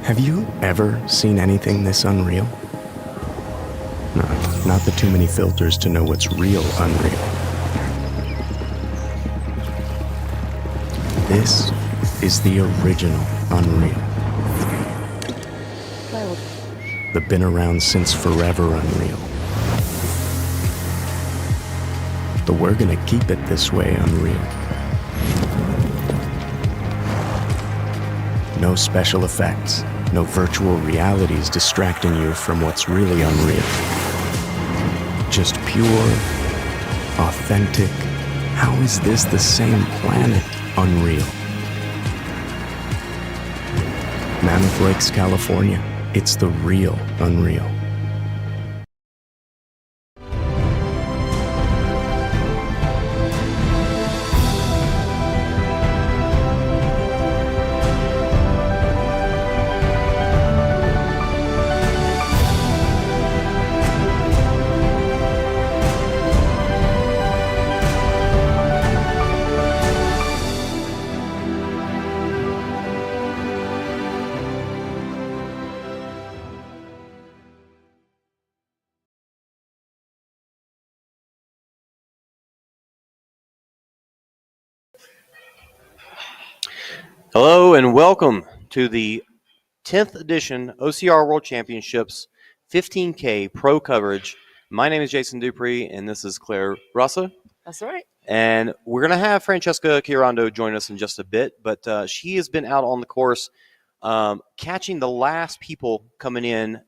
Have you ever seen anything this unreal? No, not the too many filters to know what's real unreal. This is the original Unreal. The been around since forever Unreal. The we're gonna keep it this way Unreal. No special effects, no virtual realities distracting you from what's really unreal. Just pure, authentic, how is this the same planet unreal? Mammoth Lakes, California, it's the real Unreal. Hello and welcome to the 10th edition OCR World Championships 15K Pro coverage. My name is Jason Dupree and this is Claire Russa. That's right. And we're going to have Francesca Chiarando join us in just a bit, but she has been out on the course catching the last people coming in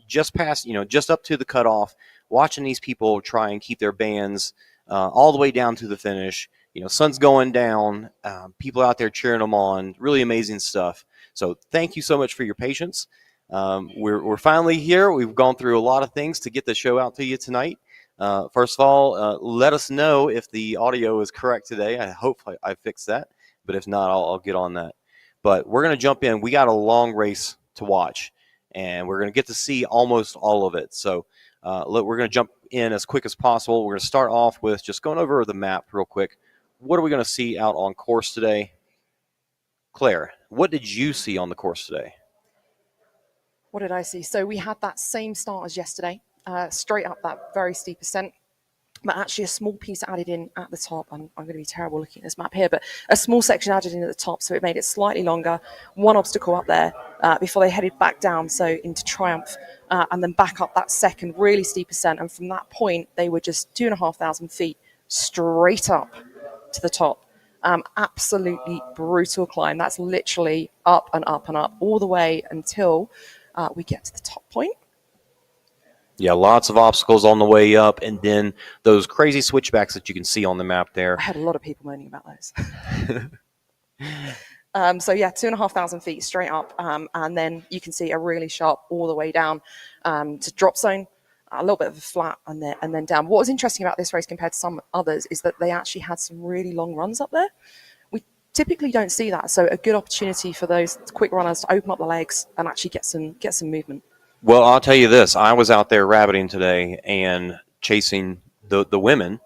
just past, just up to the cutoff, watching these people try and keep their bands all the way down to the finish. Sun's going down, people out there cheering them on, really amazing stuff. So thank you so much for your patience. We're finally here. We've gone through a lot of things to get the show out to you tonight. First of all, let us know if the audio is correct today. I hope I fixed that, but if not, I'll get on that. But we're going to jump in. We got a long race to watch, and we're going to get to see almost all of it. So we're going to jump in as quick as possible. We're going to start off with just going over the map real quick. What are we going to see out on course today? Claire, what did you see on the course today? What did I see? So we had that same start as yesterday, straight up that very steep ascent, but actually a small piece added in at the top. I'm going to be terrible looking at this map here, but a small section added in at the top, so it made it slightly longer. One obstacle up there before they headed back down, so into Triumph, and then back up that second really steep ascent. And from that point, they were just 2,500 feet straight up to the top. Absolutely brutal climb. That's literally up and up and up all the way until we get to the top point. Yeah, lots of obstacles on the way up, and then those crazy switchbacks that you can see on the map there. I had a lot of people moaning about those. So yeah, 2,500 feet straight up, and then you can see a really sharp all the way down to drop zone, a little bit of a flat, and then down. What was interesting about this race compared to some others is that they actually had some really long runs up there. We typically don't see that, so a good opportunity for those quick runners to open up the legs and actually get some movement. Well, I'll tell you this. I was out there rabbiting today and chasing the women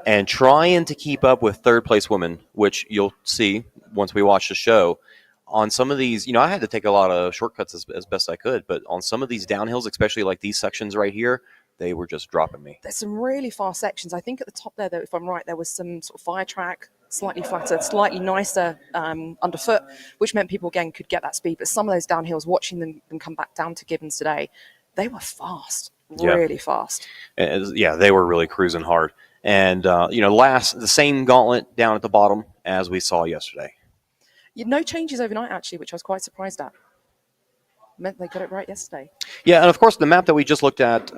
and trying to keep up with third-place women, which you'll see once we watch the show. On some of these, I had to take a lot of shortcuts as best I could, but on some of these downhills, especially like these sections right here, they were just dropping me. There's some really fast sections. I think at the top there, though, if I'm right, there was some sort of fire track, slightly flatter, slightly nicer underfoot, which meant people, again, could get that speed. But some of those downhills, watching them come back down to Gibbons today, they were fast, really fast. Yeah, they were really cruising hard. And, the same gauntlet down at the bottom as we saw yesterday. No changes overnight, actually, which I was quite surprised at. Meant they got it right yesterday. Yeah, and of course, the map that we just looked at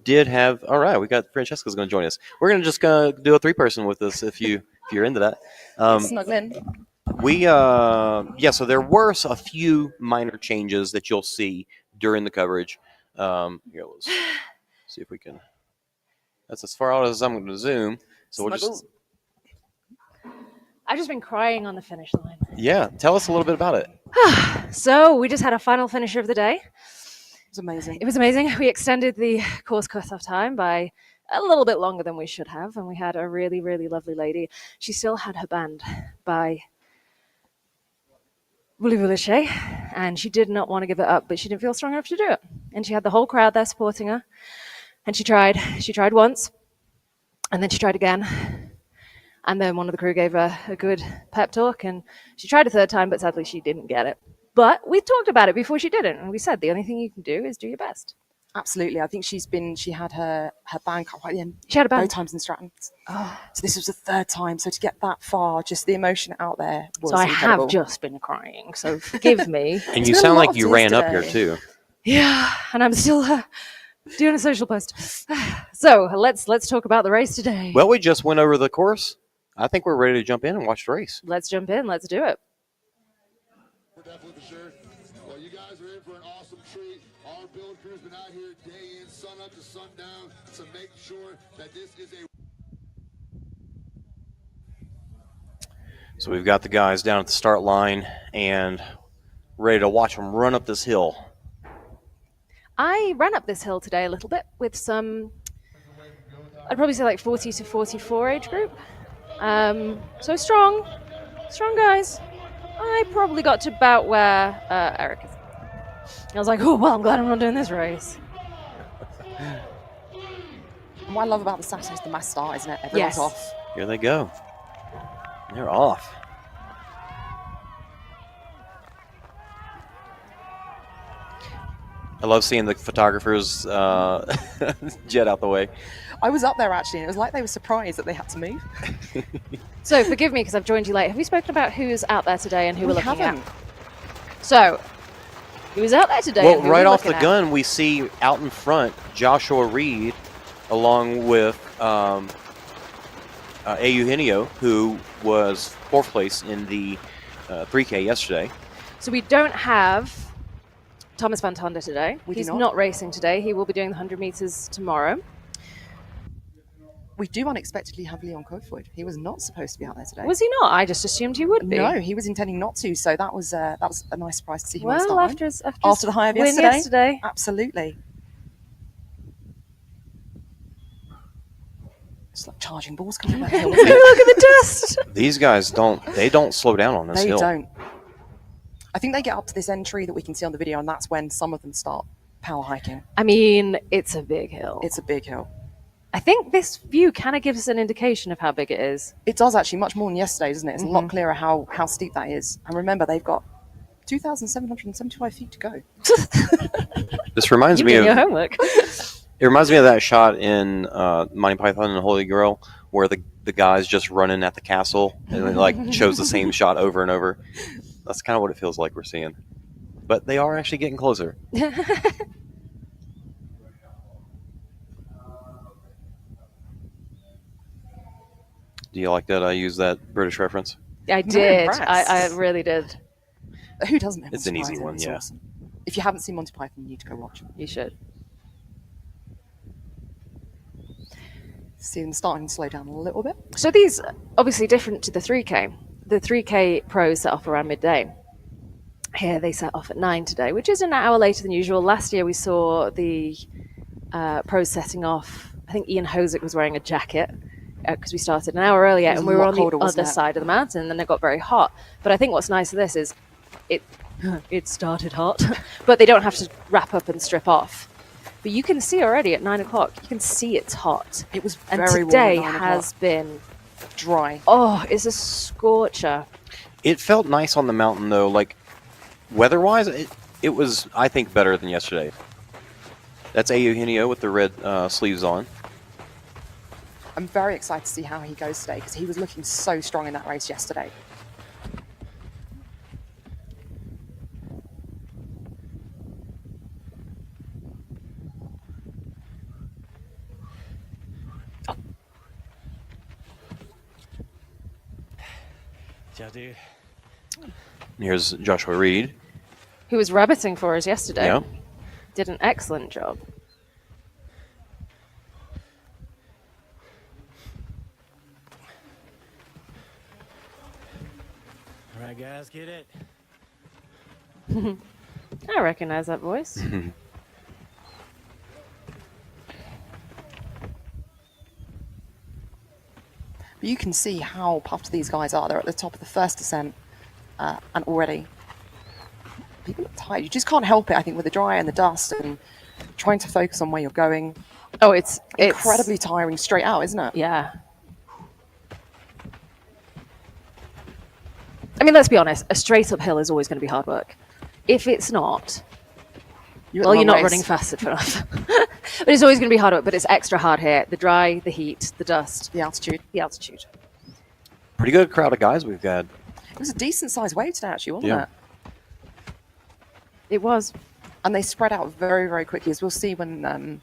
did have. All right, we got Francesca's going to join us. We're going to just do a 3-person with us if you're into that. Snuggle in. So there were a few minor changes that you'll see during the coverage. Here, let's see if we can. That's as far out as I'm going to zoom. So we'll just. I've just been crying on the finish line. Yeah, tell us a little bit about it. So we just had a final finisher of the day. It was amazing. It was amazing. We extended the course cutoff time by a little bit longer than we should have, and we had a really, really lovely lady. She still had her band by Voulez-Vous, and she did not want to give it up, but she didn't feel strong enough to do it. And she had the whole crowd there supporting her. And she tried. She tried once, and then she tried again. And then one of the crew gave her a good pep talk, and she tried a third time, but sadly she didn't get it. But we talked about it before she did it, and we said the only thing you can do is do your best. Absolutely. I think she had her band cut right at the end. She had a band. Both times in Stratton. Oh. So this was the third time. So to get that far, just the emotion out there was So I incredible. have just been crying, so forgive me. And you sound like you ran up here too. Yeah, and I'm still doing a social post. So let's talk about the race today. Well, we just went over the course. I think we're ready to jump in and watch the race. Let's jump in. Let's do it. We're definitely for sure. Well, you guys are in for an awesome treat. Our build crew's been out here day in, sun up to sundown, to make sure that this is a... So we've got the guys down at the start line and ready to watch them run up this hill. I ran up this hill today a little bit with some, I'd probably say like 40 to 44 age group. So strong guys. I probably got to about where Eric is. I was like, oh, well, I'm glad I'm not doing this race. And what I love about the Saturday is the mass start, isn't it? Everyone's off. Here they go. They're off. I love seeing the photographers jet out the way. I was up there actually, and it was like they were surprised that they had to move. So forgive me because I've joined you late. Have we spoken about who's out there today and who we're looking haven't. at? So, who's out there today? Well, and who right we're off the looking at? gun, we see out in front Joshua Reed along with Eugenio, who was 4th place in the 3K yesterday. So we don't have Thomas Van Tonder today. We do He's not. not racing today. He will be doing the 100 meters tomorrow. We do unexpectedly have Leon Kofoid. He was not supposed to be out there today. Was he not? I just assumed he would be. No, he was intending not to. So that was a nice surprise to see him on the Well, start after line. his After the high of win yesterday. Absolutely. It's like charging balls coming back hill. Look at the dust. These guys don't slow down on this They hill. don't. I think they get up to this end tree that we can see on the video, and that's when some of them start power hiking. I mean, it's a big hill. It's a big hill. I think this view kind of gives us an indication of how big it is. It does actually, much more than yesterday, doesn't it? It's a lot clearer how steep that is. And remember, they've got 2,775 feet to go. This reminds You've me done of your homework. It reminds me of that shot in Monty Python and the Holy Grail where the guy's just running at the castle and it like shows the same shot over and over. That's kind of what it feels like we're seeing. But they are actually getting closer. Do you like that I use that British reference? I I'm very did. impressed. I really did. Who doesn't know It's Monty an easy Python? one, It's yeah. awesome. If you haven't seen Monty Python, you need to go watch it. You should. See them starting to slow down a little bit. So these obviously different to the 3K. The 3K pros set off around midday. Here they set off at 9 today, which is an hour later than usual. Last year we saw the pros setting off. I think Ian Hosick was wearing a jacket because we started an hour earlier was and a we were lot on colder, the wasn't other it? side of the mountain, and then it got very hot. But I think what's nice of this is it started hot, but they don't have to wrap up and strip off. But you can see already at 9 o'clock, you can see it's hot. It was And very today warm at 9 has o'clock. been, Dry. oh, it's a scorcher. It felt nice on the mountain, though. Like, weather-wise, it was, I think, better than yesterday. That's Eugenio with the red sleeves on. I'm very excited to see how he goes today because he was looking so strong in that race yesterday. Yeah, dude. Here's Joshua Reed. Who was rabbiting for us yesterday. Yeah. Did an excellent job. All right, guys, get it. I recognize that voice. But you can see how puffed these guys are. They're at the top of the first descent and already people look tired. You just can't help it, I think, with the dry and the dust and trying to focus on where you're going. Oh, it's Incredibly tiring straight out, isn't it? Yeah. I mean, let's be honest. A straight uphill is always going to be hard work. If it's not, You're well, you're not running fast enough. But it's always going to be hard work. But it's extra hard here. The dry, the heat, the dust, The altitude. the altitude. Pretty good crowd of guys we've got. It was a decent sized wave today, actually, wasn't Yeah. it? It was. And they spread out very, very quickly, as we'll see when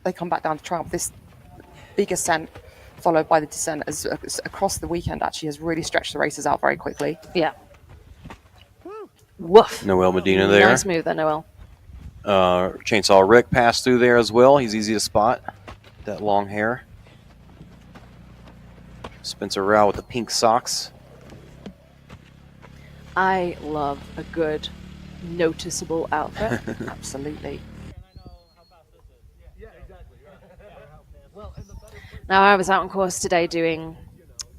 they come back down to triumph. This big ascent, followed by the descent, as across the weekend, actually has really stretched the races out very quickly. Yeah. Woof. Noel Medina there. Nice move there, Noel. Chainsaw Rick passed through there as well. He's easy to spot. That long hair. Spencer Rao with the pink socks. I love a good, noticeable outfit. Absolutely. Now, I was out on course today doing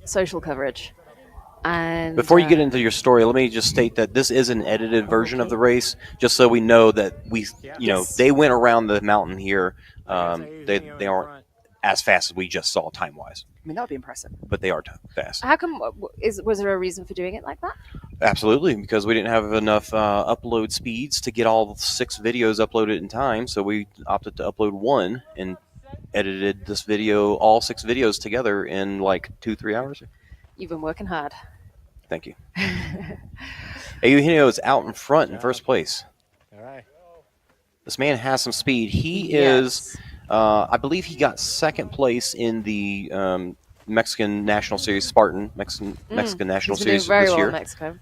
social coverage. And Before you get into your story, let me just state that this is an edited version of the race, just so we know that they went around the mountain here. They aren't as fast as we just saw time-wise, I mean, that would be impressive. but they are fast. How come? Was there a reason for doing it like that? Absolutely, because we didn't have enough upload speeds to get all 6 videos uploaded in time, so we opted to upload one and edited this video, all 6 videos together in like 2-3 hours. You've been working hard. Thank you. Eugenio is out in front in first place. All right. This man has some speed. He Yes. is, I believe he got second place in the Mexican National Series Spartan, Mexican National He's been doing Series very this well year. in Mexico.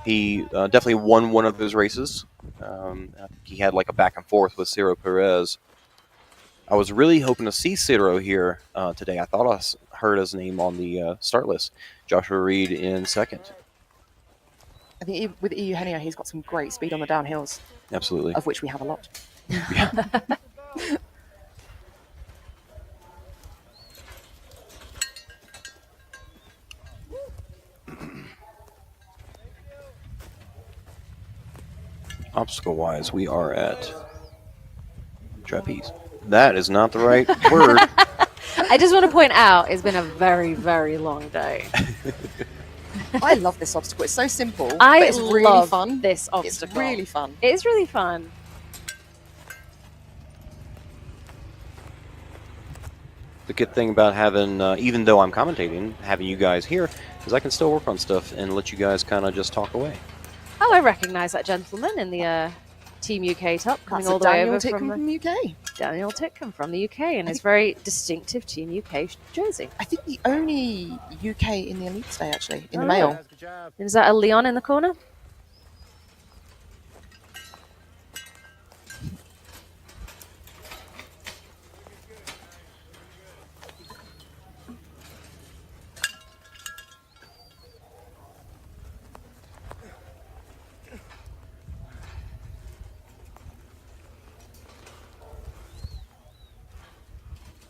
He definitely won one of those races. I think he had like a back and forth with Ciro Perez. I was really hoping to see Ciro here today. I thought I heard his name on the start list. Joshua Reed in second. I think with Eugenio, he's got some great speed on the downhills, Absolutely. of which we have a lot. Obstacle-wise, we are at trapeze. That is not the right word. I just want to point out it's been a very, very long day. I love this obstacle. It's so simple, I but it's really love fun. this It's obstacle. really fun. It is really fun. The good thing about having, even though I'm commentating, having you guys here, is I can still work on stuff and let you guys kind of just talk away. Oh, I recognize that gentleman in the Team UK top coming That's all a the way Daniel over Titcombe from from the UK. Daniel Titcombe from the UK in his very distinctive Team UK jersey. I think the only UK in the elite today, actually, in the Oh, male. Guys, good job. Is that a Leon in the corner?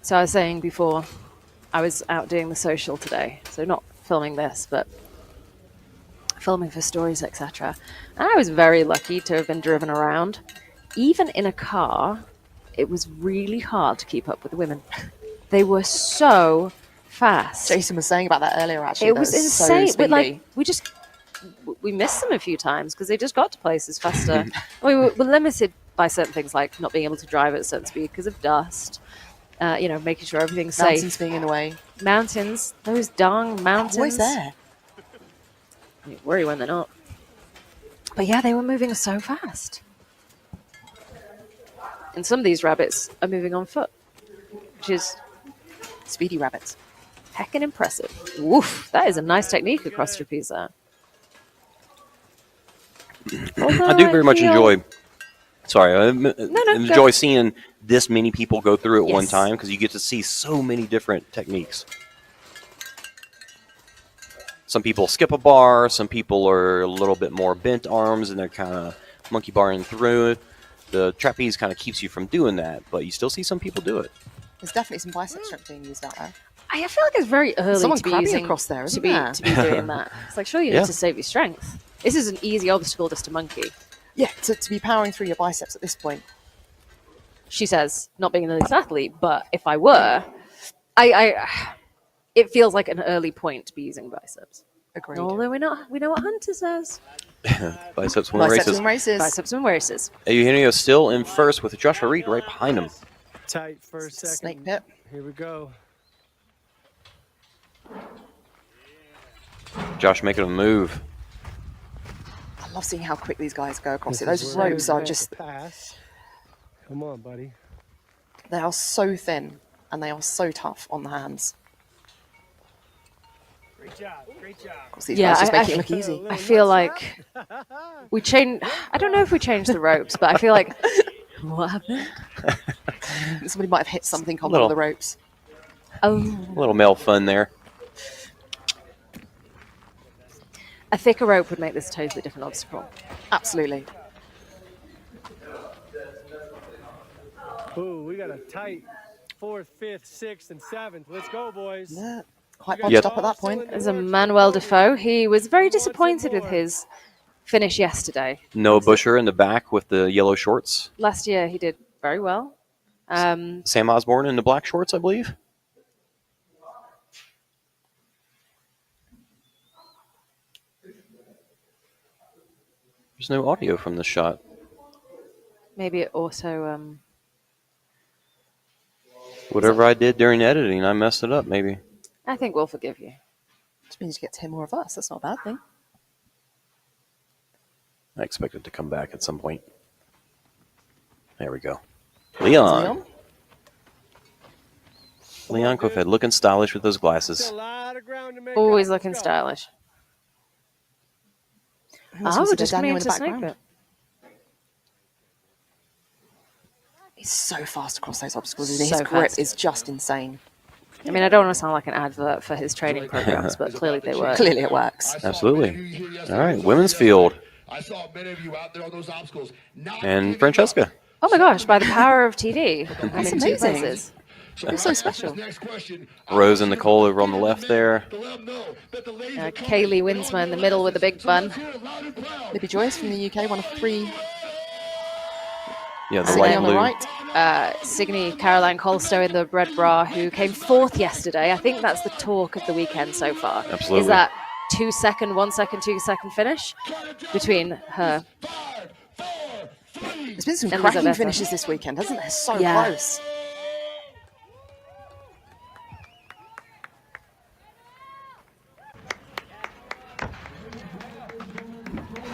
So I was saying before, I was out doing the social today, so not filming this, but filming for stories, etc. And I was very lucky to have been driven around. Even in a car, it was really hard to keep up with the women. They were so fast. Jason was saying about that earlier, actually. It that was so insane. But speedy. we missed them a few times because they just got to places faster. We were limited by certain things like not being able to drive at a certain speed because of dust. Making sure everything's Mountains safe. being in the way. Mountains, those darn mountains. Always there. You worry when they're not. But yeah, they were moving so fast. And some of these rabbits are moving on foot, which is Speedy rabbits. heckin' impressive. Woof, that is a nice technique across trapeze there. I do very much enjoy. Sorry, I enjoy go. seeing this many people go through at one Yes. time because you get to see so many different techniques. Some people skip a bar. Some people are a little bit more bent arms and they're kind of monkey barring through it. The trapeze kind of keeps you from doing that, but you still see some people do it. There's definitely some bicep strength being used out there. I feel like it's very early Someone to be crabbing using across there, to isn't be there? to be doing that. It's like, sure, you Yeah. need to save your strength. This is an easy obstacle just to monkey. Yeah, to be powering through your biceps at this point. She says, not being an elite athlete, but if I were, it feels like an early point to be using biceps. Agreed. Although we know what Hunter says. Biceps win Biceps races. and races. Biceps and races. Eugenio still in first with Joshua Reed right behind him. Tight for a second. Snake pit. Here we go. Josh making a move. I love seeing how quick these guys go across it. This Those is where ropes we are have just, to pass. Come on, buddy. they are so thin and they are so tough on the hands. Great job. Great job. Of course, these Yeah, guys just I make it look easy. I feel like we changed. I don't know if we changed the ropes, but I feel like what happened? Somebody might have hit something on one Little- of the ropes. Oh, A little male fun there. a thicker rope would make this a totally different obstacle. Absolutely. Ooh, we got a tight 4th, 5th, 6th, and 7th. Let's go, boys. Yeah. Quite We got bunched Yep. up at that point. There's a Manuel Defaux. He was very disappointed with his finish yesterday. Noah Busher in the back with the yellow shorts. Last year he did very well. Sam Osborne in the black shorts, I believe. There's no audio from this shot. Maybe it also. Whatever I did during editing, I messed it up, maybe. I think we'll forgive you. Which means you get to hear more of us. That's not a bad thing. I expect it to come back at some point. There we go. Leon. Leon Kofed looking stylish with those Still glasses. a lot of ground to make Always up. Let's looking go. stylish. Who else was Oh, there? just coming Daniel in into the snake background. pit. He's so fast across those obstacles. Isn't he? So His grip fast. is just insane. I mean, I don't want to sound like an advert for his training programs, but clearly they work. Clearly it works. Absolutely. All right, women's field. I saw many of you out there on those obstacles. Not And giving Francesca. up. Oh my gosh, by the power of TV. I'm in two amazing. places. It's so special. Next question. Rose and Nicole over on the left there. To let them know that the ladies are coming. Kaylee Winsma in the middle with a big bun. Let's hear it loud and proud. Libby Joyce from the UK, one of 3. Yeah, the Sydney light on the blue. right. Signe Caroline Colstow in the red bra, who came fourth yesterday. I think that's the talk of the weekend so far. Absolutely. Is that 2 second, 1 second, 2 second finish between her? There's been some And cracking Elizabeth. finishes this weekend, hasn't there? So Yeah. close.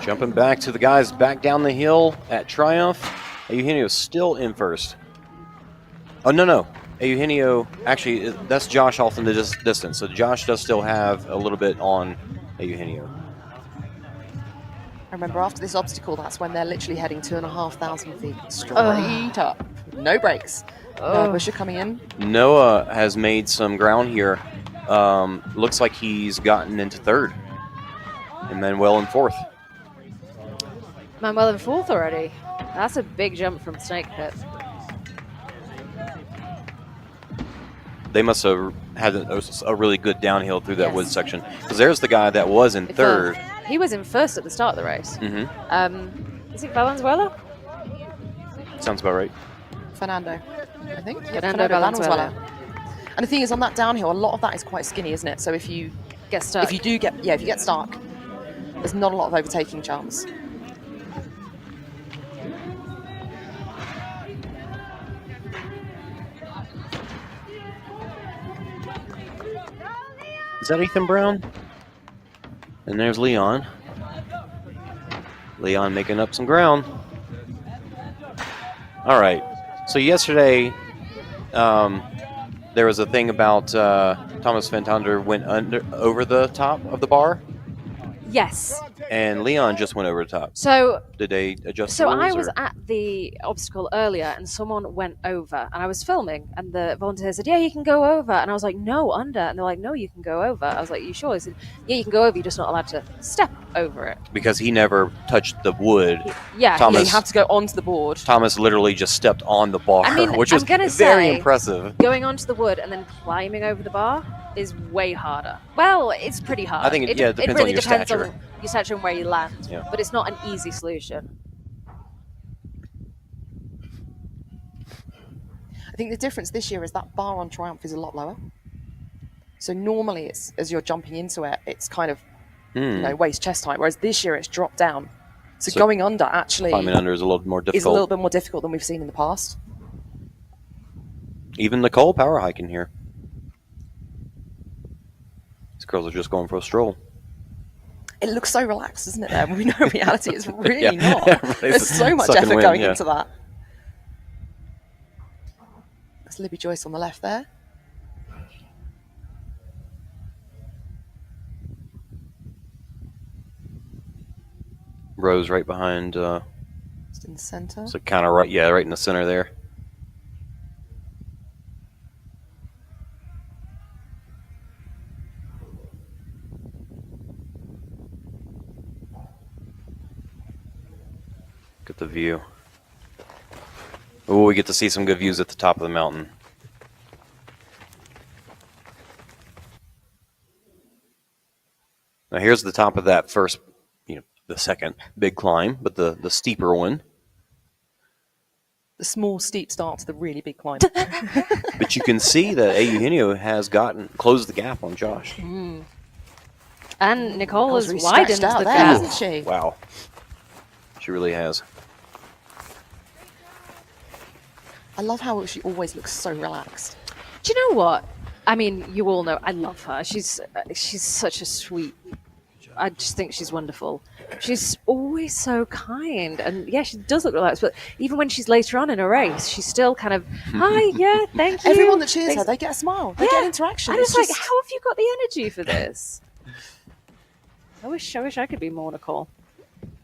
Jumping back to the guys back down the hill at Triumph. Eugenio's still in first. Oh, no. Eugenio, actually, that's Josh off in the distance. So Josh does still have a little bit on Eugenio. I remember after this obstacle, that's when they're literally heading 2,500 feet straight up. No brakes. No Busher coming in. Noah has made some ground here. Looks like he's gotten into third. And Manuel in fourth. Manuel in fourth already. That's a big jump from Snake Pit. They must have had a really good downhill through that wood section. Because there's the guy that was in third. He was in first at the start of the race. Mm-hmm. Is it Valenzuela? Sounds about right. Fernando, I think. Yep, Fernando Valenzuela. And the thing is, on that downhill, a lot of that is quite skinny, isn't it? So if you Get stuck. if you get stuck, there's not a lot of overtaking chance. Is that Ethan Brown? And there's Leon. Leon making up some ground. All right. So yesterday, there was a thing about Thomas Fentander went over the top of the bar, Yes. and Leon just went over the top. So Did they adjust So the rules? I was or? at the obstacle earlier and someone went over and I was filming and the volunteer said, yeah, you can go over. And I was like, no, under. And they're like, no, you can go over. I was like, you sure? He said, yeah, you can go over. You're just not allowed to step over it. Because he never touched the wood. Yeah. Thomas- Yeah, you have to go onto the board. Thomas literally just stepped on the bar, I mean, which I'm was gonna very say- impressive. Going onto the wood and then climbing over the bar is way harder. Well, it's pretty hard. I think it depends on really your depends stature. on your stature and where you land. Yeah. But it's not an easy solution. I think the difference this year is that bar on Triumph is a lot lower. So normally, it's as you're jumping into it, it's kind of waist chest height. Whereas this year, it's dropped down. So going under actually Climbing under is a little more difficult. is a little bit more difficult than we've seen in the past. Even Nicole power hiking here. These girls are just going for a stroll. It looks so relaxed, doesn't it? There, we know in reality it's really Yeah. not. Everybody's There's so much sucking effort wind, going yeah. into that. That's Libby Joyce on the left there. Rose right behind. Just in the centre. So kind of right, right in the center there. Get the view. Oh, we get to see some good views at the top of the mountain. Now here's the top of that first, the second big climb, but the steeper one. The small steep start to the really big climb. But you can see that Eugenio has closed the gap on Josh. And Nicole Nicole's has really widened stretched out the there, gap. hasn't she? Wow. She really has. I love how she always looks so relaxed. Do you know what? I mean, you all know I love her. She's such a sweet. I just think she's wonderful. She's always so kind, and yeah, she does look relaxed. But even when she's later on in a race, she's still kind of, hi, yeah, thank you. Everyone that cheers Thanks. her, they get a smile. They get interaction. And it's like, just- how have you got the energy for this? I wish I could be more Nicole.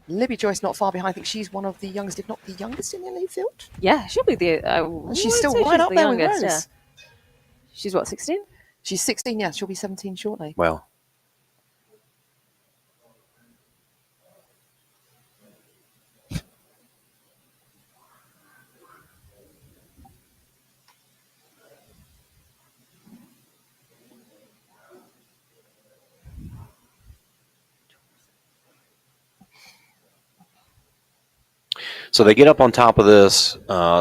Libby Joyce not far behind. I think she's one of the youngest, if not the youngest in the elite field. Yeah, she'll be the. And she's still right up the there with youngest, Rose. yeah. She's what, 16? She's 16, yeah. She'll be 17 shortly. Wow. So they get up on top of this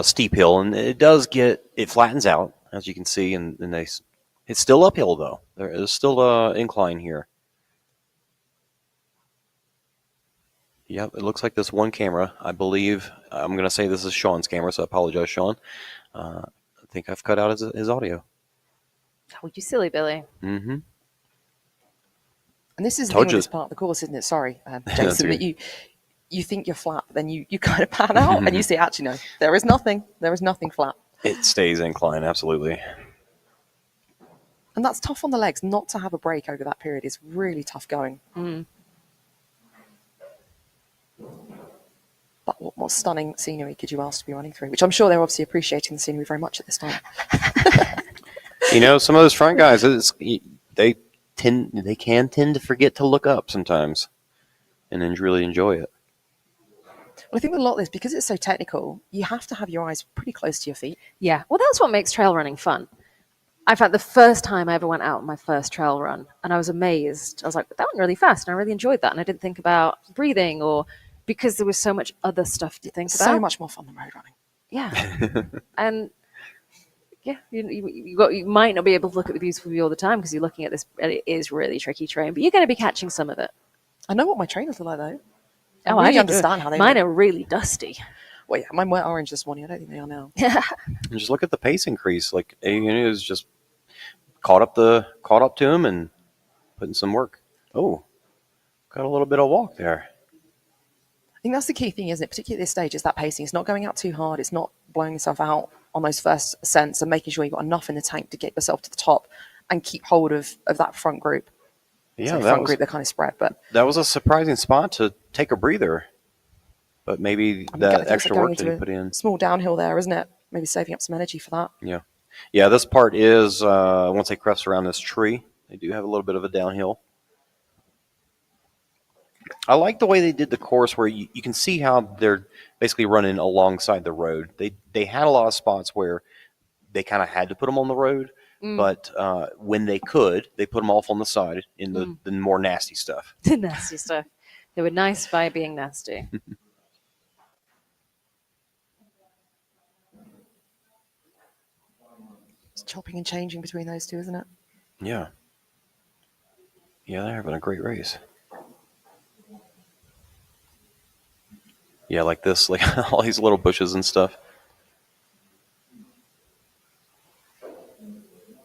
steep hill, and it flattens out, as you can see, and it's still uphill, though. There is still an incline here. Yep, it looks like this one camera. I believe, I'm going to say this is Sean's camera, so I apologize, Sean. I think I've cut out his audio. Oh, you silly Billy. Mm-hmm. And this is the Told thing with you. this part of the course, isn't it? Sorry, That's Jason, okay. that you think you're flat, but then you kind of pan out and you see, actually, no, there is nothing. There is nothing flat. It stays inclined, absolutely. And that's tough on the legs. Not to have a break over that period is really tough going. But what more stunning scenery could you ask to be running through? Which I'm sure they're obviously appreciating the scenery very much at this time. You know, some of those front guys, they can tend to forget to look up sometimes and then really enjoy it. Well, I think with a lot of this, because it's so technical, you have to have your eyes pretty close to your feet. Yeah, well, that's what makes trail running fun. I found the first time I ever went out on my first trail run, and I was amazed. I was like, that went really fast, and I really enjoyed that. And I didn't think about breathing, or because there was so much other stuff to think about. So much more fun than road running. Yeah. And yeah, you might not be able to look at the beautiful view all the time because you're looking at this, and it is really tricky terrain, but you're going to be catching some of it. I know what my trainers are like, though. I really do understand how they Mine look. are really dusty. Well, yeah, mine were orange this morning. I don't think they are now. And just look at the pace increase. Like, it was just caught up to him and putting some work. Oh, got a little bit of walk there. I think that's the key thing, isn't it? Particularly at this stage, is that pacing. It's not going out too hard. It's not blowing yourself out on those first ascents, and making sure you've got enough in the tank to get yourself to the top and keep hold of that front group. Yeah, so front group, they're kind of spread. But that was a surprising spot to take a breather. But maybe that extra work that he put in. Small downhill there, isn't it? Maybe saving up some energy for that. Yeah. Yeah, this part is, once they crest around this tree, they do have a little bit of a downhill. I like the way they did the course where you can see how they're basically running alongside the road. They had a lot of spots where they kind of had to put them on the road, but when they could, they put them off on the side in the more nasty stuff. The nasty stuff. They were nice by being nasty. It's chopping and changing between those two, isn't it? Yeah. Yeah, they're having a great race. Yeah, like this, like all these little bushes and stuff.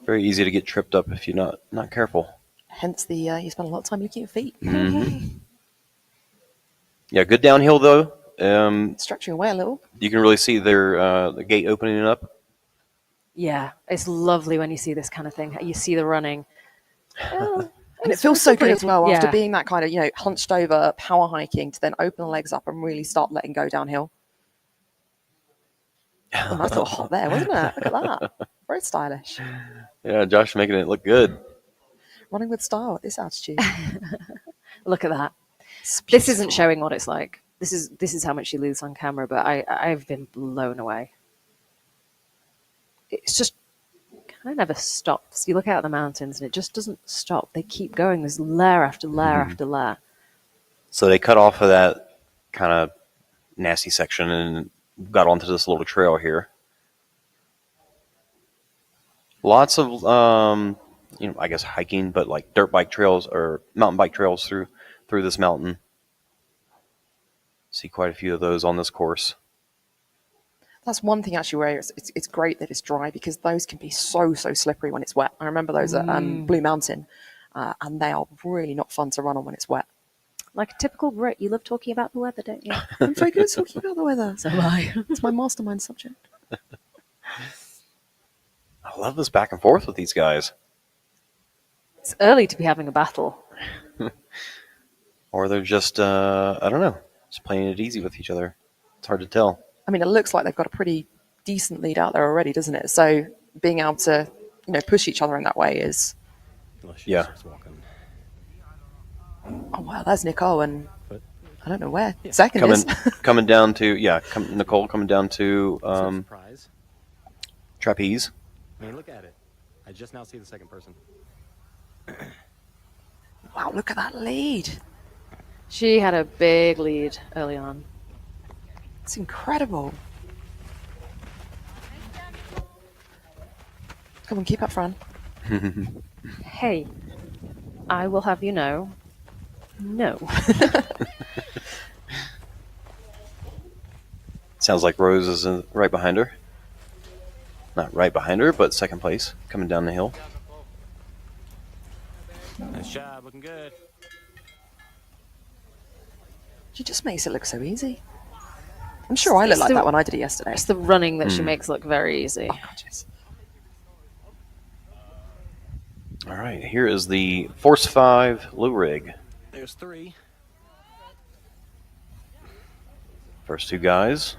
Very easy to get tripped up if you're not careful. Hence the you spend a lot of time looking at feet. Yeah, good downhill though. Stretching away a little. You can really see the gate opening up. Yeah, it's lovely when you see this kind of thing. You see the running. And it feels so good as well after Yeah. being that kind of, hunched over, power hiking, to then open the legs up and really start letting go downhill. Oh, nice little hop there, wasn't it? Look at that. Very stylish. Yeah, Josh making it look good. Running with style at this altitude. Look at that. This isn't showing what it's like. This is how much you lose on camera, but I've been blown away. It's just kind of never stops. You look out at the mountains and it just doesn't stop. They keep going. There's layer after layer after layer. So they cut off of that kind of nasty section and got onto this little trail here. Lots of, I guess hiking, but like dirt bike trails or mountain bike trails through this mountain. See quite a few of those on this course. That's one thing actually where it's great that it's dry, because those can be so slippery when it's wet. I remember those at Blue Mountain, and they are really not fun to run on when it's wet. Like a typical Brit, you love talking about the weather, don't you? I'm very good at talking about the weather. So am I. It's my mastermind subject. I love this back and forth with these guys. It's early to be having a battle. Or they're just, I don't know, just playing it easy with each other. It's hard to tell. I mean, it looks like they've got a pretty decent lead out there already, doesn't it? So being able to, push each other in that way is... Yeah. Oh, wow, there's Nicole, and I don't know where. Second is. Coming down to, Nicole coming down to Surprise. trapeze. I mean, look at it. I just now see the second person. Wow, look at that lead. She had a big lead early on. It's incredible. Come on, keep up, Fran. Hey, I will have you know, no. Sounds like Rose is right behind her. Not right behind her, but second place, coming down the hill. Nice job, looking good. She just makes it look so easy. I'm sure I looked like that when I did it yesterday. It's the running that she makes look very easy. Oh, God, yes. All right, here is the Force 5 low rig. There's 3. First 2 guys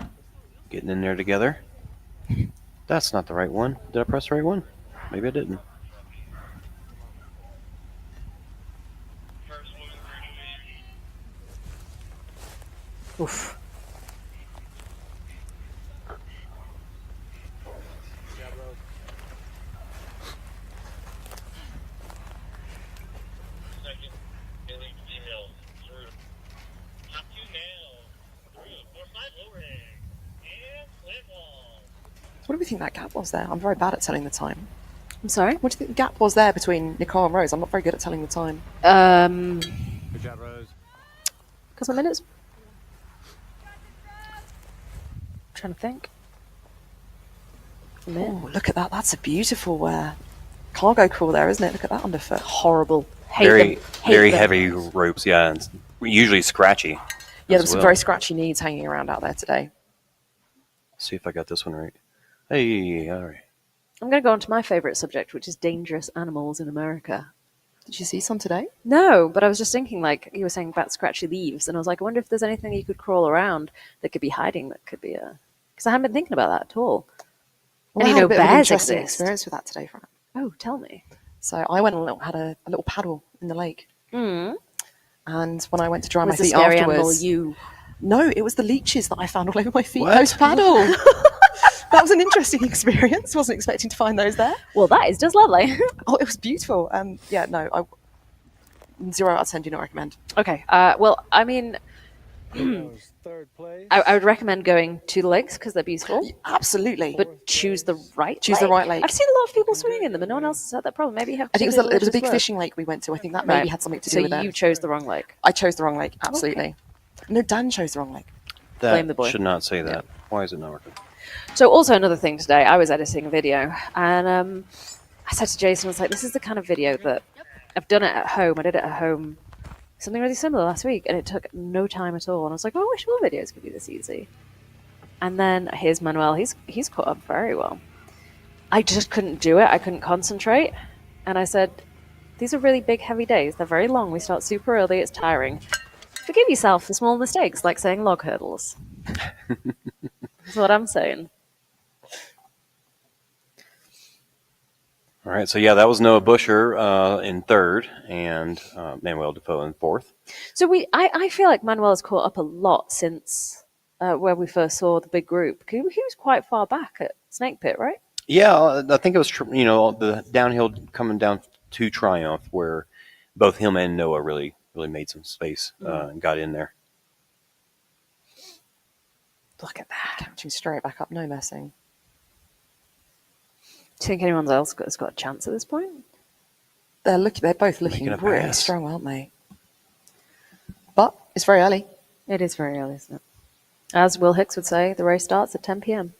getting in there together. That's not the right one. Did I press the right one? Maybe I didn't. Oof. What do we think that gap was there? I'm very bad at telling the time. I'm sorry? What do you think the gap was there between Nicole and Rose? I'm not very good at telling the time. Good job, Rose. Couple of minutes. Trying to think. A minute. Oh, look at that. That's a beautiful cargo crawl there, isn't it? Look at that underfoot. Horrible. Hate Very, them. Hate very them. heavy ropes. Yeah, and usually scratchy. Yeah, as there's some well. very scratchy knees hanging around out there today. See if I got this one right. Hey, all right. I'm going to go on to my favourite subject, which is dangerous animals in America. Did you see some today? No, but I was just thinking, like you were saying about scratchy leaves, and I was like, I wonder if there's anything you could crawl around that could be hiding, that could be a... Because I haven't been thinking about that at all. Well, and I you had know, a bit of an bears interesting exist. experience with that today, Fran. Oh, tell me. So I went and had a little paddle in the lake. Mm. And when I went to dry my Was the feet scary animal afterwards... you? No, it was the leeches that I found all over my feet What? post paddle. That was an interesting experience. Wasn't expecting to find those there. Well, that is just lovely. Oh, it was beautiful. Yeah, no, 0 out of 10 do not recommend. Okay. Well, I mean, Rose, third place. I would recommend going to the lakes because they're beautiful, Absolutely. but choose the right Choose the right lake. I've seen a lot of people swimming in them, and no one else has had that problem. Maybe you have. I think to it was a big work. fishing lake we went to. I think that maybe had something to do So with it. you chose the wrong lake. I chose the wrong lake. Absolutely. No, Dan chose the wrong lake. That Blame the boy. should not say that. Why is it not working? So also another thing today, I was editing a video, and I said to Jason, I was like, this is the kind of video that I've done it at home. I did it at home, something really similar last week, and it took no time at all. And I was like, oh, I wish more videos could be this easy. And then here's Manuel. He's caught up very well. I just couldn't do it. I couldn't concentrate. And I said, these are really big, heavy days. They're very long. We start super early. It's tiring. Forgive yourself for small mistakes, like saying log hurdles. That's what I'm saying. All right, so yeah, that was Noah Busher in third, and Manuel Defaux in fourth. So I feel like Manuel has caught up a lot since where we first saw the big group. He was quite far back at Snake Pit, right? Yeah, I think it was the downhill coming down to Triumph where both him and Noah really made some space and got in there. Look at that. Catching straight back up. No messing. Do you think anyone else has got a chance at this point? They're both looking Making a really pass. strong, aren't they? But it's very early. It is very early, isn't it? As Will Hicks would say, the race starts at 10 p.m.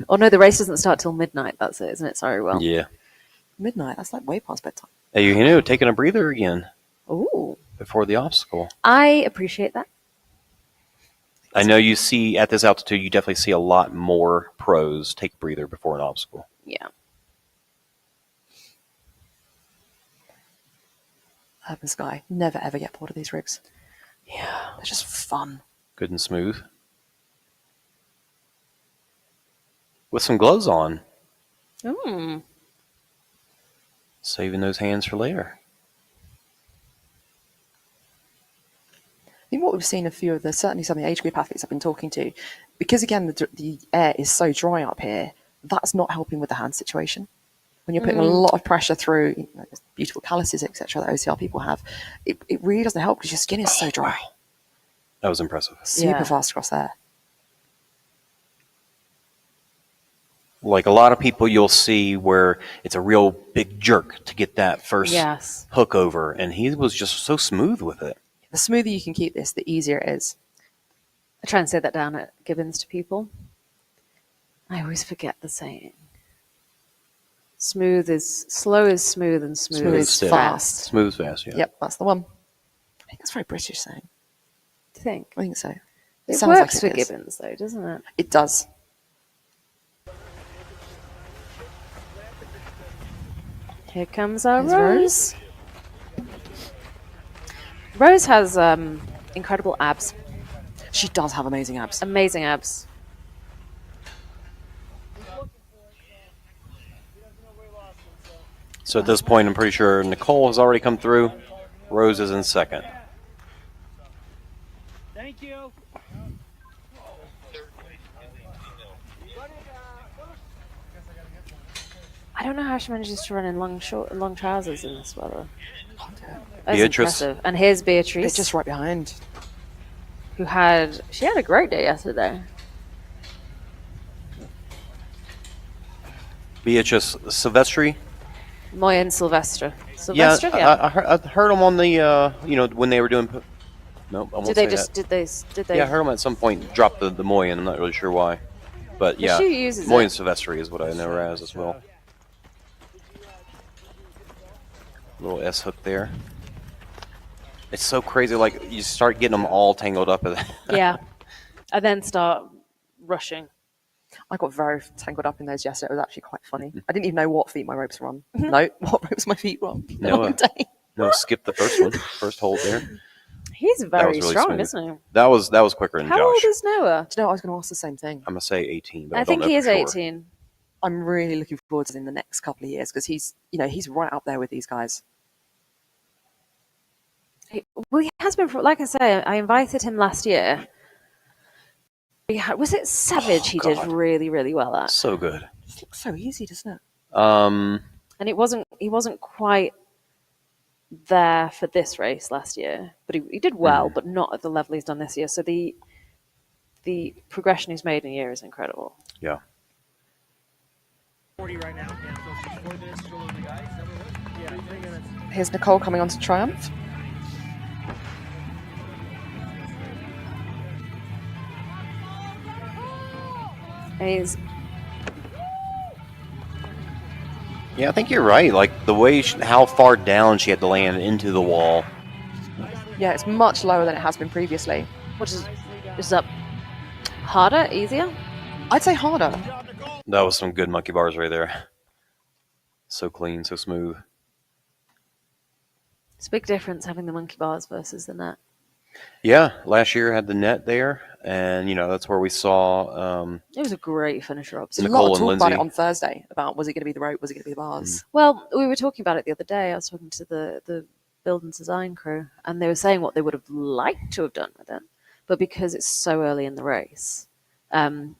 Oh, no, the race doesn't start till midnight. That's it, isn't it? Sorry, Will. Yeah. Midnight. That's like way past bedtime. Hey, taking a breather again Ooh. before the obstacle. I appreciate that. I know you see at this altitude, you definitely see a lot more pros take a breather before an obstacle. Yeah. Urban Sky. Never ever get bored of these rigs. Yeah. They're just fun. Good and smooth. With some gloves on. Mm. Saving those hands for later. I think what we've seen a few of certainly some of the age group athletes I've been talking to, because again, the air is so dry up here, that's not helping with the hand situation. When you're putting a lot of pressure through beautiful calluses, etc., that OCR people have, it really doesn't help because your skin is so dry. That was impressive. Super fast across there. Like a lot of people you'll see where it's a real big jerk to get that first hook over, and he was just so smooth with it. The smoother you can keep this, the easier it is. I try and say that down at Gibbons to people. I always forget the saying. Slow is smooth, and smooth is still. fast. Smooth is fast, yeah. Yep, that's the one. I think that's very British saying. you think? I think so. It Sounds like works it for is. Gibbons, though, doesn't it? It does. Here comes our Here's Rose. Rose has incredible abs. She does have amazing abs. Amazing abs. So at this point, I'm pretty sure Nicole has already come through. Rose is in second. Thank you. I don't know how she manages to run in long trousers in this weather. That's Beatrice. impressive. And here's Beatrice. They're just right behind. Who had a great day yesterday. Beatrice Silvestri. Moyen Sylvester. Yeah, Sylvester, yeah. I heard them on the when they were doing. No, I won't Did say they just that. did they? Yeah, I heard them at some point drop the Moyen. I'm not really sure why, but yeah, she uses Moyen it. Silvestri is what I know her as well. Little S hook there. It's so crazy. Like you start getting them all tangled up. Yeah. And then start rushing. I got very tangled up in those yesterday. It was actually quite funny. I didn't even know what feet my ropes were on. No, what ropes my feet were on. The No, whole day. No, skip the first one, first hold there. He's very really strong, smooth. isn't he? That was quicker than How Josh. old is Noah? Do you know, I was going to ask the same thing. I'm gonna say 18, but I, I don't think know he is for sure. 18. I'm really looking forward to it in the next couple of years because he's right up there with these guys. Well, he has been, like I say, I invited him last year. Was it Savage he did God. really, really well at? So good. It looks so easy, doesn't it? Um, And he wasn't quite there for this race last year, but he did well, but not at the level he's done this year. So the progression he's made in a year is incredible. yeah. 40 right now. Yeah, so it's 4 minutes to go with the guys. Is that what it was? Yeah, 3 minutes. Here's Nicole coming on to Triumph. And he's Yeah, I think you're right. Like the way, how far down she had to land into the wall. Yeah, it's much lower than it has been previously. which is up harder, easier. I'd say harder. That was some good monkey bars right there. So clean, so smooth. It's a big difference having the monkey bars versus the net. Yeah, last year had the net there, and that's where we saw. It was a great finisher up. There's a Nicole lot of and talk about Lindsay. it on Thursday about was it going to be the rope, was it going to be the bars. Well, we were talking about it the other day. I was talking to the build and design crew, and they were saying what they would have liked to have done with it, but because it's so early in the race, they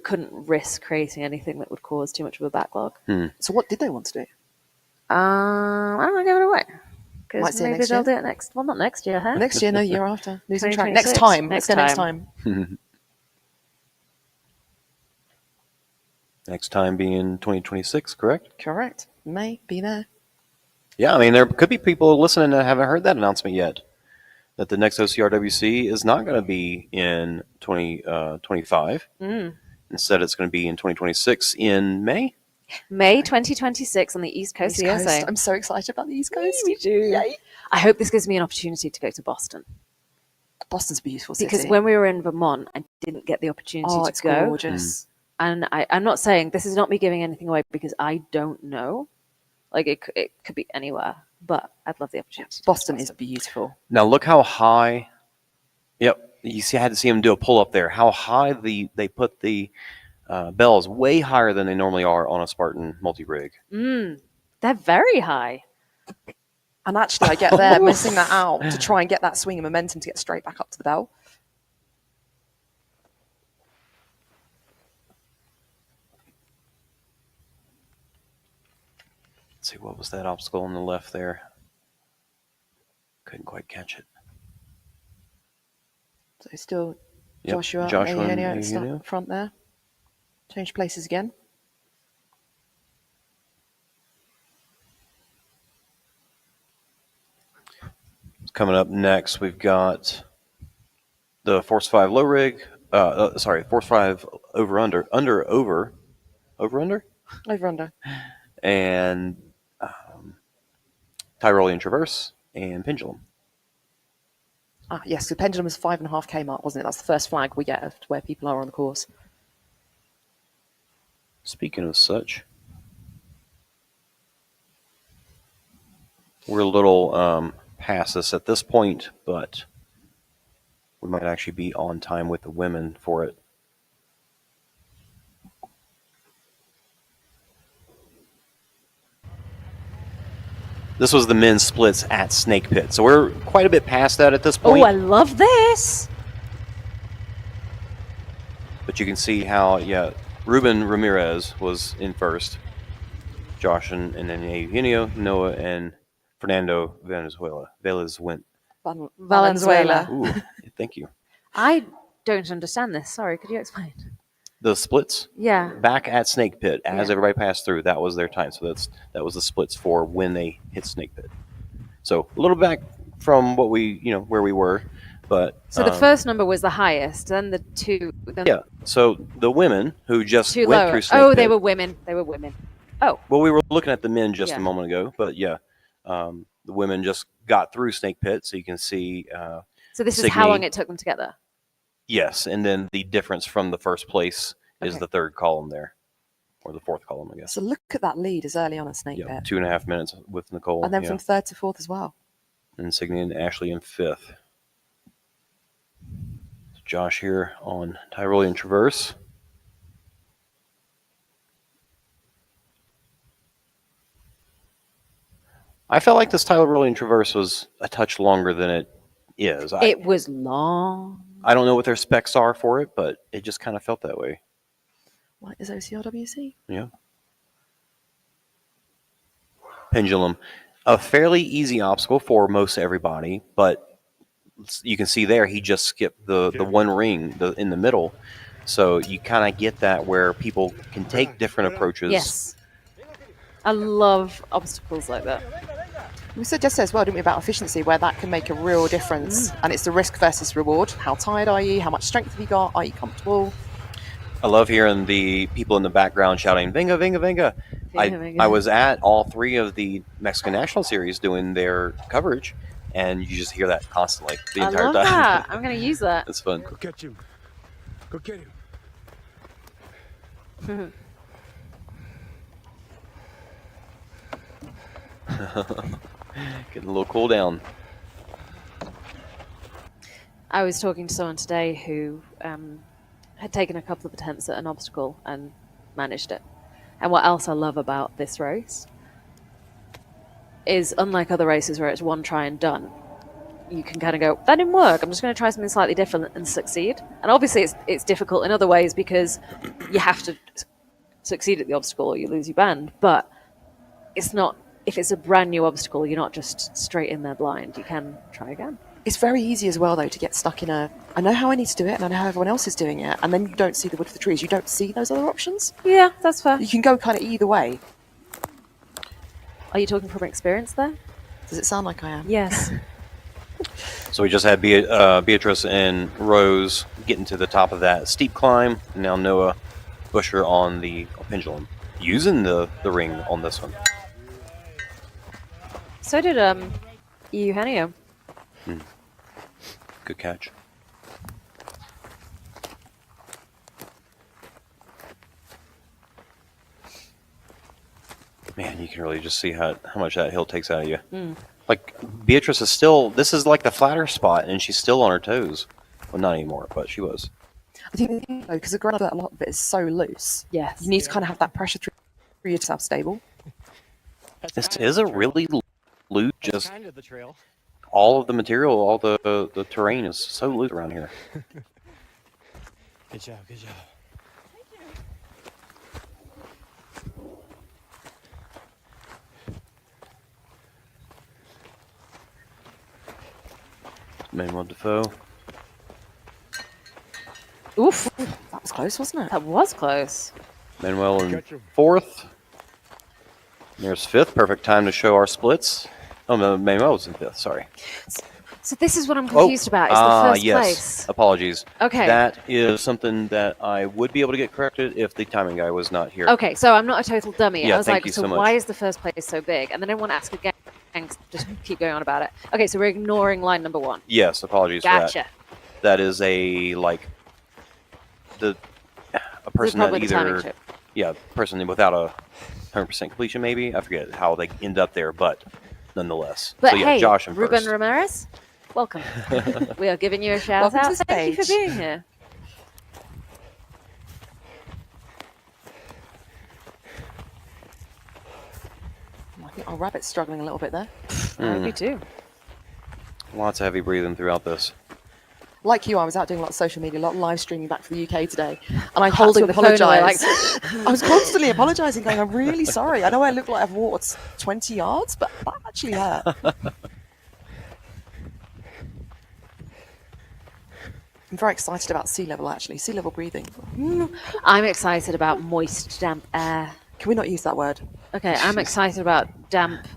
couldn't risk creating anything that would cause too much of a backlog. So what did they want to do? I don't want to give it away. Might Because say maybe next they'll year. do it next. Well, not next year, huh? Next year, no, year after. Losing track. 2026. Next time. Next Let's go next time. time. Next time being 2026, correct? Correct. May be there. Yeah, I mean, there could be people listening that haven't heard that announcement yet. That the next OCRWC is not going to be in 2025. Instead, it's going to be in 2026 in May. May 2026 on the East Coast East of the Coast. USA. I'm so excited about the East Coast. Me too. Yay. I hope this gives me an opportunity to go to Boston. Boston's a beautiful city. Because when we were in Vermont, I didn't get the opportunity oh, to it's go. gorgeous. And I'm not saying this is not me giving anything away because I don't know. Like it could be anywhere, but I'd love the opportunity. Boston is beautiful. Now look how high. Yep, you see, I had to see them do a pull up there. How high they put the bells, way higher than they normally are on a Spartan multi rig. They're very high. And actually, I get there missing that out to try and get that swing of momentum to get straight back up to the bell. Let's see, what was that obstacle on the left there? Couldn't quite catch it. So still Yep, Joshua Joshua and and Eugenio at the Eugenio. front there. Change places again. Coming up next, we've got the Force 5 low rig. Force 5 over under, over under, Over under. and Tyrolean Traverse and Pendulum. Yes, the pendulum was 5.5K mark, wasn't it? That's the first flag we get of where people are on the course. Speaking of such, we're a little past this at this point, but we might actually be on time with the women for it. This was the men's splits at Snake Pit, so we're quite a bit past that at this point. Oh, I love this. But you can see how, Ruben Ramirez was in first. Josh and then Eugenio, Noah, and Fernando Velez went. Valenzuela. Ooh, thank you. I don't understand this. Sorry, could you explain? The splits Yeah. back at Snake Pit, as Yeah. everybody passed through, that was their time. So that was the splits for when they hit Snake Pit. So a little back from what we, where we were, but So the first number was the highest, then the two. Then yeah. So the women who just two went lower. through Snake Oh, Pit. they were women. They were women. Oh. Well, we were looking at the men just Yeah. a moment ago, but the women just got through Snake Pit, so you can see. So this is how Signe. long it took them to get there. Yes, and then the difference from the first place is Okay. the third column there, or the fourth column, I guess. So look at that lead as early on at Snake Yeah, Pit. 2.5 minutes with Nicole. And then yeah. from third to fourth as well. And Signe and Ashley in fifth. Josh here on Tyrolean Traverse. I felt like this Tyrolean Traverse was a touch longer than it is. It was long. I don't know what their specs are for it, but it just kind of felt that way. What is OCRWC? Yeah. Pendulum. A fairly easy obstacle for most everybody, but you can see there he just skipped the one ring in the middle. So you kind of get that where people can take different approaches. Yes. I love obstacles like that. We said yesterday as well, didn't we, about efficiency, where that can make a real difference. And it's the risk versus reward. How tired are you? How much strength have you got? Are you comfortable? I love hearing the people in the background shouting, "Venga, venga, venga." Venga, venga. I was at all three of the Mexican National Series doing their coverage, and you just hear that constantly the I entire love time. that. I'm going to use that. It's fun. Go catch him. Go get him. Getting a little cool down. I was talking to someone today who had taken a couple of attempts at an obstacle and managed it. And what else I love about this race is, unlike other races where it's one try and done, you can kind of go, that didn't work, I'm just going to try something slightly different and succeed. And obviously it's difficult in other ways because you have to succeed at the obstacle or you lose your band. But it's not, if it's a brand new obstacle, you're not just straight in there blind. You can try again. It's very easy as well, though, to get stuck in I know how I need to do it and I know how everyone else is doing it. And then you don't see the wood for the trees. You don't see those other options. Yeah, that's fair. You can go kind of either way. Are you talking from experience there? Does it sound like I am? Yes. So we just had Beatrice and Rose getting to the top of that steep climb. And now Noah Busher on the pendulum, using the ring on this one. So did Eugenio. Good catch. Man, you can really just see how much that hill takes out of you. Like, Beatrice is still, this is like the flatter spot, and she's still on her toes. Well, not anymore, but she was. I think, because the ground, a lot of it is so loose. Yes. You need to kind of have that pressure through yourself stable. This is a really loose, just Kind of the trail. all of the material, all the terrain is so loose around here. Good job, good job. Manuel Defaux. Oof. That was close, wasn't it? That was close. Manuel in Gotcha. fourth. There's fifth. Perfect time to show our splits. Oh, no, Manuel was in fifth. Sorry. So this is what I'm confused about. It's the first yes. place. Apologies. Okay. That is something that I would be able to get corrected if the timing guy was not here. Okay, so I'm not a total dummy. Yeah, I was thank like, you so so much. why is the first place so big? And then I want to ask again, Just keep going on about it. Okay, so we're ignoring line number 1. Yes, apologies for Gotcha. that. That is a person that Probably the timing either chip. person without a 100% completion, maybe. I forget how they end up there, but nonetheless. But so hey, Josh and Ruben first. Ramirez, welcome. We are giving you a shout Welcome to out. the Thank you for stage. being here. I think our rabbit's struggling a little bit there. Me too. Lots of heavy breathing throughout this. Like you, I was out doing a lot of social media, a lot of live streaming back from the UK today, and I had Holding to the phone away, apologise. I was constantly apologising, going, "I'm really sorry. I know I look like I've walked 20 yards, but that actually hurt." I'm very excited about sea level, actually. Sea level breathing. I'm excited about moist, damp air. Can we not use that word? Okay, I'm excited about damp,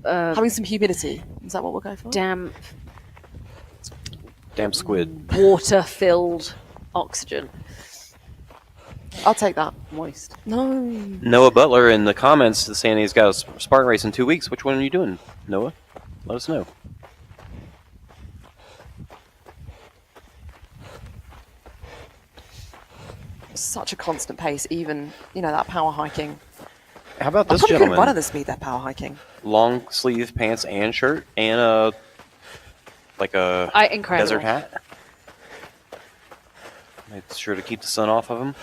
Having some humidity. Is that what we'll go for? damp, Damn squid. water-filled oxygen. I'll take that. Moist. No. Noah Butler in the comments saying he's got a Spartan race in 2 weeks. Which one are you doing, Noah? Let us know. Such a constant pace, even, that power hiking. How about I this probably couldn't gentleman? run at the speed they're power hiking. Long sleeve pants and shirt and a Incredible. desert hat. Make sure to keep the sun off of him.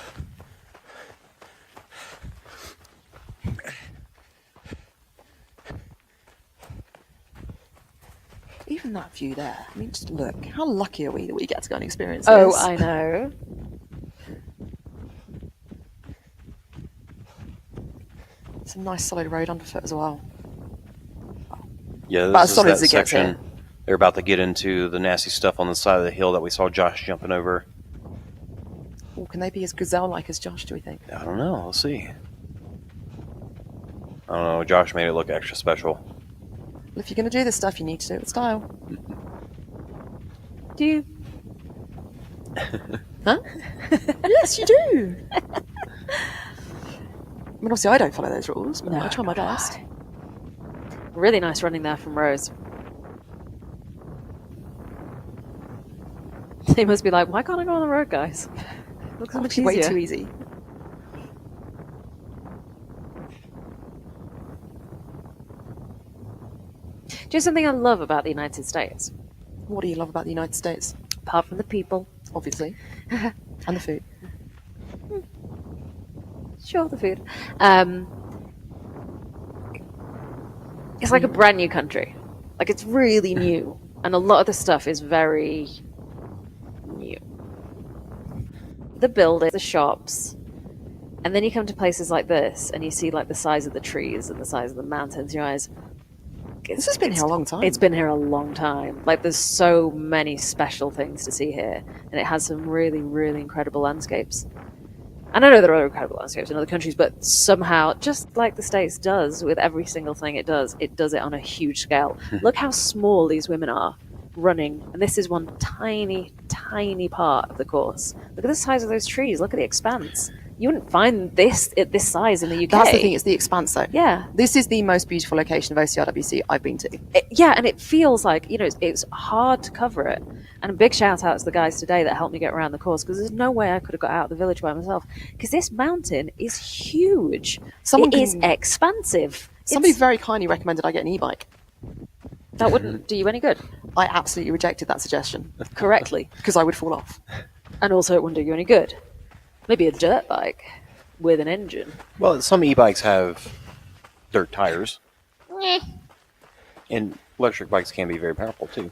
Even that view there. I mean, just look. How lucky are we that we get to go and experience Oh, this? I know. It's a nice solid road underfoot as well. Yeah, About this as is solid that as it gets section. here. They're about to get into the nasty stuff on the side of the hill that we saw Josh jumping over. Or can they be as gazelle-like as Josh, do we think? I don't know. We'll see. I don't know. Josh made it look extra special. Well, if you're going to do this stuff, you need to do it with style. Do you? Huh? Yes, you do. I mean, obviously, I don't follow those rules, but I try my best. Really nice running there from Rose. They must be like, why can't I go on the road, guys? Looks so much Way easier. too easy. Do you know something I love about the United States? What do you love about the United States? Apart from the people. Obviously. And the food. Sure, the food. It's like a brand new country. Like, it's really new. And a lot of the stuff is very new. The buildings, the shops. And then you come to places like this, and you see, like, the size of the trees and the size of the mountains. Your eyes... This has been here a long time. It's been here a long time. Like, there's so many special things to see here. And it has some really, really incredible landscapes. And I know there are other incredible landscapes in other countries, but somehow, just like the States does with every single thing it does it on a huge scale. Look how small these women are running. And this is one tiny, tiny part of the course. Look at the size of those trees. Look at the expanse. You wouldn't find this at this size in the UK. That's the thing, it's the expanse though. Yeah. This is the most beautiful location of OCRWC I've been to. Yeah, and it feels like, it's hard to cover it. And a big shout out to the guys today that helped me get around the course, because there's no way I could have got out of the village by myself. Because this mountain is huge. It is expansive. Somebody It's- very kindly recommended I get an e-bike. That wouldn't do you any good. I absolutely rejected that suggestion Correctly. because I would fall off. And also it wouldn't do you any good. Maybe a dirt bike with an engine. Well, some e-bikes have dirt tires. And electric bikes can be very powerful, too.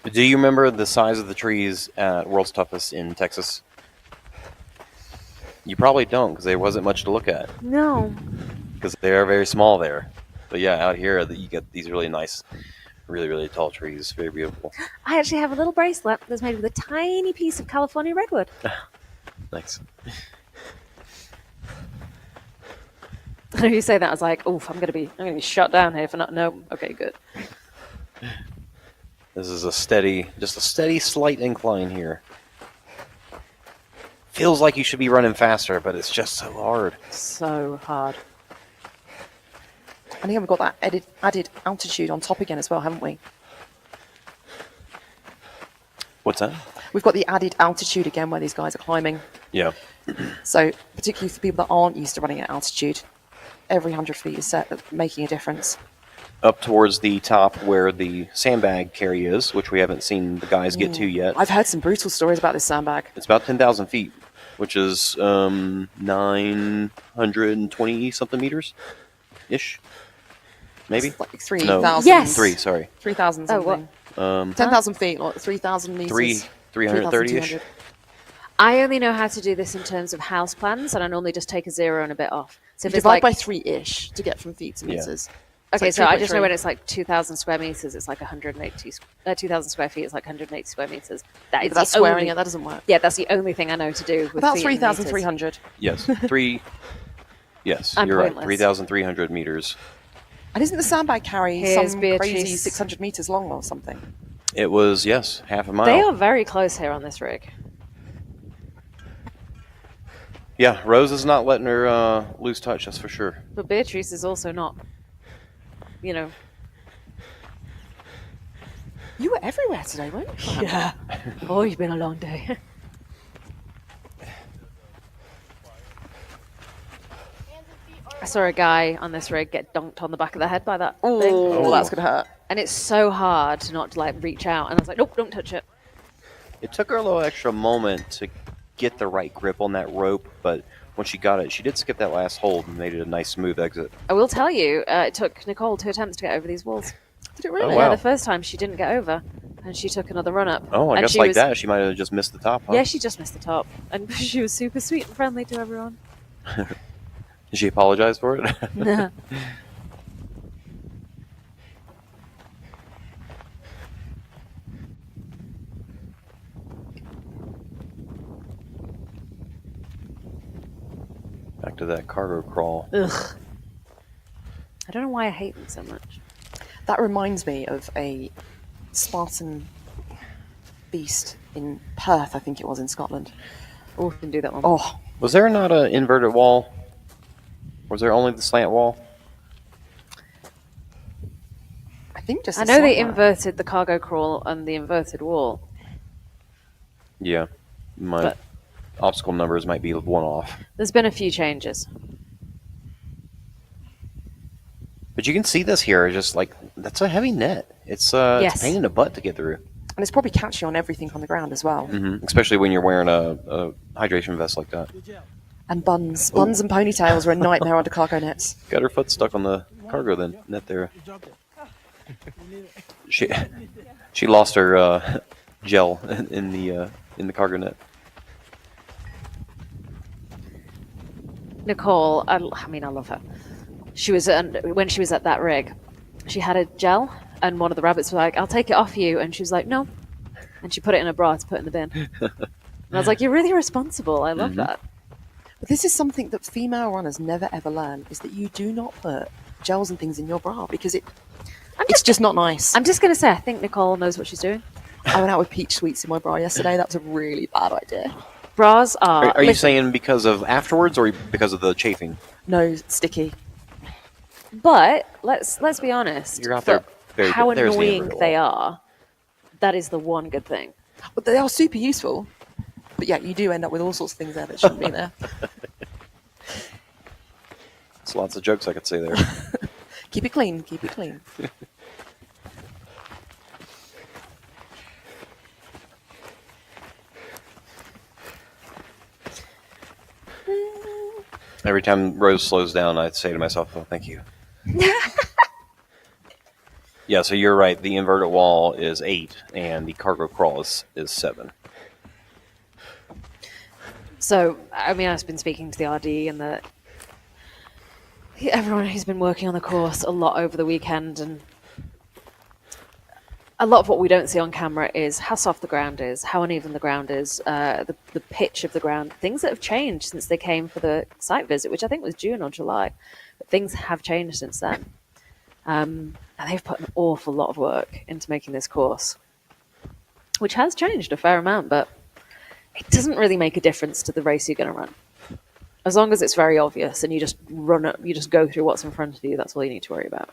But do you remember the size of the trees at World's Toughest in Texas? You probably don't, because there wasn't much to look at. No. Because they are very small there. But yeah, out here, you get these really nice, really, really tall trees. Very beautiful. I actually have a little bracelet that's made with a tiny piece of California redwood. Nice. I know you say that, I was like, oof, I'm gonna be shut down here for not no. Okay, good. This is just a steady slight incline here. Feels like you should be running faster, but it's just so hard. So hard. And again, we've got that added altitude on top again as well, haven't we? What's that? We've got the added altitude again where these guys are climbing. Yeah. So particularly for people that aren't used to running at altitude, every 100 feet is making a difference. Up towards the top where the sandbag carry is, which we haven't seen the guys get to yet. I've heard some brutal stories about this sandbag. It's about 10,000 feet, which is 920 something meters ish. Maybe? It's like 3,000. No, Yes. 3,000 3,000 Oh, what? something. 10,000 feet, like 3,000 meters. 330-ish. 3,200. I only know how to do this in terms of house plans, and I normally just take a 0 and a bit off. So You if it's divide like, by 3-ish to get from feet to Yeah. meters. okay, It's so like I just know 3.3. when it's like 2,000 square meters, it's like 2,000 square feet, it's like 180 square meters. That is But that's the squaring only, it, that doesn't work. Yeah, that's the only thing I know to do with About feet and meters. 3,300. Yes. Yes, I'm you're right. pointless. 3,300 meters. And isn't the sandbag carry Here's some Beatrice. crazy 600 meters long or something? It was, yes, half a mile. They are very close here on this rig. Yeah, Rose is not letting her lose touch, that's for sure. But Beatrice is also not, you know. You were everywhere today, weren't you? Yeah. Oh, you've been a long day. I saw a guy on this rig get dunked on the back of the head by that thing. Oh, that's going to hurt. And it's so hard to not like reach out. And I was like, nope, don't touch it. It took her a little extra moment to get the right grip on that rope, but when she got it, she did skip that last hold and made it a nice, smooth exit. I will tell you, it took Nicole 2 attempts to get over these walls. Did it really? Oh, wow. Yeah, the first time she didn't get over, and she took another run up. Oh, I And guess she like was- that, she might have just missed the top, huh? Yeah, she just missed the top, and she was super sweet and friendly to everyone. Did she apologize for it? No. Back to that cargo crawl. Ugh. I don't know why I hate them so much. That reminds me of a Spartan beast in Perth, I think it was, in Scotland. Oh, can do that one. Oh, Was there not an inverted wall? Was there only the slant wall? I think just I a know they slant one. inverted the cargo crawl and the inverted wall. Yeah. My But- obstacle numbers might be one off. There's been a few changes. But you can see this here, just like, that's a heavy net. It's it's Yes. a pain in the butt to get through. And it's probably catchy on everything on the ground as well. Especially when you're wearing a hydration vest like that. And buns. Buns and ponytails are a nightmare under cargo nets. Got her foot stuck on the cargo net there. She lost her gel in the cargo net. Nicole, I mean, I love her. She was when she was at that rig, she had a gel, and one of the rabbits was like, "I'll take it off you," and she was like, "No," and she put it in a bra to put in the bin. And I was like, "You're really responsible. I love that." But this is something that female runners never ever learn, is that you do not put gels and things in your bra because it's just not nice. I'm just gonna say, I think Nicole knows what she's doing. I went out with peach sweets in my bra yesterday. That was a really bad idea. Bras are. Are you listen, saying because of afterwards or because of the chafing? No, sticky. But let's be honest. You're out for there very how good. There's the annoying inverted they wall. are. That is the one good thing. But they are super useful. But yeah, you do end up with all sorts of things there that shouldn't be there. There's lots of jokes I could say there. Keep it clean. Keep it clean. Every time Rose slows down, I say to myself, "Oh, thank you." Yeah, so you're right. The inverted wall is 8, and the cargo crawl is 7. So, I mean, I've been speaking to the RD and everyone who's been working on the course a lot over the weekend, and a lot of what we don't see on camera is how soft the ground is, how uneven the ground is, the pitch of the ground, things that have changed since they came for the site visit, which I think was June or July. But things have changed since then. And they've put an awful lot of work into making this course, which has changed a fair amount, but it doesn't really make a difference to the race you're going to run. As long as it's very obvious and you just run it, you just go through what's in front of you, that's all you need to worry about.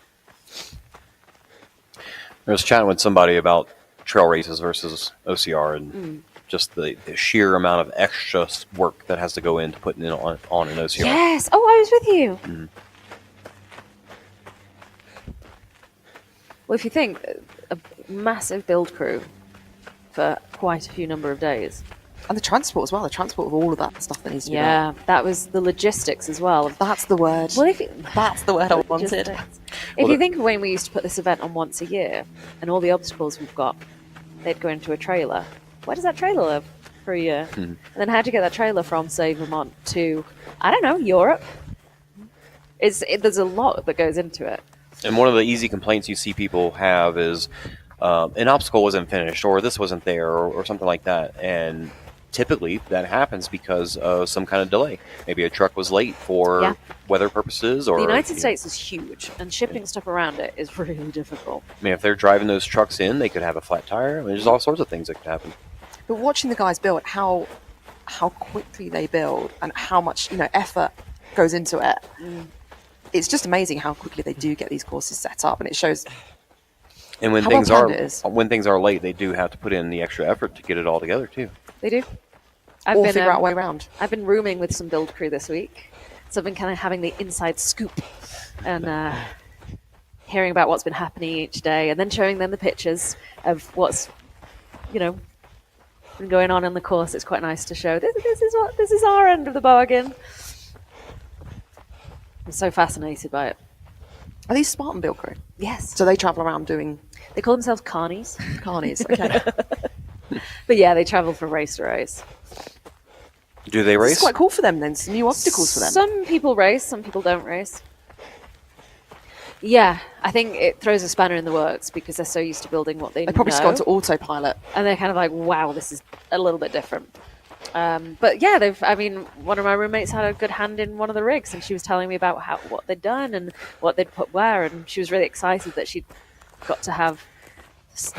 I was chatting with somebody about trail races versus OCR and just the sheer amount of extra work that has to go into putting it on an OCR. Yes. Oh, I was with you. Well, if you think a massive build crew for quite a few number of days. And the transport as well, the transport of all of that stuff that needs to be done. Yeah, that was the logistics as well. That's the word. Well, if you, That's the word I wanted. logistics. If you think of when we used to put this event on once a year and all the obstacles we've got, they'd go into a trailer. Where does that trailer live for a year? And then how'd you get that trailer from, say, Vermont to, I don't know, Europe? There's a lot that goes into it. And one of the easy complaints you see people have is an obstacle wasn't finished, or this wasn't there, or something like that. And typically that happens because of some kind of delay. Maybe a truck was late for weather purposes, or The United States is huge, and shipping stuff around it is really difficult. I mean, if they're driving those trucks in, they could have a flat tire. I mean, there's all sorts of things that could happen. But watching the guys build, how quickly they build and how much effort goes into it, it's just amazing how quickly they do get these courses set up, and it shows. And when how things well are planned it is. when things are late, they do have to put in the extra effort to get it all together too. They do. Or figure out a way around. I've been rooming with some build crew this week, so I've been kind of having the inside scoop and hearing about what's been happening each day, and then showing them the pictures of what's been going on in the course. It's quite nice to show this is our end of the bargain. I'm so fascinated by it. Are these Spartan build crew? Yes. So they travel around doing They call themselves carnies. carnies. Okay. But yeah, they travel from race to race. Do they race? It's quite cool for them then. Some new obstacles for them. Some people race, some people don't race. Yeah, I think it throws a spanner in the works because they're so used to building what they They probably just know. go into autopilot. And they're kind of like, wow, this is a little bit different. But yeah, one of my roommates had a good hand in one of the rigs, and she was telling me about what they'd done and what they'd put where, and she was really excited that she'd got to have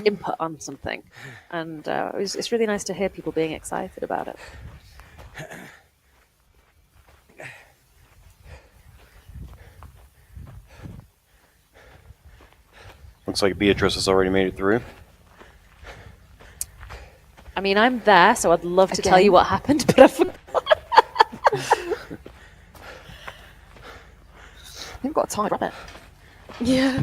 input on something. And it's really nice to hear people being excited about it. Looks like Beatrice has already made it through. I mean, I'm there, so I'd love to tell Again? you what happened, but I forgot. You've got a tied rabbit. Yeah.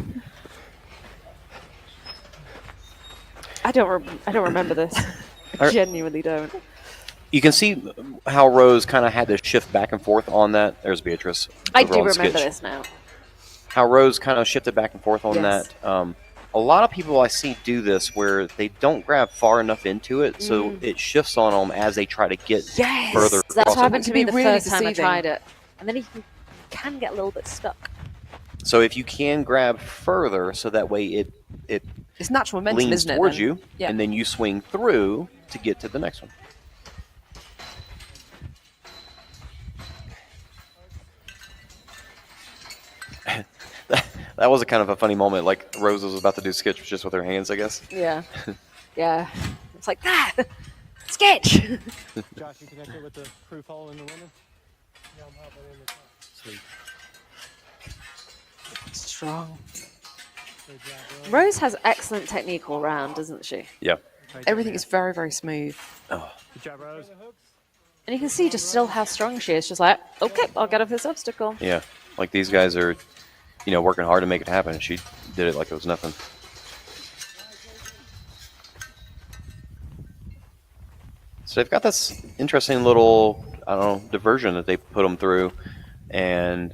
I don't remember this. I genuinely don't. You can see how Rose kind of had to shift back and forth on that. There's Beatrice. I over do on remember Skitch. this now. How Rose kind of shifted back and forth on Yes. that. A lot of people I see do this where they don't grab far enough into it, so it shifts on them as they try to get Yes, further. that's across what it. happened to It me can the be really first time I deceiving. tried it, and then you can get a little bit stuck. So if you can grab further, so that way it It's natural momentum, leans isn't it? towards then? you, Yeah. and then you swing through to get to the next one. That was a kind of a funny moment. Like Rose was about to do sketch just with her hands, I guess. Yeah, yeah. It's like that. Sketch. Josh, you connected with the crew following the women? Yeah, I'm hopping in the car. Sweet. Strong. Good job, Rose has excellent technique all round, doesn't she? Yeah. Everything is very, very smooth. Oh, Good job, Rose. And you can see just still how strong she is. She's like, okay, I'll get off this obstacle. yeah. Like these guys are, working hard to make it happen. She did it like it was nothing. So they've got this interesting little, diversion that they put them through, and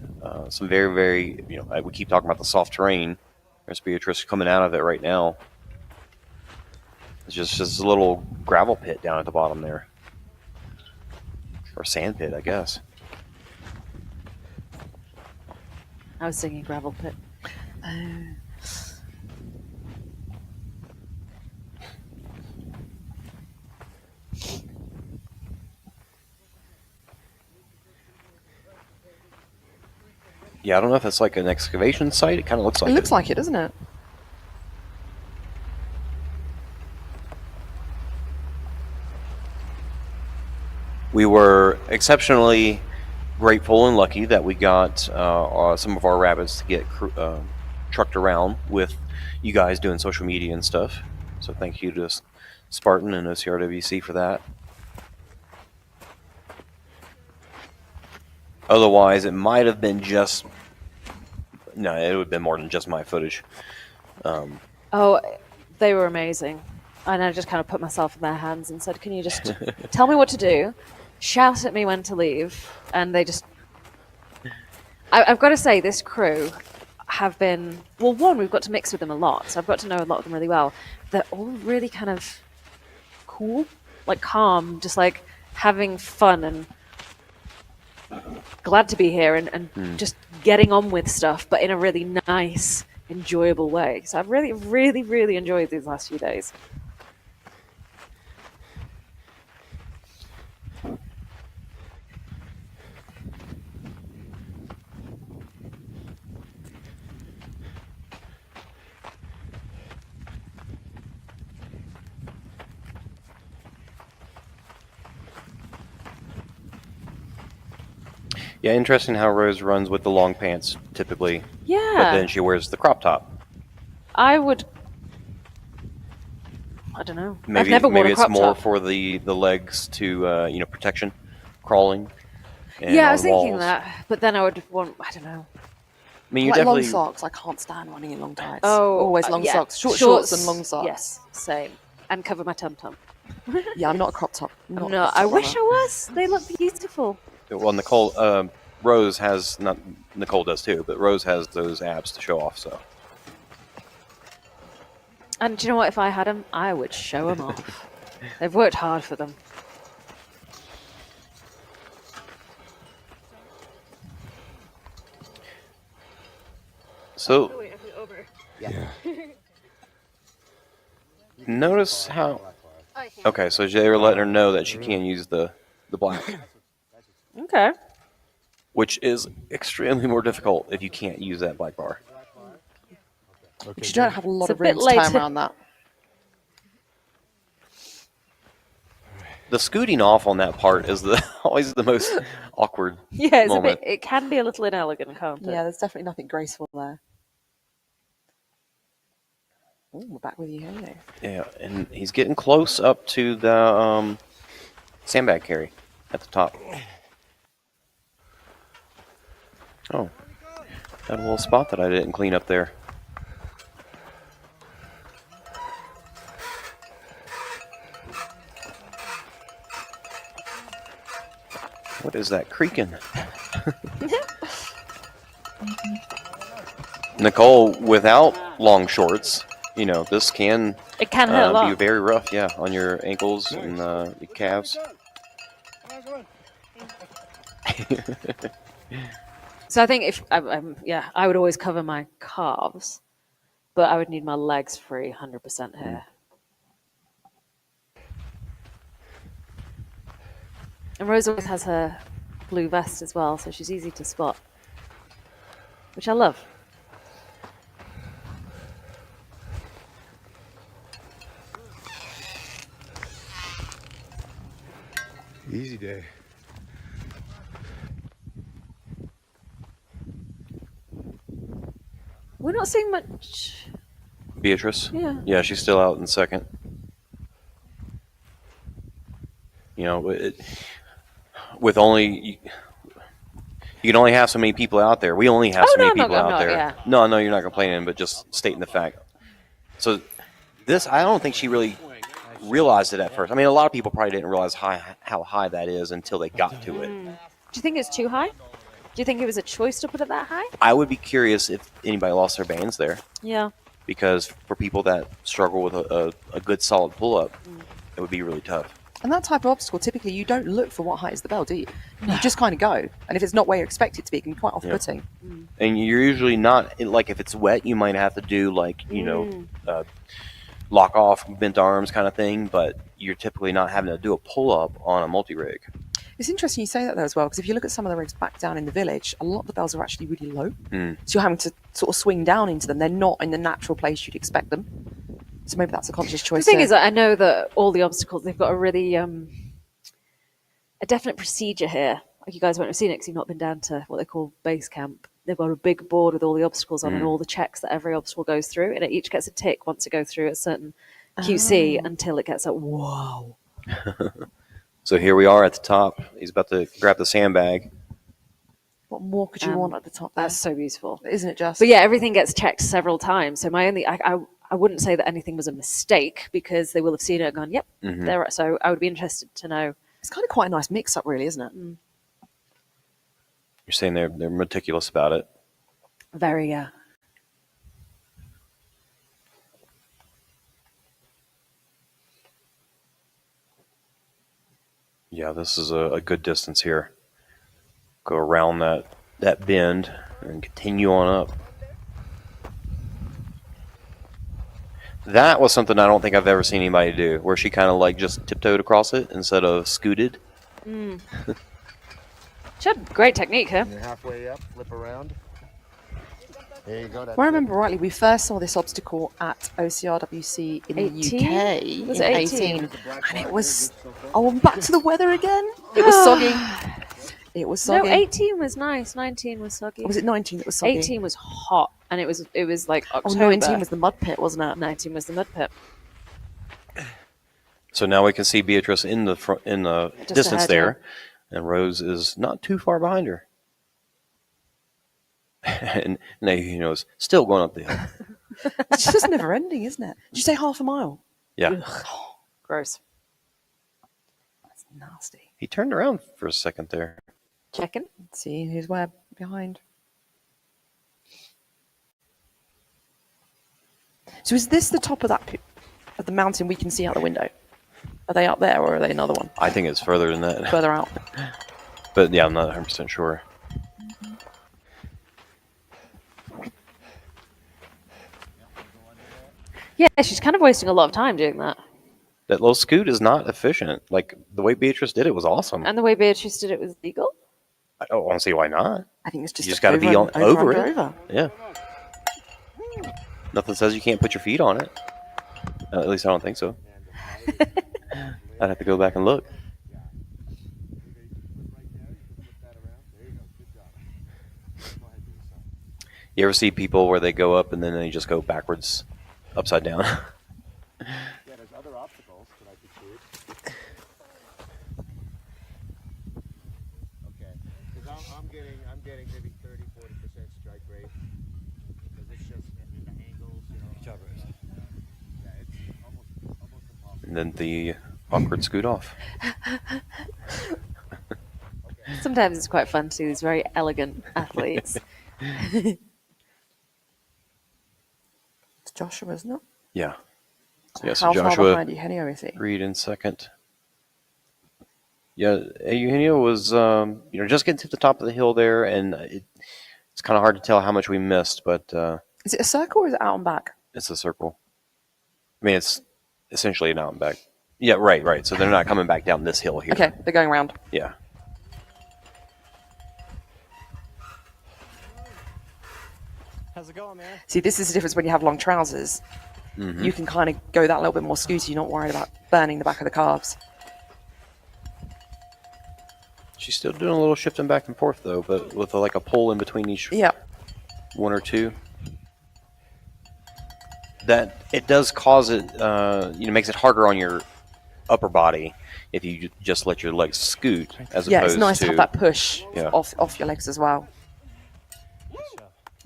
some very, very, we keep talking about the soft terrain. There's Beatrice coming out of it right now. It's just a little gravel pit down at the bottom there. Or sand pit, I guess. I was singing gravel pit. Yeah, I don't know if it's like an excavation site. It kind of looks like It looks like it, doesn't it? We were exceptionally grateful and lucky that we got some of our rabbits to get trucked around with you guys doing social media and stuff. So thank you to Spartan and OCRWC for that. Otherwise, it might have been just... No, it would have been more than just my footage. Oh, they were amazing. And I just kind of put myself in their hands and said, can you just tell me what to do, shout at me when to leave, and they just... I've got to say, this crew have been... Well, one, we've got to mix with them a lot, so I've got to know a lot of them really well. They're all really kind of cool, like calm, just like having fun and glad to be here and just getting on with stuff, but in a really nice, enjoyable way. So I've really, really, really enjoyed these last few days. Yeah, interesting how Rose runs with the long pants typically. Yeah. But then she wears the crop top. I don't know. Maybe, I've never worn a it's crop more top. for the legs to protection, crawling. And Yeah, I on was thinking walls. that, but then I would want, I don't know. I mean, you Like long definitely... socks. I can't stand running in long tights. Oh, Always long yeah. socks. Shorts and long socks. Yes, same. And cover my tum-tum. Yeah, I'm not a crop top. Not a No, crop I top wish runner. I was. They look beautiful. Well, Nicole, Rose has, not Nicole does too, but Rose has those abs to show off. So And do you know what? If I had them, I would show them off. They've worked hard for them. So notice how... Okay, so they were letting her know that she can't use the black, Okay. which is extremely more difficult if you can't use that black bar. But you don't have a lot It's a of room bit to turn later. around that. The scooting off on that part is always the most awkward Yeah, it's moment. it can be a little inelegant, can't it? Yeah, there's definitely nothing graceful there. Oh, we're back with you here. Yeah, and he's getting close up to the sandbag carry at the top. Oh, got a little spot that I didn't clean up there. What is that creaking? Nicole, without long shorts, this can It can hurt a lot. be very rough, yeah, on your ankles and your calves. So I think if I would always cover my calves, but I would need my legs free, 100% here. And Rose always has her blue vest as well, so she's easy to spot, which I love. Easy day. We're not seeing much. Beatrice? Yeah. Yeah, she's still out in second. With only... You can only have so many people out there. We only have so many people out there. Yeah. No, you're not complaining, but just stating the fact. So this, I don't think she really realized it at first. I mean, a lot of people probably didn't realize how high that is until they got to it. Do you think it's too high? Do you think it was a choice to put it that high? I would be curious if anybody lost their bands there, Yeah. because for people that struggle with a good solid pull-up, it would be really tough. And that type of obstacle, typically, you don't look for what height is the bell, do you? You just kind of go. And if it's not where you expect it to be, it can be quite off-putting. And you're usually not, like, if it's wet, you might have to do, like, lock off, bent arms kind of thing, but you're typically not having to do a pull-up on a multi-rig. It's interesting you say that, though, as well, because if you look at some of the rigs back down in the village, a lot of the bells are actually really low. So you're having to sort of swing down into them. They're not in the natural place you'd expect them. So maybe that's a conscious choice. The thing is, I know that all the obstacles, they've got a really, a definite procedure here you guys won't have seen it because you've not been down to what they call base camp. They've got a big board with all the obstacles on and all the checks that every obstacle goes through, and it each gets a tick once it goes through a certain QC until it gets like, whoa. So here we are at the top. He's about to grab the sandbag. What more could you want at the top there? That's so beautiful. Isn't it just? But yeah, everything gets checked several times. So I wouldn't say that anything was a mistake because they will have seen it and gone, yep, they're right. So I would be interested to know. It's kind of quite a nice mix-up, really, isn't it? You're saying they're meticulous about it. Very, yeah. Yeah, this is a good distance here. Go around that bend and continue on up. That was something I don't think I've ever seen anybody do, where she kind of like just tiptoed across it instead of scooted. She had great technique here. You're halfway up, flip around. There you go. If I remember rightly, we first saw this obstacle at OCRWC in 18? the UK. Was in it 18? And it was... Oh, I'm back to the weather again. It was soggy. It was soggy. No, 18 was nice. 19 was soggy. Or was it 19 that was soggy? 18 was hot, and it was like October. Oh, 19 was the mud pit, wasn't it? 19 was the mud pit. So now we can see Beatrice in the Just distance ahead, there, and Rose is not too far behind her. And now you know it's still going up the hill. It's just never ending, isn't it? Did you say half a mile? Yeah. Gross. That's nasty. He turned around for a second there. Checking. Let's see who's where behind. So is this the top of of the mountain we can see out the window? Are they up there or are they another one? I think it's further than that. Further out. But yeah, I'm not 100% sure. Yeah, she's kind of wasting a lot of time doing that. That little scoot is not efficient. Like, the way Beatrice did it was awesome. And the way Beatrice did it was legal. I don't want to see why not. I think it's just You just got to be over it. Over. Yeah. Nothing says you can't put your feet on it. At least I don't think so. I'd have to go back and look. You ever see people where they go up and then they just go backwards, upside down? Yeah, there's other obstacles that I could shoot. Okay, because I'm getting maybe 30-40% strike rate. Because it's just in the angles, you know. Good job, Rose. Yeah, it's almost impossible. And then the awkward scoot off. Sometimes it's quite fun to see these very elegant athletes. It's Joshua, isn't it? Yeah. So, yeah, How so far Joshua behind Eugenio is he? Reed in second. Yeah, Eugenio was, just getting to the top of the hill there, and it's kind of hard to tell how much we missed, but Is it a circle or is it out and back? it's a circle. I mean, it's essentially an out and back. Yeah, right. So they're not coming back down this hill here. Okay, they're going around. Yeah. How's it going, man? See, this is the difference when you have long trousers. Mm-hmm. You can kind of go that little bit more scooty. You're not worried about burning the back of the calves. She's still doing a little shifting back and forth, though, but with like a pull in between each Yeah. one or two. That it does cause it, makes it harder on your upper body if you just let your legs scoot as Yeah, opposed it's nice to to have that push Yeah. off your legs as well.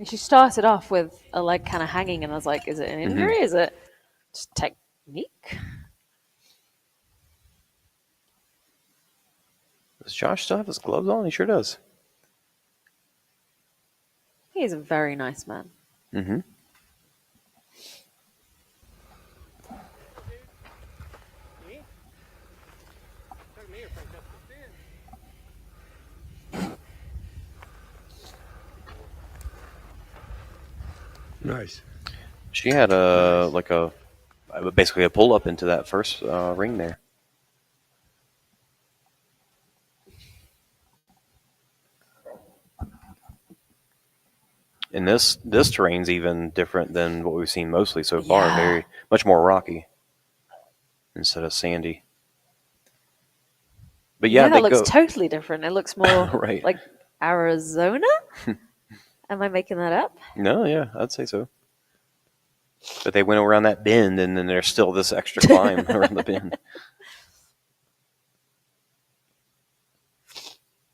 She started off with a leg kind of hanging, and I was like, is it an injury? Is it just technique? Does Josh still have his gloves on? He sure does. He's a very nice man. Mm-hmm. Nice. She had basically a pull up into that first ring there. And this terrain's even different than what we've seen mostly so far. Yeah. Much more rocky instead of sandy. But yeah, they that looks go totally different. It looks more right. like Arizona. Am I making that up? No, yeah, I'd say so. But they went around that bend, and then there's still this extra climb around the bend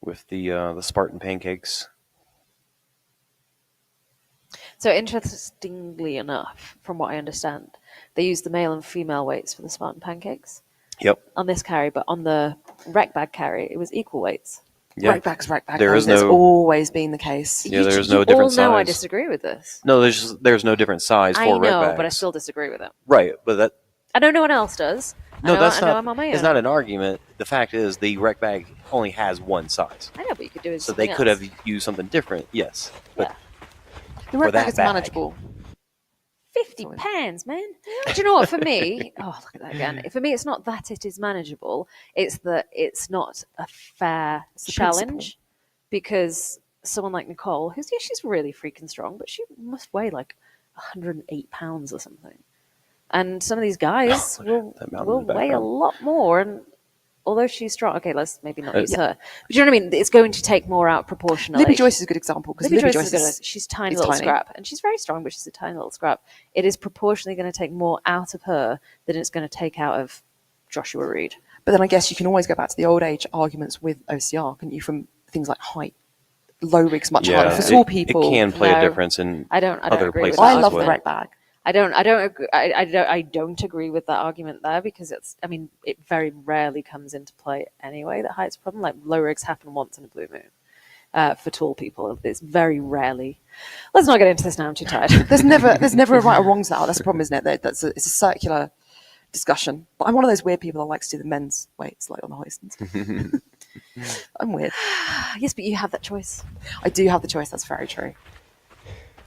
with the Spartan pancakes. So interestingly enough, from what I understand, they use the male and female weights for the Spartan pancakes Yep. on this carry, but on the rec bag carry, it was equal weights. Yeah. Rec bag's rec bag. There is It's no- always been the case. Yeah, there's You no different all know I size. disagree with this. No, there's no different size I for rec know, bags. but I still disagree with it. Right, but that I know no one else does. no, that's I know not. I'm on my It's own. not an argument. The fact is, the rec bag only has one size, I know, but you could do it. so they could have used something different. Yes, but Yeah. The rec for that bag is bag. manageable. 50 pounds, man. Do you know what? For me, oh, look at that again. For me, it's not that it is manageable. It's that it's not a fair the challenge principle. because someone like Nicole, she's really freaking strong, but she must weigh like 108 pounds or something. And some of these guys will that mountain in the weigh a background. lot more. And although she's strong, okay, let's maybe not use her. But you know what I mean? It's going to take more out proportionally. Libby Joyce is a good example because Libby Libby Joyce Joyce is she's tiny is little tiny. scrap, and she's very strong, but she's a tiny little scrap. It is proportionally going to take more out of her than it's going to take out of Joshua Reed. But then I guess you can always go back to the old age arguments with OCR, can you? From things like height, low rig's much harder for tall people. It can play No, a difference in I don't other agree with places. that I as love well. the rec bag. I don't agree. I don't agree with that argument there because it very rarely comes into play anyway. That height's a problem. Like low rigs happen once in a blue moon for tall people. It's very rarely. Let's not get into this now. I'm too tired. There's never a right or wrong to that. That's the problem, isn't it? It's a circular discussion. But I'm one of those weird people that likes to do the men's weights, like on the hoistons. I'm weird. Yes, but you have that choice. I do have the choice. That's very true.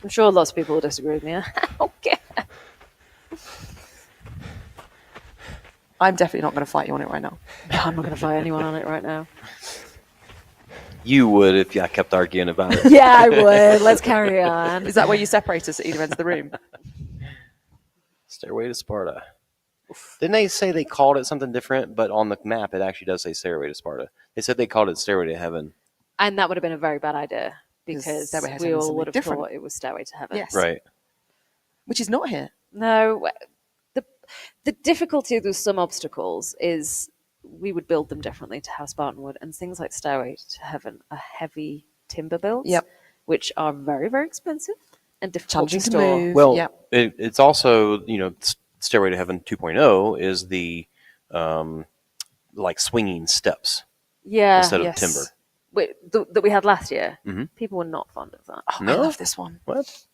I'm sure lots of people will disagree with me. Okay. I'm definitely not going to fight you on it right now. I'm not going to fight anyone on it right now. You would if I kept arguing about it. Yeah, I would. Let's carry on. Is that where you separate us at either end of the room? Stairway to Sparta. Didn't they say they called it something different? But on the map, it actually does say Stairway to Sparta. They said they called it Stairway to Heaven. And that would have been a very bad idea because Stairway to we Heaven is all something would have different. thought it was Stairway to Heaven. Yes. Right. Which is not here. No, the difficulty with some obstacles is we would build them differently to how Spartan would, and things like Stairway to Heaven are heavy timber builds, Yep. which are very, very expensive and difficult Challenging to to store. move. Well, Yep. it's also, Stairway to Heaven 2.0 is the like swinging steps Yeah, instead yes. of timber. that we had last year. Mhm. People were not fond of that. Oh, I No? love this one. What?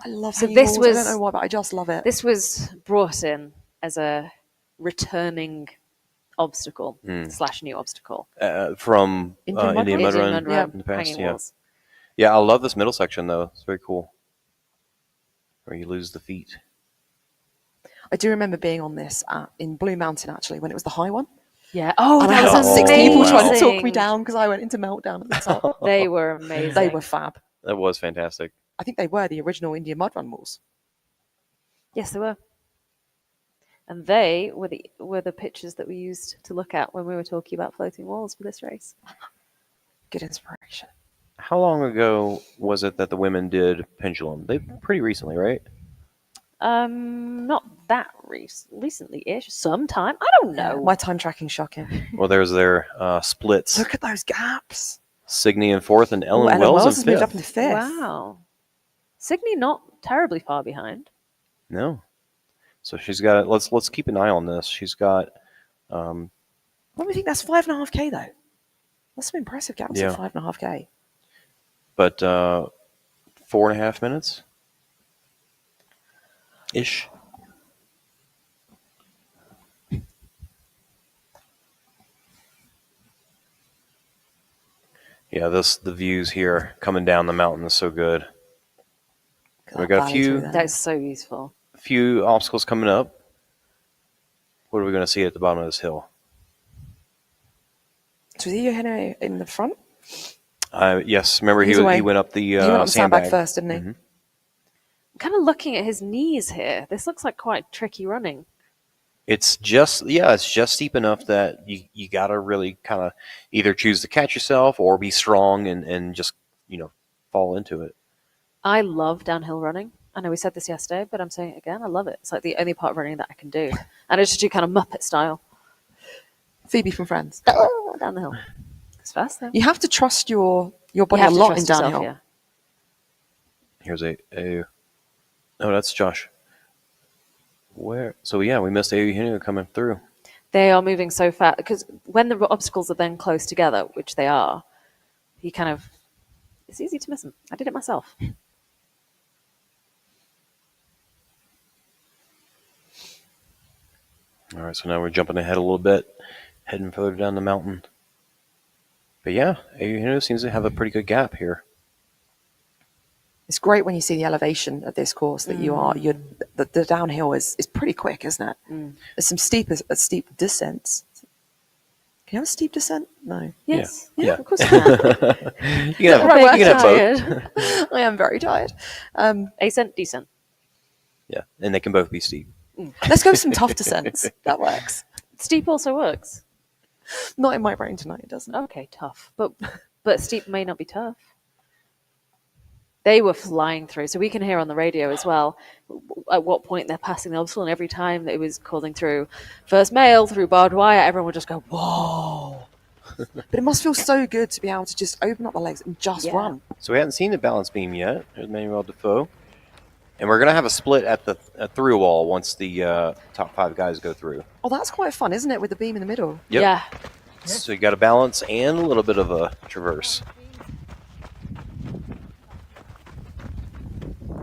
I love So hanging this walls. I was- don't know why, but I just love it. This was brought in as a returning obstacle / new obstacle. From Indian Indian Mud Mud Run? Run Yeah. in the past. Hanging Yeah. walls. Yeah, I love this middle section, though. It's very cool. Where you lose the feet. I do remember being on this in Blue Mountain, actually, when it was the high one. Yeah. Oh, And I that had was about 6 people trying to talk amazing. me down because I went into meltdown at the top. They were amazing. They were fab. That was fantastic. I think they were the original Indian Mud Run walls. Yes, they were. And they were the pictures that we used to look at when we were talking about floating walls for this race. Good inspiration. How long ago was it that the women did Pendulum? They pretty recently, right? Not that recently-ish. Sometime. I don't know. My time tracking shocking. Well, there's their splits. Look at those gaps. Signy in fourth and Ellen, Ellen Wells, has in moved fifth. up into fifth. Wow. Signy not terribly far behind. No. So she's got. Let's keep an eye on this. She's got. What do we think? That's 5.5K though. That's some impressive gaps Yeah. at 5.5K. But 4.5 minutes ish. Yeah, the views here coming down the mountain is so good. Look at We that got a valley few- through there. That is so useful. Few obstacles coming up. What are we going to see at the bottom of this hill? So was he in the front? Yes, remember He's he away. went up the He went up the sandbag sandbag first, didn't he? Mhm. I'm kind of looking at his knees here. This looks like quite tricky running. It's just steep enough that you gotta really kind of either choose to catch yourself or be strong and just fall into it. I love downhill running. I know we said this yesterday, but I'm saying it again. I love it. It's like the only part of running that I can do. And I just do kind of Muppet style. Phoebe from Friends. Down the hill. It's fast though. You have to trust your body You have a to lot trust in yourself, downhill. yeah. Here's a oh, that's Josh. Where? So yeah, we missed Eugenio coming through. They are moving so fast because when the obstacles are then close together, which they are, it's easy to miss them. I did it myself. All right, so now we're jumping ahead a little bit, heading further down the mountain. But yeah, Eugenio seems to have a pretty good gap here. It's great when you see the elevation of this course that the downhill is pretty quick, isn't it? There's some steep descents. Can you have a steep descent? No. Yes. Yeah. Of course I can. You can have both. Tired. I am very tired. Ascent, descent. Yeah, and they can both be steep. Let's go with some tough descents. That works. Steep also works. Not in my brain tonight, it doesn't. Okay, tough. But steep may not be tough. They were flying through, so we can hear on the radio as well at what point they're passing the obstacle, and every time that it was calling through first male through barbed wire, everyone would just go, whoa. But it must feel so good to be able to just open up the legs and just run. So we hadn't seen the balance beam yet. There's Manuel Defaux. And we're going to have a split at the through wall once the top 5 guys go through. Oh, that's quite fun, isn't it, with the beam in the middle? Yep. Yeah. So you got a balance and a little bit of a traverse.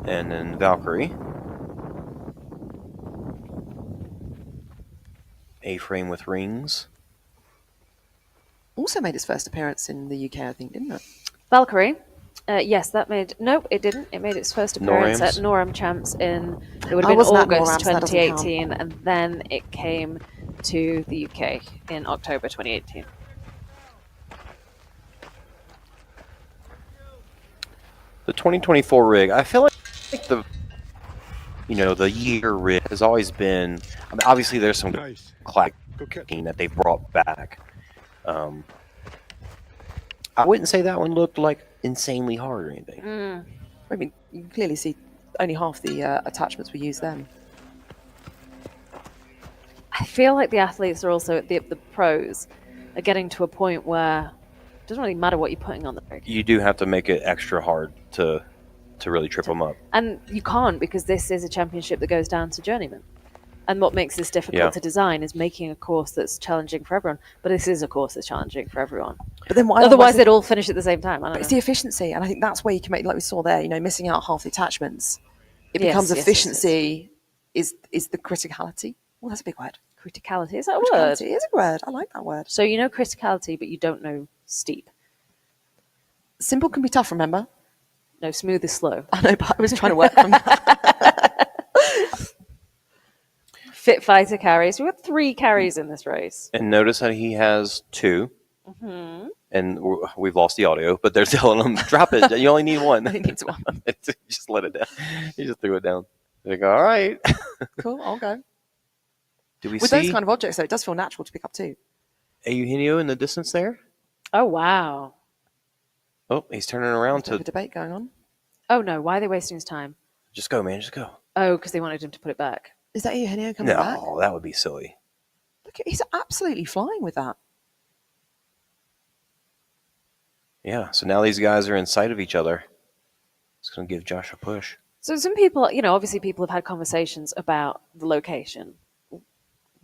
And then Valkyrie. A-frame with rings. Also made its first appearance in the UK, I think, didn't it? Valkyrie. Yes, nope, it didn't. It made its first appearance at Norham Champs it would have been wasn't at August Norham, so that doesn't 2018, and then it came to the UK in October 2018. The 2024 rig, I feel like the year rig has always been, I mean, obviously there's some clacking that they've brought back. I wouldn't say that one looked like insanely hard or anything. I mean, you can clearly see only half the attachments were used then. I feel like the athletes are also, the pros, are getting to a point where it doesn't really matter what you're putting on the rig. You do have to make it extra hard to really trip them up. And you can't, because this is a championship that goes down to journeyman. And what makes this difficult to design is making a course that's challenging for everyone. But this is a course that's challenging for everyone. But then Otherwise, they'd all finish at the same time. It's the efficiency, and I think that's where you can make, like we saw there, missing out half the attachments. It becomes efficiency is the criticality. Well, that's a big word. Criticality, is that a word? Criticality is a word. I like that word. So you know criticality, but you don't know steep. Simple can be tough, remember? No, smooth is slow. I know, but I was trying to work on that. Fit fighter carries. We've got 3 carries in this race. And notice that he has 2. Mm-hmm. And we've lost the audio, but they're telling him, drop it. You only need 1. He needs 1. Just let it down. He just threw it down. They go, all right. Cool, I'll go. Do we With see those kind of objects, though, it does feel natural to pick up too. a Eugenio in the distance there? Oh, wow. Oh, he's turning around There's a to... debate going on. Oh, no. Why are they wasting his time? Just go, man. Just go. Oh, because they wanted him to put it back. Is that Eugenio coming back? No, that would be silly. Look, he's absolutely flying with that. Yeah, so now these guys are in sight of each other. It's going to give Josh a push. So some people, obviously people have had conversations about the location,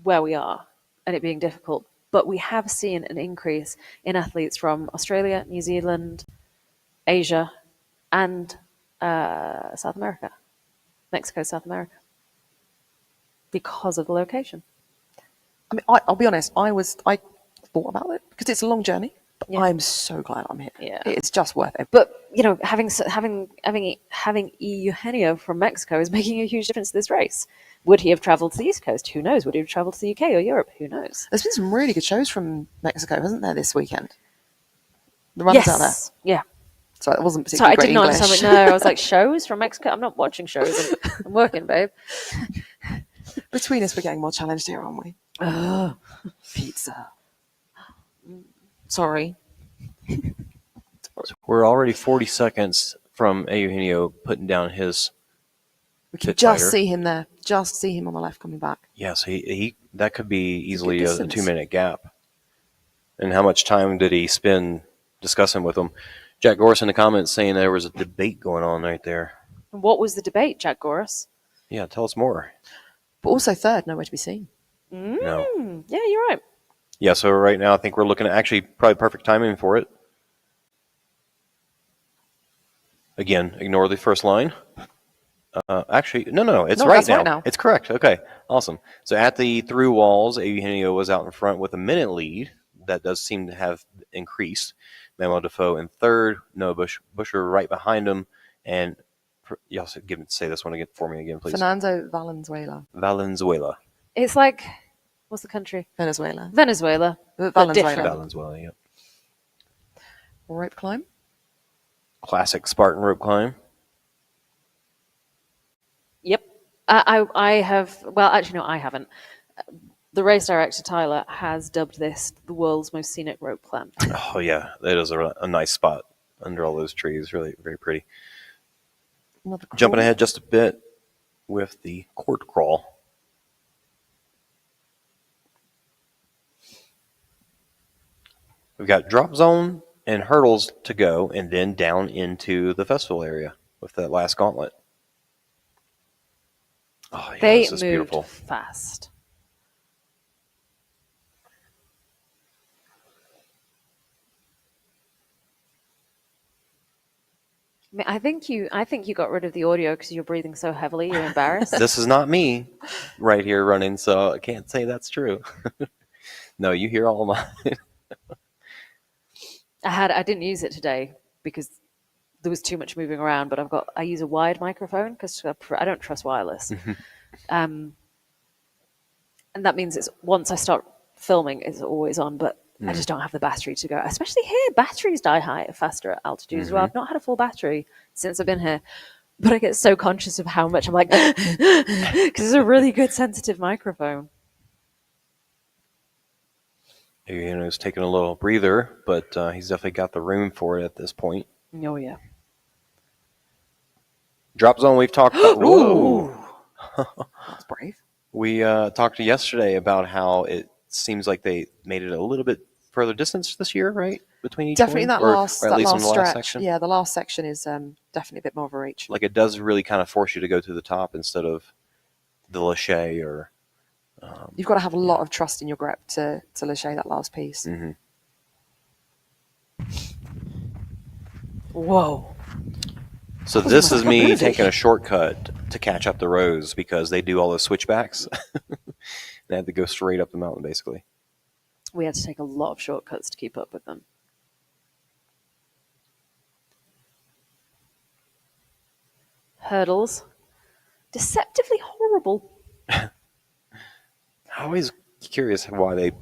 where we are, and it being difficult. But we have seen an increase in athletes from Australia, New Zealand, Asia, and South America. Mexico, South America. Because of the location. I mean, I'll be honest, I thought about it because it's a long journey, but I'm so glad I'm here. Yeah. It's just worth it. But, having Eugenio from Mexico is making a huge difference to this race. Would he have travelled to the East Coast? Who knows? Would he have travelled to the UK or Europe? Who knows? There's been some really good shows from Mexico, hasn't there, this weekend? The runners out there. Yeah. Sorry, that wasn't Sorry, I particularly did great not English. understand. No, I was like, shows from Mexico? I'm not watching shows. I'm working, babe. Between us, we're getting more challenged here, aren't we? Pizza. Sorry. We're already 40 seconds from Eugenio putting down his We can pit just fighter. see him there. Just see him on the left coming back. Yes, he that could be easily good a distance. 2-minute gap. And how much time did he spend discussing with him? Jack Gorse in the comments saying there was a debate going on right there. And what was the debate, Jack Goris? Yeah, tell us more. But also third, nowhere to be seen. No. Yeah, you're right. Yeah, so right now I think we're looking at actually probably perfect timing for it. Again, ignore the first line. Actually, no, it's No, right that's now. right now. It's correct. Okay, awesome. So at the through walls, Eugenio was out in front with a minute lead. That does seem to have increased. Manuel Defaux in third. Noah Busher right behind him. And you also say this one again for me again, please. Fernando Valenzuela. Valenzuela. It's like, what's the country? Venezuela. Venezuela. but Valenzuela. different. Valenzuela, yep. Rope climb. Classic Spartan rope climb. Yep. I have, well, actually, no, I haven't. The race director, Tyler, has dubbed this the world's most scenic rope climb. Oh, yeah. That is a nice spot under all those trees. Really, very pretty. Another crawl. Jumping ahead just a bit with the court crawl. We've got drop zone and hurdles to go, and then down into the festival area with that last gauntlet. Oh, yeah, They this is moved beautiful. fast. I mean, I think you got rid of the audio because you're breathing so heavily. You're embarrassed. This is not me right here running, so I can't say that's true. No, you hear all of mine. I didn't use it today because there was too much moving around. But I use a wired microphone because I don't trust wireless. And that means it's once I start filming, it's always on. But I just don't have the battery to go. Especially here, batteries die faster at altitude as well. I've not had a full battery since I've been here, but I get so conscious of how much I'm like, because it's a really good sensitive microphone. He's taking a little breather, but he's definitely got the room for it at this point. Oh yeah. Drop zone we've talked about. Whoa. That's brave. We talked yesterday about how it seems like they made it a little bit further distance this year, right? Between each Definitely one? that or last at that least last in the last stretch. section. Yeah, the last section is definitely a bit more of a reach. Like it does really kind of force you to go to the top instead of the Lachey or. You've got to have a lot of trust in your grip to lachey that last piece. Mm-hmm. Whoa. So this is me taking a shortcut to catch up the rows because they do all those switchbacks. They had to go straight up the mountain, basically. We had to take a lot of shortcuts to keep up with them. Hurdles. Deceptively horrible. I'm always curious why they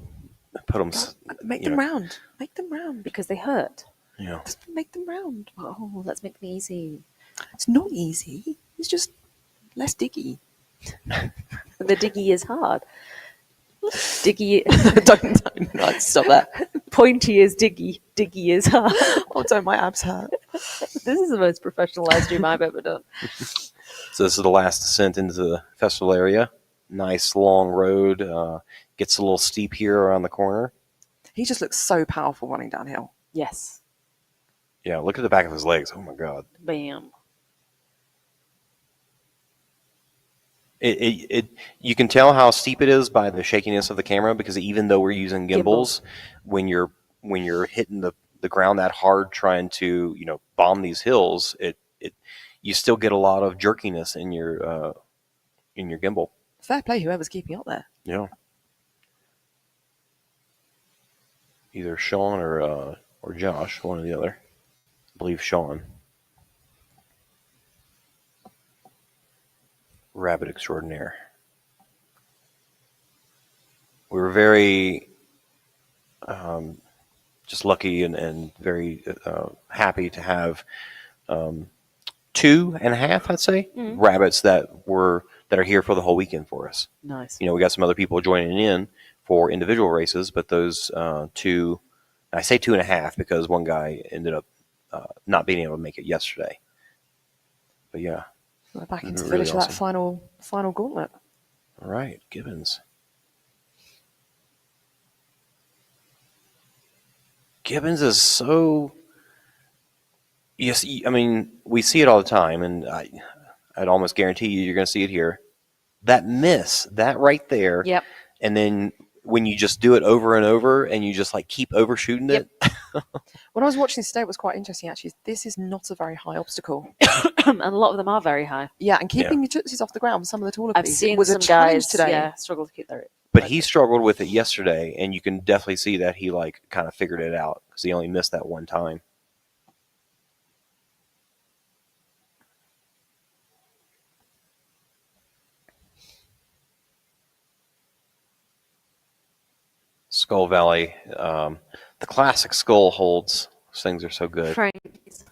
put them. Make them round. Make them round. Because they hurt. You know, Just make them round. Oh, let's make them easy. It's not easy. It's just less diggy. The diggy is hard. Diggy. don't stop that. Pointy is diggy. Diggy is hard. Oh, don't my abs hurt. This is the most professional live stream I've ever done. so this is the last descent into the festival area. Nice long road. Gets a little steep here around the corner. He just looks so powerful running downhill. Yes. Yeah, look at the back of his legs. Oh my God. Bam. You can tell how steep it is by the shakiness of the camera because even though we're using gimbals, when you're hitting the ground that hard trying to bomb these hills, you still get a lot of jerkiness in your gimbal. Fair play, whoever's keeping up there. Yeah. Either Sean or Josh, one or the other. I believe Sean. Rabbit extraordinaire. We were very just lucky and very happy to have 2 2.5, I'd say, rabbits that are here for the whole weekend for us. Nice. We got some other people joining in for individual races, but those two, I say 2.5 because one guy ended up not being able to make it yesterday. But yeah. We're back into the Really village for that awesome. final gauntlet. All right, Gibbons. Gibbons is so. Yes, I mean, we see it all the time, and I'd almost guarantee you're going to see it here. That miss, that right there. Yep. And then when you just do it over and over and you just like keep overshooting it. When I was watching this today, it was quite interesting actually. This is not a very high obstacle. And a lot of them are very high. Yeah, and keeping your tootsies off the ground, some of the taller I've pieces, seen was some a challenge guys today. struggle to keep their. But he struggled with it yesterday, and you can definitely see that he like kind of figured it out because he only missed that one time. Skull Valley, the classic skull holds. Those things are so good. Frankie's.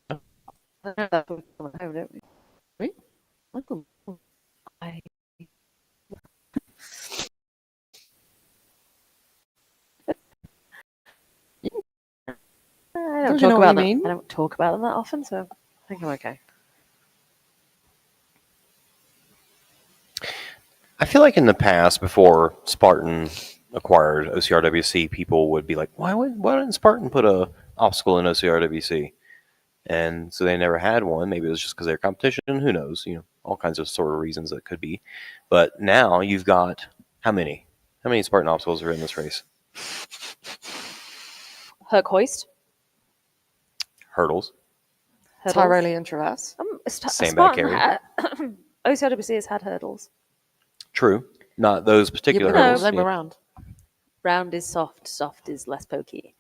I know that we're coming home, don't we? Wait, Michael. I don't you know talk what about you them. mean? I don't talk about them that often, so I think I'm okay. I feel like in the past, before Spartan acquired OCRWC, people would be like, why didn't Spartan put a obstacle in OCRWC? And so they never had one. Maybe it was just because they're competition. Who knows? All kinds of sort of reasons that could be. But now you've got how many? How many Spartan obstacles are in this race? Herc hoist. Hurdles. Hurdles. Tyrolean traverse. Sandbag carry. OCRWC has had hurdles. True. Not those particular but hurdles. them around. Round is soft. Soft is less pokey.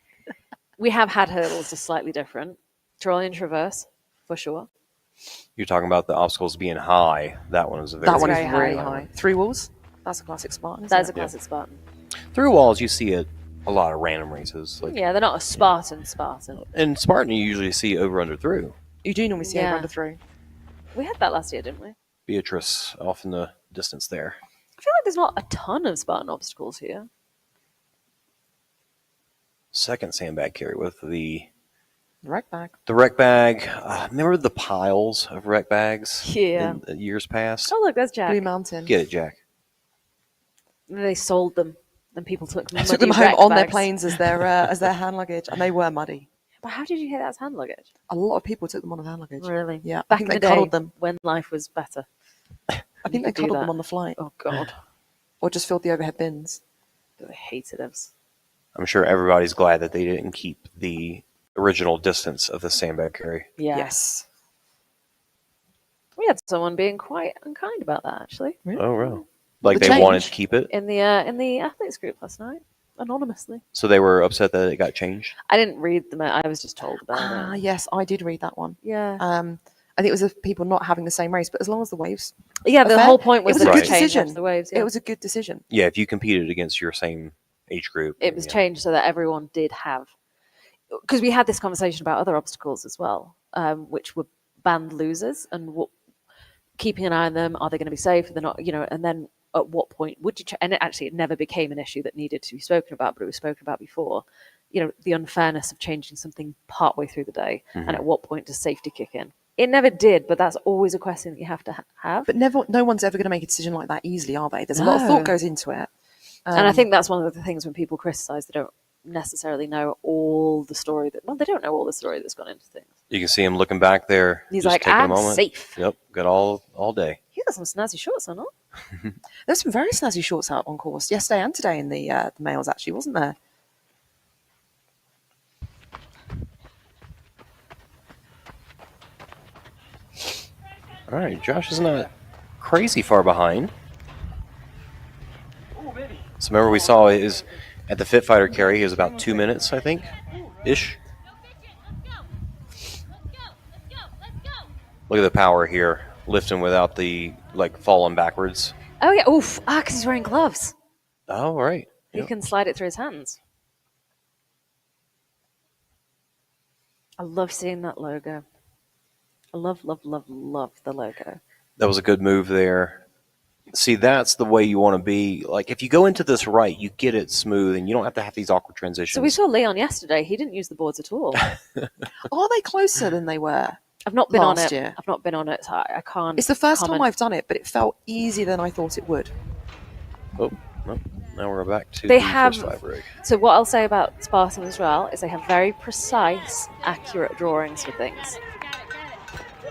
We have had hurdles, just slightly different. Tyrolean traverse, for sure. You're talking about the obstacles being high. That one is That one is very very high. high. 3 walls. That's a classic Spartan. That is Isn't a it? classic Spartan. Through walls, you see it a lot of random races. Like Yeah, they're not a Spartan. in Spartan, you usually see over under through. You do normally see Yeah. over under 3. We had that last year, didn't we? I Beatrice off in the distance there. feel like there's not a ton of Spartan obstacles here. Second sandbag carry with the Right back. rec bag. Remember the piles of rec bags? Yeah. In years past. Oh, look, there's Jack. Blue Mountain. Get it, Jack. They sold them, and people took them. I took them home on their planes as their hand luggage, and they were muddy. But how did you hear that's hand luggage? A lot of people took them on as hand luggage. Really? Yeah. I Back think in they the day, cuddled them. when life was better. I think they could do cuddled that. them on the flight, Oh God, or just filled the overhead bins. I hated us. I'm sure everybody's glad that they didn't keep the original distance of the sandbag carry. Yeah. Yes. We had someone being quite unkind about that actually Oh, really? Like The they wanted change. to keep it, in the athletes group last night, anonymously. so they were upset that it got changed. I didn't read them. I was just told about Ah, it. yes, I did read that one. Yeah. I think it was of people not having the same race, but as long as the waves, Yeah. The fair- whole point was it was that a it good changed decision. after the waves. Yeah. It was a good decision. Yeah, if you competed against your same age group, It was yeah. changed so that everyone did have, because we had this conversation about other obstacles as well, which were banned losers and keeping an eye on them. Are they going to be safe? They're not, and then at what point would you, and it never became an issue that needed to be spoken about, but it was spoken about before, the unfairness of changing something partway through the day. Mm-hmm. And at what point does safety kick in? It never did, but that's always a question that you have to have. But no one's ever going to make a decision like that easily, are they? There's a lot of No. thought goes into it. And I think that's one of the things when people criticize, they don't necessarily know all the story they don't know all the story that's gone into things. You can see him looking back there. He's just like, taking a I'm moment. safe. Yep, got all day. He got some snazzy shorts on, huh? There's some very snazzy shorts out on course yesterday and today in the males, actually, wasn't there? All right, Josh is not crazy far behind. So remember we saw is at the Fit Fighter carry, he was about 2 minutes, I think, ish. Look at the power here, lifting without the falling backwards. Oh yeah, oof! Because he's wearing gloves. Oh, right. He Yep. can slide it through his hands. I love seeing that logo. I love, love, love, love the logo. That was a good move there. See, that's the way you want to be. Like, if you go into this right, you get it smooth, and you don't have to have these awkward transitions. So we saw Leon yesterday. He didn't use the boards at all. Are they closer than they were? I've not been on Last it. year. I've not been on it, so I can't. It's the first comment. time I've done it, but it felt easier than I thought it would. Oh, well, now we're back to They the have- first 5 rig. So what I'll say about Spartan as well is they have very precise, accurate drawings for things.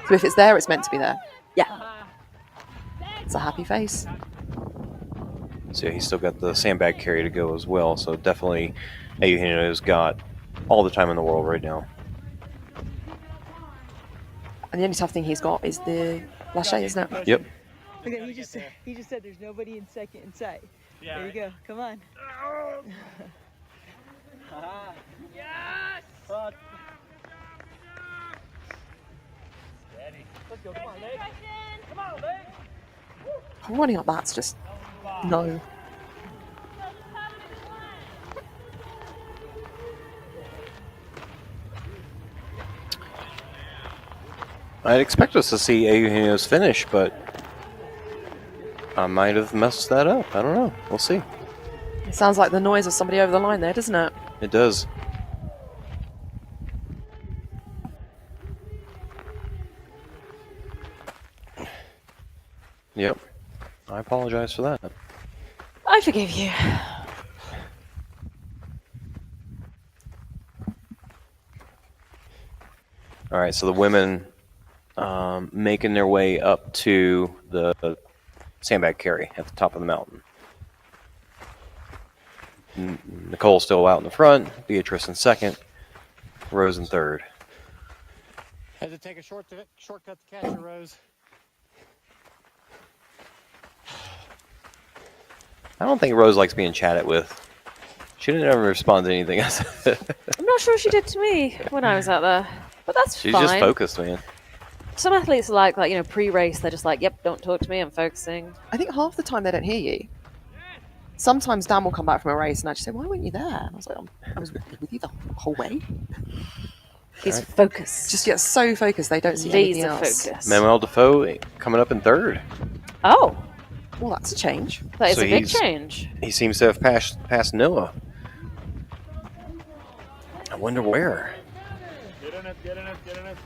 So if it's there, it's meant to be there. Yeah. It's a happy face. So yeah, he's still got the sandbag carry to go as well. So definitely, Eugenio's got all the time in the world right now. And the only tough thing he's got is the lâcher, isn't it? Yep. Okay, he just said there's nobody in second in sight. There you go. Come on. Yes! Steady. Let's go. Come on, leg. Come on, leg. Running up that's just no. I'd expect us to see Eugenio's finish, but I might have messed that up. I don't know. We'll see. It sounds like the noise of somebody over the line there, doesn't it? It does. Yep. I apologize for that. I forgive you. All right, so the women making their way up to the sandbag carry at the top of the mountain. Nicole's still out in the front, Beatrice in second, Rose in third. Had to take a shortcut to catch her, Rose. I don't think Rose likes being chatted with. She didn't ever respond to anything else. I'm not sure she did to me when I was out there, but that's She's fine. just focused, man. Some athletes are like pre-race, they're just like, yep, don't talk to me, I'm focusing. I think half the time they don't hear you. Sometimes Dan will come back from a race and I just say, "Why weren't you there?" And I was like, "I was with you the whole way." He's focused. Just get so focused they don't see anything Laser else. focus. Manuel Defaux coming up in third. Oh, Well, that's a change. that is So a big he's- change. He seems to have passed Noah. I wonder where. Get in it, get in it, get in it.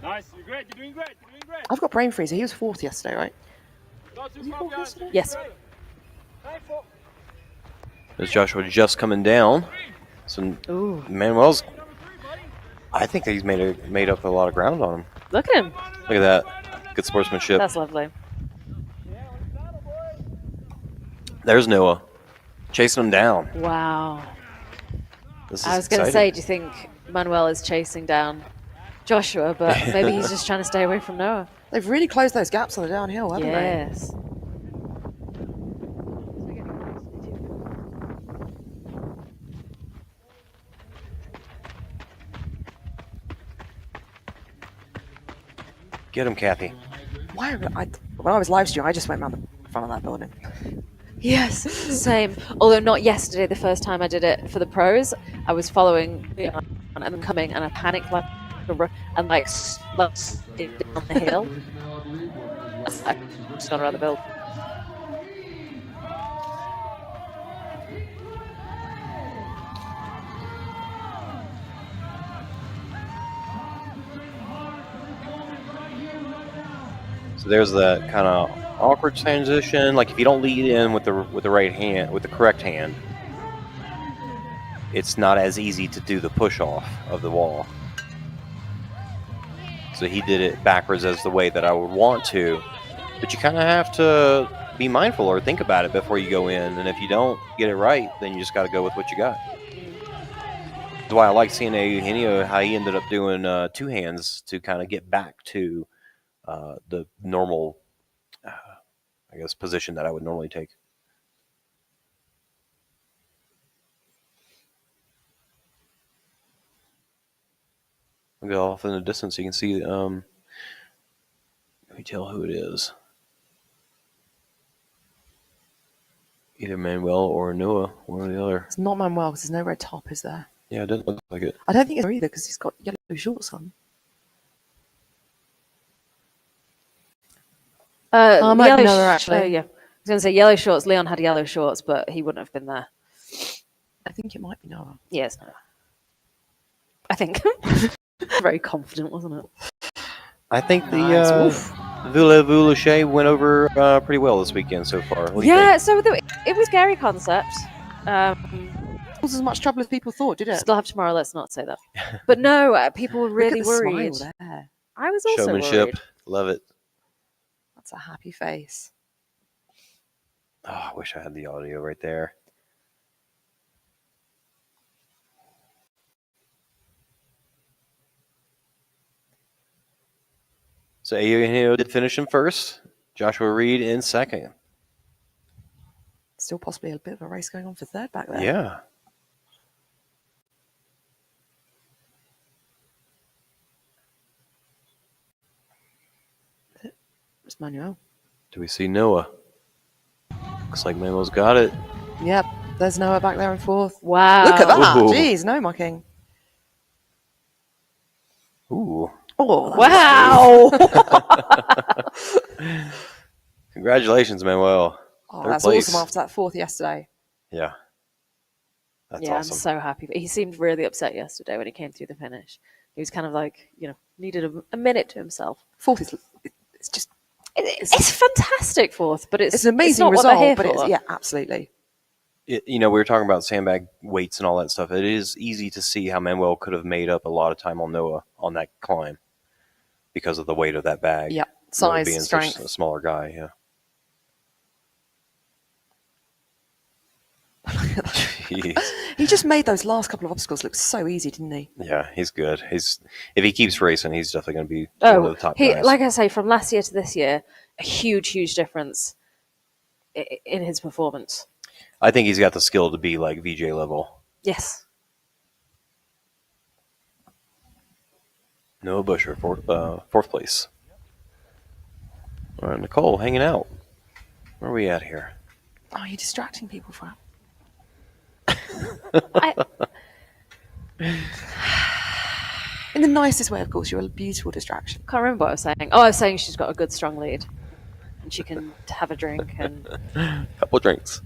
Nice, you're great, you're doing great, you're doing great. I've got brain freezer. He was fourth yesterday, right? Not too far behind. Yes. There's Joshua just coming down. So Ooh, Manuel's, I think that he's made up a lot of ground on him. look at him. Look at that. Good sportsmanship. That's lovely. There's Noah. Chasing him down. Wow. This is I was going to say, exciting. do you think Manuel is chasing down Joshua, but maybe he's just trying to stay away from Noah? They've really closed those gaps on the downhill, haven't they? Yes. Get him, Kathy. Why? When I was live streaming, I just went around the front of that building. Yes, same. Although not yesterday, the first time I did it for the pros, I was following and them coming, and I panicked and slid down the hill. I just gone around the build. So there's that kind of awkward transition. Like if you don't lead in with the right hand, with the correct hand, it's not as easy to do the push off of the wall. So he did it backwards as the way that I would want to, but you kind of have to be mindful or think about it before you go in. And if you don't get it right, then you just got to go with what you got. That's why I like seeing Eugenio, how he ended up doing two hands to kind of get back to the normal, I guess, position that I would normally take. Look off in the distance, you can see. Let me tell who it is. Either Manuel or Noah, one or the other. It's not Manuel because there's no red top, is there? Yeah, it doesn't look like it. I don't think it's either because he's got yellow shorts on. might yellow be Noah, actually. yeah. I was going to say yellow shorts. Leon had yellow shorts, but he wouldn't have been there. I think it might be Noah. Yes, no. I think. Very confident, wasn't it? I think the Nice. Oof. Voulez-Vous went over pretty well this weekend so far. What do you Yeah, think? so it was scary concept. It wasn't as much trouble as people thought, did it? Still have tomorrow. Let's not say that. But no, people were Look really at the worried. smile there. I was also Showmanship. worried. Love it. That's a happy face. Oh, I wish I had the audio right there. So Eugenio did finish in first. Joshua Reed in second. Still possibly a bit of a race going on for third back there. Yeah. It's Manuel. Do we see Noah? Looks like Manuel's got it. Yep, there's Noah back there in fourth. Wow. Look at that. Ooh. Jeez, no mucking. Ooh. Oh, Wow. Congratulations, Manuel. Oh, Third that's place. awesome after that fourth yesterday. Yeah. That's yeah, awesome. I'm so happy. He seemed really upset yesterday when he came through the finish. He was kind of like, needed a minute to himself. Fourth is it's just It's fantastic fourth, but it's an amazing not what result. they're here But for. yeah, absolutely. We were talking about sandbag weights and all that stuff. It is easy to see how Manuel could have made up a lot of time on Noah on that climb because of the weight of that bag. Yep, Noah size, being strength. such a smaller guy. Yeah. Jeez. He just made those last couple of obstacles look so easy, didn't he? Yeah, he's good. If he keeps racing, he's definitely going to be one of the top guys. Like I say, from last year to this year, a huge difference in his performance. I think he's got the skill to be like VJ level. Yes. Noah Busher, fourth place. All right, Nicole, hanging out. Where are we at here? Oh, you're distracting people from. In the nicest way, of course. You're a beautiful distraction. Can't remember what I was saying. Oh, I was saying she's got a good, strong lead. And she can have a drink and Couple of drinks.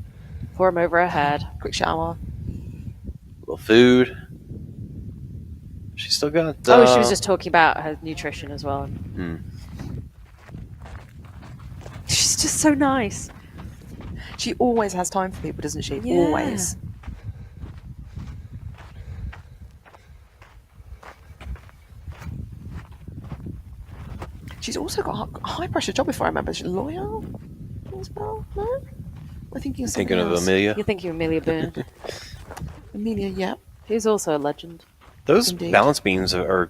pour him over her head. Quick shower. A little food. She's still got... She was just talking about her nutrition as well. She's just so nice. She always has time for people, doesn't she? Yeah. Always. She's also got a high pressure job, if I remember. She's a lawyer as well. No? We're thinking of Thinking of else. Amelia. You're thinking of Amelia Boone. Amelia, yeah. Who's also a legend. Those Indeed. balance beams are...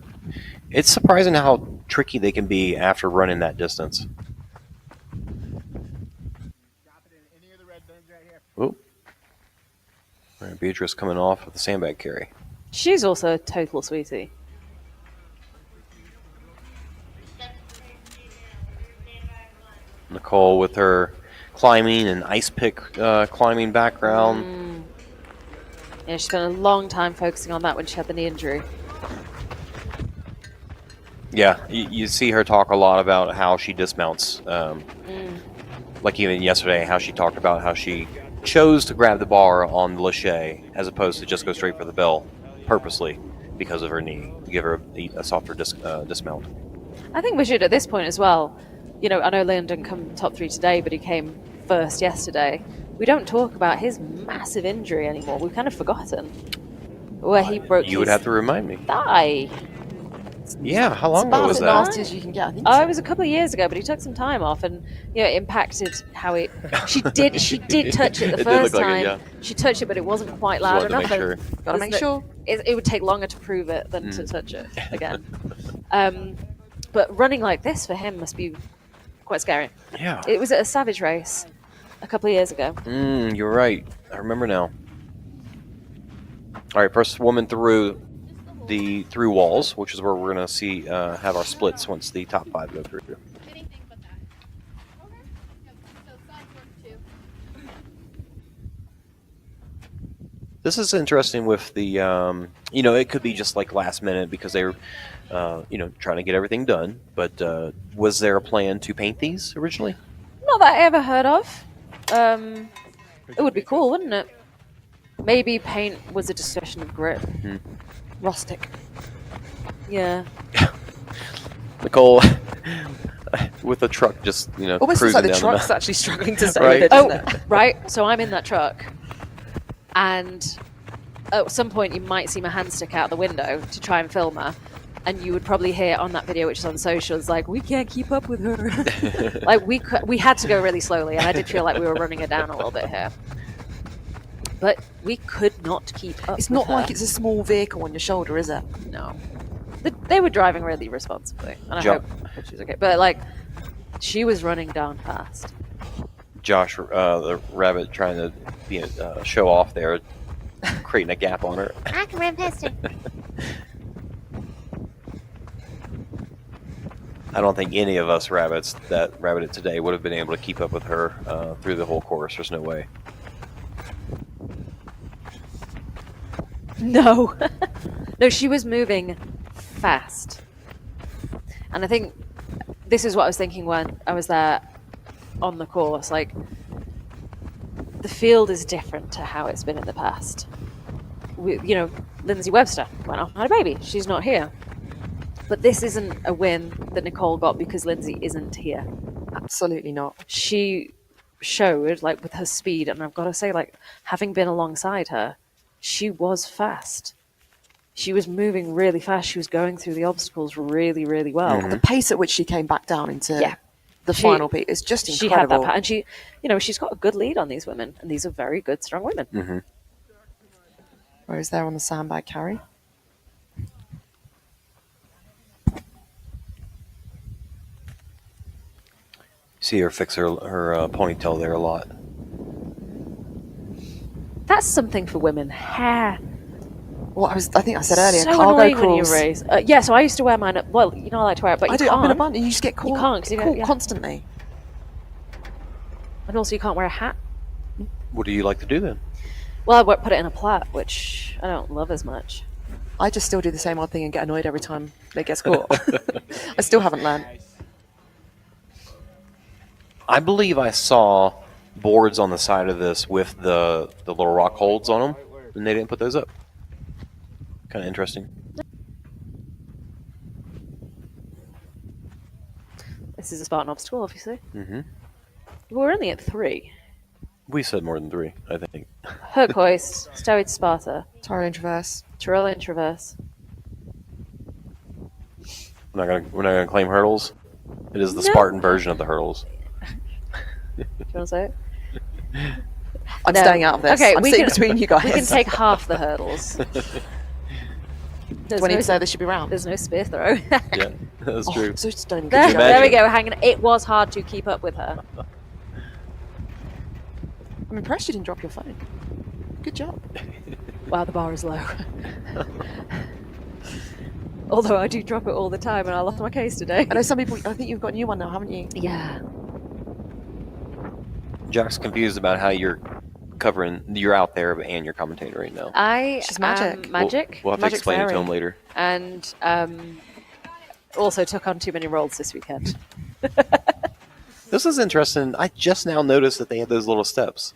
It's surprising how tricky they can be after running that distance. Oh. All right, Beatrice coming off with the sandbag carry. She's also a total sweetie. Nicole with her climbing and ice pick climbing background. Yeah, she spent a long time focusing on that when she had the knee injury. Yeah, you see her talk a lot about how she dismounts. Like even yesterday, how she talked about how she chose to grab the bar on the lache as opposed to just go straight for the bell purposely because of her knee, to give her a softer dismount. I think we should at this point as well. I know Leon didn't come top 3 today, but he came first yesterday. We don't talk about his massive injury anymore. We've kind of forgotten where he broke You would his have to remind me. thigh. Yeah, how long It's ago about was as that? nasty as you can get, I think. Oh, so. it was a couple of years ago, but he took some time off, and it impacted how it. She did touch it the It did first look like time. it, yeah. She touched it, but it wasn't quite Just loud wanted to enough. make sure. Gotta make sure. It would take longer to prove it than to touch it again. But running like this for him must be quite scary. Yeah. It was at a Savage race a couple of years ago. You're right. I remember now. All right, first woman through the through walls, which is where we're going to see have our splits once the top 5 go through. Anything but that. Okay. Yep. So side work too. This is interesting with the, it could be just like last minute because they were, trying to get everything done. But was there a plan to paint these originally? Not that I ever heard of. It would be cool, wouldn't it? Maybe paint was a discussion of grip. Rustic. Yeah. Nicole, with the truck just, Almost looks cruising like the down truck's the actually struggling to stay Right. with it, Oh, doesn't it? right. So I'm in that truck, and at some point you might see my hand stick out the window to try and film her, and you would probably hear on that video, which is on socials, like, we can't keep up with her. Like we had to go really slowly, and I did feel like we were running her down a little bit here. But we could not keep up. It's with not her. like it's a small vehicle on your shoulder, is it? No. They were driving really responsibly, and I Jo- hope she was okay. But like, she was running down fast. Josh, the rabbit, trying to be show off there, creating a gap on her. I can run faster. I don't think any of us rabbits that rabbited today would have been able to keep up with her through the whole course. There's no way. No. No, she was moving fast. And I think this is what I was thinking when I was there on the course. Like, the field is different to how it's been in the past. Lindsay Webster went off and had a baby. She's not here. But this isn't a win that Nicole got because Lindsay isn't here. Absolutely not. She showed, like, with her speed, and I've got to say, like, having been alongside her, she was fast. She was moving really fast. She was going through the obstacles really, really well. The pace at which she came back down into the She- final beat is just She had incredible. that, and she's got a good lead on these women, and these are very good, strong women. Whereas there on the sandbag carry. See her fix her ponytail there a lot. That's something for women. Hair. Well, I think I said earlier, So cargo annoying when you crawls. race. Yeah, so I used to wear mine. Well, I like to wear it, but I you do it can't. up in a bun, and you just get caught. can't 'cause you caught get- yeah. constantly. And also, you can't wear a hat. What do you like to do then? Well, I put it in a plait, which I don't love as much. I just still do the same old thing and get annoyed every time it gets caught. I still haven't learned. I believe I saw boards on the side of this with the little rock holds on them, and they didn't put those up. Kind of interesting. This is a Spartan obstacle, obviously. Mm-hmm. We're only at 3. We said more than 3, I think. Hook hoist, Stoid Sparta, Tyrolean traverse. Tyrolean traverse. We're not gonna claim hurdles. It is the No. Spartan version of the hurdles. Do you want to say it? I'm No. staying out of this. Okay, I'm sitting between you guys. We can take half the hurdles. There's 20% this should be round. There's no spear throw. Yeah, that's Oh, true. so stunning. There, you there we imagine? go. Hanging. It was hard to keep up with her. I'm impressed you didn't drop your phone. Good job. Wow, the bar is low. Although I do drop it all the time, and I lost my case today. I know some people. I think you've got a new one now, haven't you? Yeah. Jack's confused about how you're out there and you're commentating right now. She's magic. Am magic. We'll have to Magic explain it to fairy. him later. And also took on too many roles this weekend. This is interesting. I just now noticed that they had those little steps.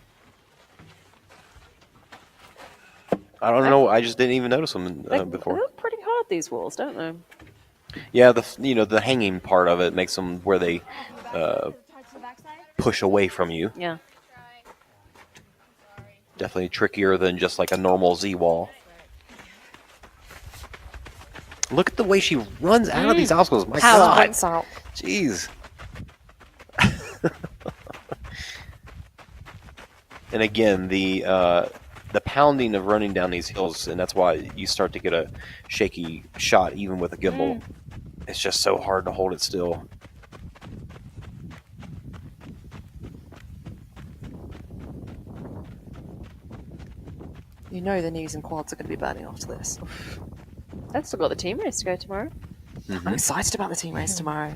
I don't know. I just didn't even notice them They before. look pretty hard, these walls, don't they? Yeah, the hanging part of it makes them where they push away from you. Yeah. Definitely trickier than just like a normal Z wall. Look at the way she runs out of these obstacles. My Power. God, Points out. jeez. And again, the pounding of running down these hills, and that's why you start to get a shaky shot even with a gimbal. It's just so hard to hold it still. You know the knees and quads are going to be burning after this. I've still got the team race to go tomorrow. I'm excited about the team race tomorrow.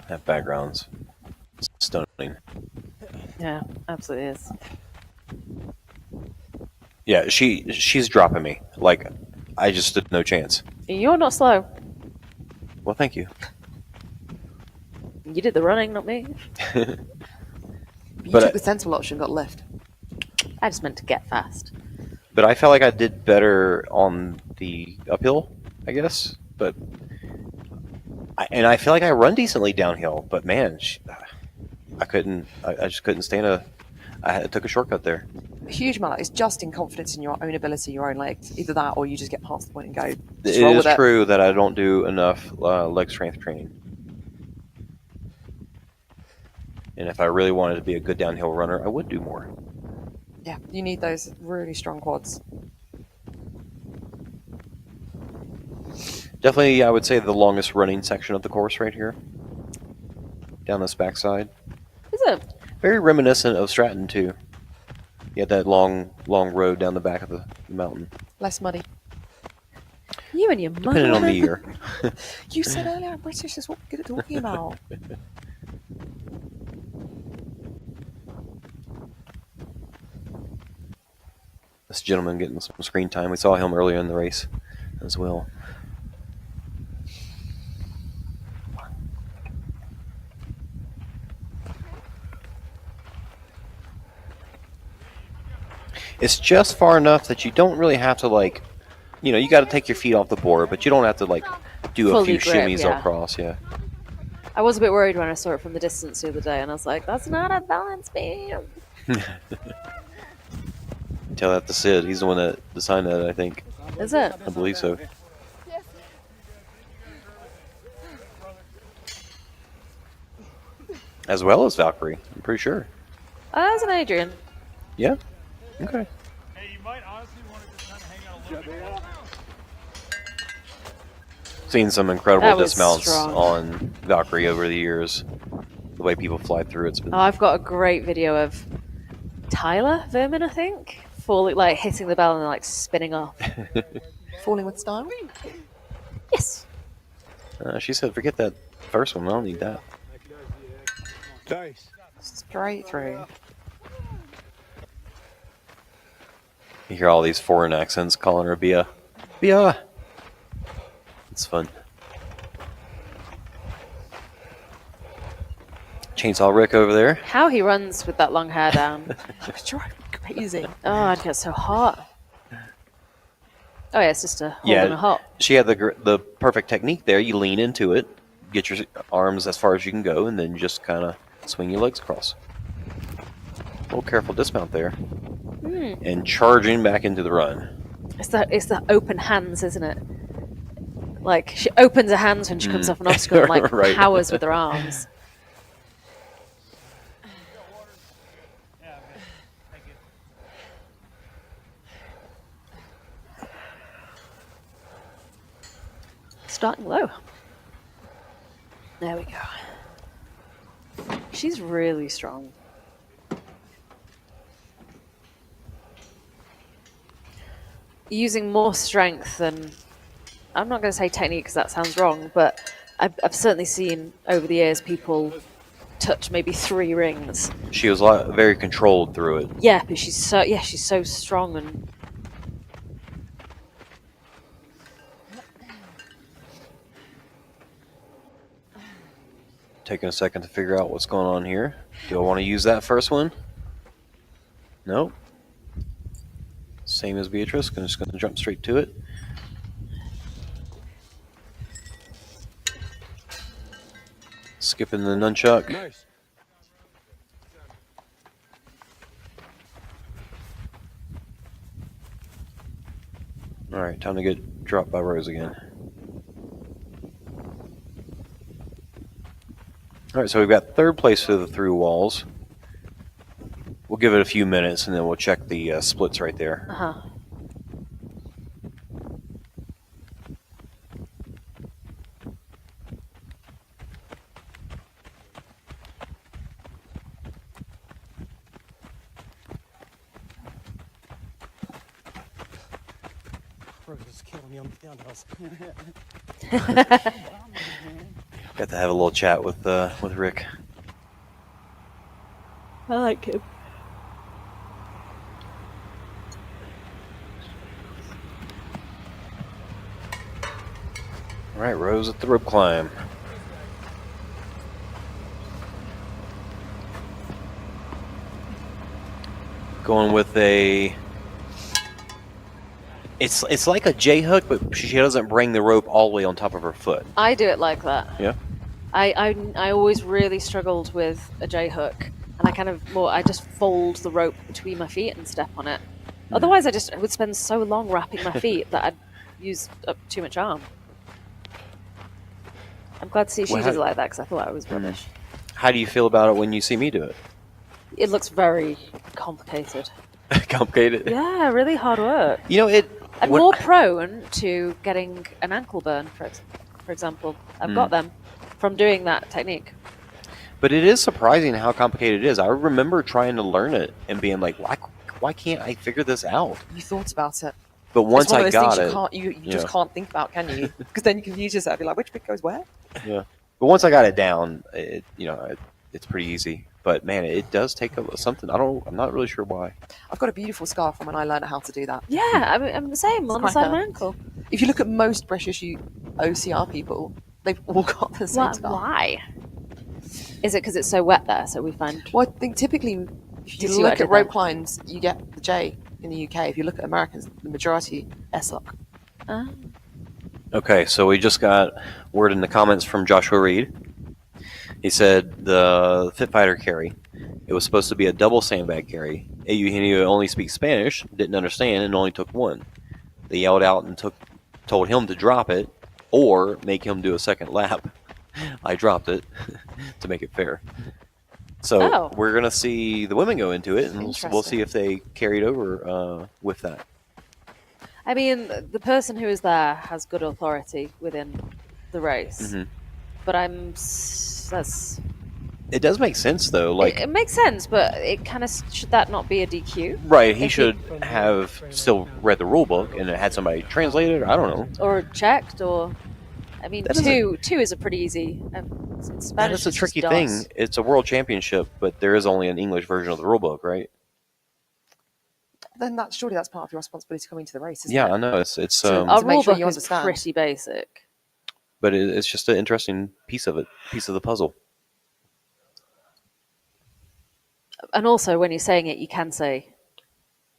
That background's stunning. Yeah, absolutely is. Yeah, she's dropping me. Like, I just stood no chance. You're not slow. Well, thank you. You did the running, not me. You But took the sensible option, got lift. I just meant to get fast. But I felt like I did better on the uphill, I guess. But I feel like I run decently downhill. But man, I couldn't. I just couldn't stand I took a shortcut there. A huge amount. It's just in confidence in your own ability, your own legs. Either that, or you just get past the point and go. Just It roll is with true that I don't do enough leg strength training. And if I really wanted to be a good downhill runner, I would do more. Yeah, you need those really strong quads. Definitely, I would say the longest running section of the course right here. Down this backside. Is it? Very reminiscent of Stratton, too. You had that long road down the back of the mountain. Less muddy. You and your mud. Depending on the year. You said earlier I'm British, that's what we're good at talking about. This gentleman getting some screen time. We saw him earlier in the race as well. It's just far enough that you don't really have to, like, you got to take your feet off the board, but you don't have to, like, do a Fully few grip, shimmies yeah. across, yeah. I was a bit worried when I saw it from the distance the other day, and I was like, that's not a balance beam. Tell that to Sid. He's the one that designed that, I think. Is it? I believe so. As well as Valkyrie, I'm pretty sure. Oh, that was an Adrian. Yeah? Okay. Hey, you might honestly want to just kind of hang out a little bit. Seen some incredible That was dismounts strong. on Valkyrie over the years. The way people fly through it's been. Oh, I've got a great video of Tyler Vermin, I think, falling, like hitting the bell and then like spinning off. Falling with style? Yes. She said, "Forget that first one. I don't need that." Nice. Straight through. You hear all these foreign accents calling her Bia. Bia. It's fun. Chainsaw Rick over there. How he runs with that long hair down. It's driving me crazy. Oh, I'd get so hot. Oh yeah, it's just a holding a hop. She had the perfect technique there. You lean into it, get your arms as far as you can go, and then you just kind of swing your legs across. A little careful dismount there. And charging back into the run. It's the open hands, isn't it? Like she opens her hands when she comes off an obstacle and like Right. powers with her arms. Starting low. There we go. She's really strong. Using more strength than, I'm not going to say technique because that sounds wrong, but I've certainly seen over the years people touch maybe 3 rings. She was very controlled through it. Yeah, but she's so strong and Taking a second to figure out what's going on here. Do I want to use that first one? Nope. Same as Beatrice. I'm just going to jump straight to it. Skipping the nunchuck. Nice. All right, time to get dropped by Rose again. All right, so we've got third place for the through walls. We'll give it a few minutes, and then we'll check the splits right there. Rose is killing me on the downhills. Got to have a little chat with Rick. I like him. All right, Rose at the rope climb. Going with a. It's like a J hook, but she doesn't bring the rope all the way on top of her foot. I do it like that. Yeah. I always really struggled with a J hook, and I just fold the rope between my feet and step on it. Otherwise, I would spend so long wrapping my feet that I'd use up too much arm. I'm glad to see she does it like that because I thought I was rubbish. How do you feel about it when you see me do it? It looks very complicated. Complicated. Yeah, really hard work. You know it. I'm more prone to getting an ankle burn, for example. I've got them from doing that technique. But it is surprising how complicated it is. I remember trying to learn it and being like, why can't I figure this out? You thought about it. But once I got it, you just can't think about, can you? Because then you confuse yourself. You're like, which bit goes where? Yeah. But once I got it down, it's pretty easy. But man, it does take something. I'm not really sure why. I've got a beautiful scar from when I learned how to do that. Yeah, I'm the same on the side of my ankle. If you look at most British OCR people, they've all got the same scar. Why? Is it because it's so wet there? So we find. Well, I think typically, if you look at rope climbs, you get the J in the UK. If you look at Americans, the majority S-lock. Okay, so we just got word in the comments from Joshua Reed. He said the Fit Fighter carry, it was supposed to be a double sandbag carry. Eugenio only speaks Spanish, didn't understand, and only took one. They yelled out and told him to drop it or make him do a second lap. I dropped it to make it fair. So we're going to see the women go into it, and we'll see if they carried over with that. I mean, the person who is there has good authority within the race, but it does make sense though. Like it makes sense, but it kind of should that not be a DQ? Right, he should have still read the rule book and it had somebody translate it. I don't know, or checked, or I mean, two is a pretty easy. Spanish that is a tricky thing. It's a world championship, but there is only an English version of the rule book, right? Then surely that's part of your responsibility coming to the race, isn't it? Yeah, I know. It's our rule book is pretty basic, but it's just an interesting piece of the puzzle. And also, when you're saying it, you can say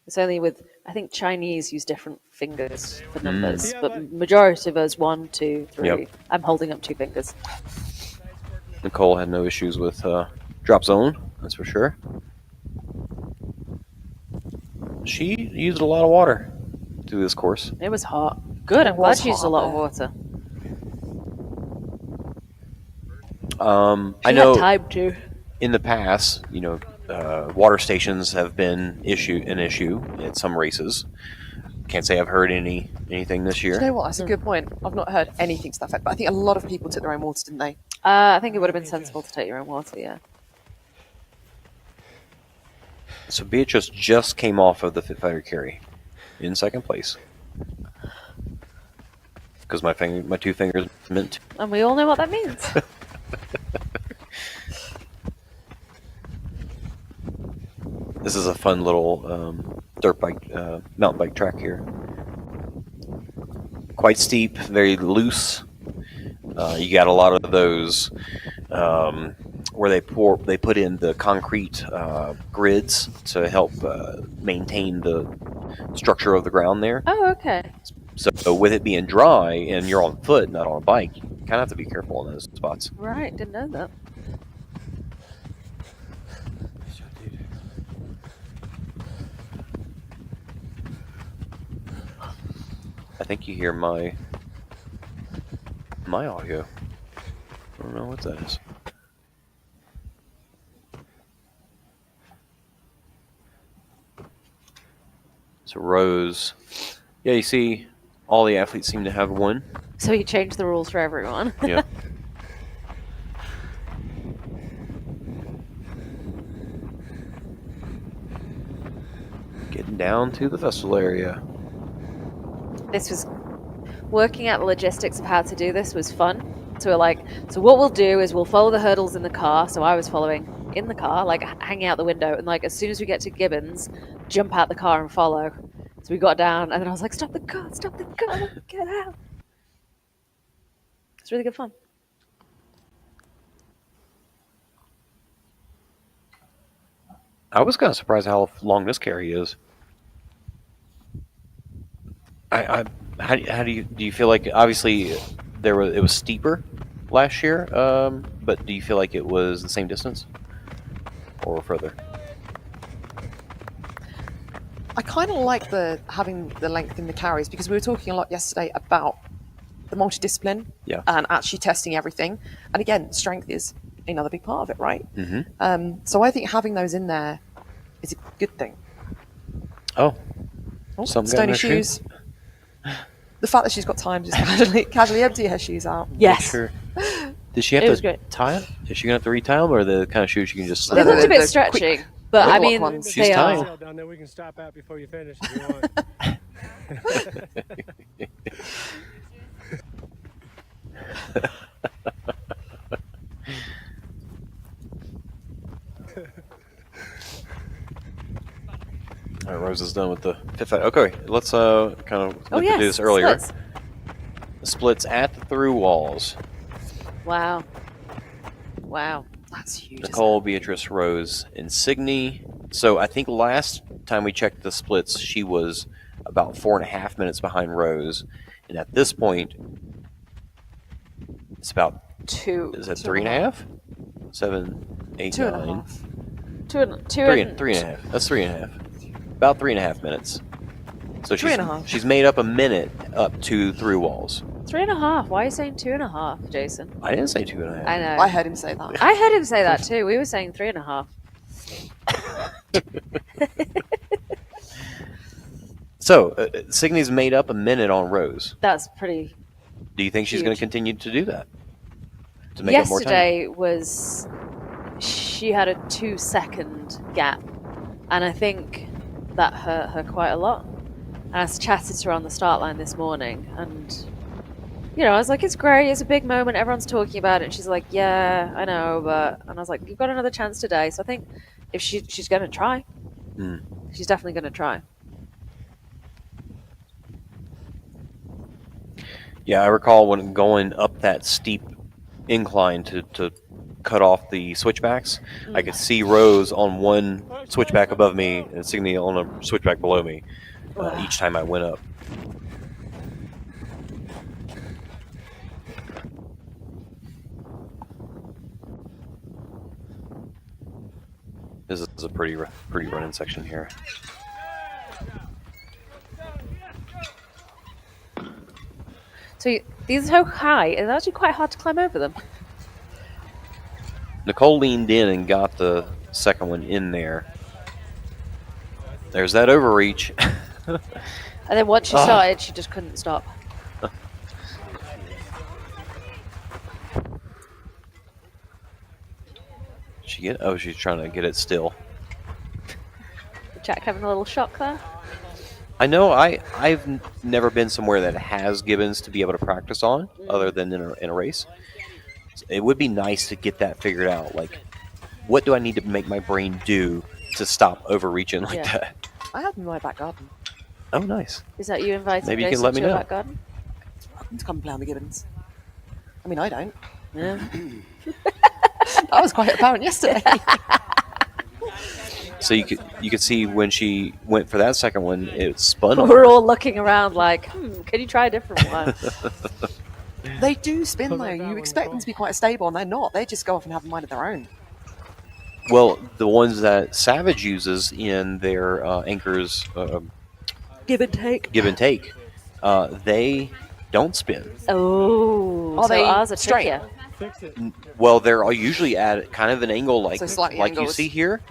it's only with. I think Chinese use different fingers for numbers, but majority of us 1, 2, 3. Yep. I'm holding up 2 fingers. Nicole had no issues with drop zone, that's for sure. She used a lot of water through this course. It was hot. Good. I'm glad she used a lot of water. I know. Had time to. In the past, water stations have been an issue at some races. Can't say I've heard anything this year. Do you know what? That's a good point. I've not heard anything to that effect, but I think a lot of people took their own water, didn't they? I think it would have been sensible to take your own water, yeah. So Beatrice just came off of the Fit Fighter carry in second place. Because my 2 fingers meant to. And we all know what that means. This is a fun little dirt bike, mountain bike track here. Quite steep, very loose. You got a lot of those where they put in the concrete grids to help maintain the structure of the ground there. Oh, okay. So with it being dry and you're on foot, not on a bike, you kind of have to be careful in those spots. Right, didn't know that. I think you hear my audio. I don't know what that is. So Rose, yeah, you see, all the athletes seem to have one. So you changed the rules for everyone. Yeah. Getting down to the festival area. This was working out the logistics of how to do this was fun. So we're like, so what we'll do is we'll follow the hurdles in the car. So I was following in the car, like hanging out the window, and like as soon as we get to Gibbons, jump out the car and follow. So we got down, and then I was like, stop the car, get out. It's really good fun. I was kind of surprised how long this carry is. How do you feel like, obviously it was steeper last year, but do you feel like it was the same distance or further? I kind of like having the length in the carries, because we were talking a lot yesterday about the multidiscipline Yeah. and actually testing everything. And again, strength is another big part of it, right? Mm-hmm. So I think having those in there is a good thing. Oh, Stony got in her shoes. The fact that she's got time to just casually empty her shoes out. Yes. Sure. Does she have It was to great. tie them? Is she gonna have to retie them, or the kind of shoes you can just They slip looked a on? bit the stretchy, quick- but quick I walk mean, ones. She's they tight. are. Down there, we can stop at before you finish if you want. All right, Rose is done with the fifth. Okay, let's kind of Oh do yes, this earlier. splits. The splits at the through walls. Wow. Wow. That's huge. isn't Nicole, Beatrice, Rose, and Signe. So I think last time we checked the splits, she was about 4.5 minutes behind Rose, and at this point, it's about Two. is it 3.5? 7, 8, Two and a 9. half. Three and a half. That's 3.5. About 3.5 minutes. So Three and a half. she's made up a minute up to through walls. 3.5. Why are you saying 2.5, Jason? I didn't say 2.5. I know. I heard him say that. I heard him say that too. We were saying 3.5. So Signe's made up a minute on Rose. That's pretty. Do you think she's going Huge. to continue to do that? To make up more time? Yesterday was she had a 2-second gap, and I think that hurt her quite a lot. And I chatted to her on the start line this morning, and I was like, "It's great, it's a big moment, everyone's talking about it." And she's like, "Yeah, I know, but," and I was like, "You've got another chance today." So I think if she's going to try, she's definitely going to try. Yeah, I recall when going up that steep incline to cut off the switchbacks, I could see Rose on one switchback above me and Signe on a switchback below me each time I went up. This is a pretty running section here. So these are so high, it's actually quite hard to climb over them. Nicole leaned in and got the second one in there. There's that overreach. And then once she started, she just couldn't stop. She's trying to get it still. Jack having a little shock there. I know I've never been somewhere that has gibbons to be able to practice on, other than in a race. It would be nice to get that figured out. Like, what do I need to make my brain do to stop overreaching like Yeah. that? I have them in my back garden. Oh, nice. Is that you inviting Maybe you can Jason let me to your know. back garden? Welcome to come play on the gibbons. I mean, I don't. Yeah. That was quite apparent yesterday. So you could see when she went for that second one, it spun. We're all looking around like, can you try a different one? They do spin though. that You one, expect them Nicole. to be quite stable, and they're not. They just go off and have a mind of their own. Well, the ones that Savage uses in their anchors, Give and take. give and take, they don't spin. Oh, Are so they ours are straight? trickier. Fix it. Well, they're all usually at kind of an angle like So slightly you angled. see here,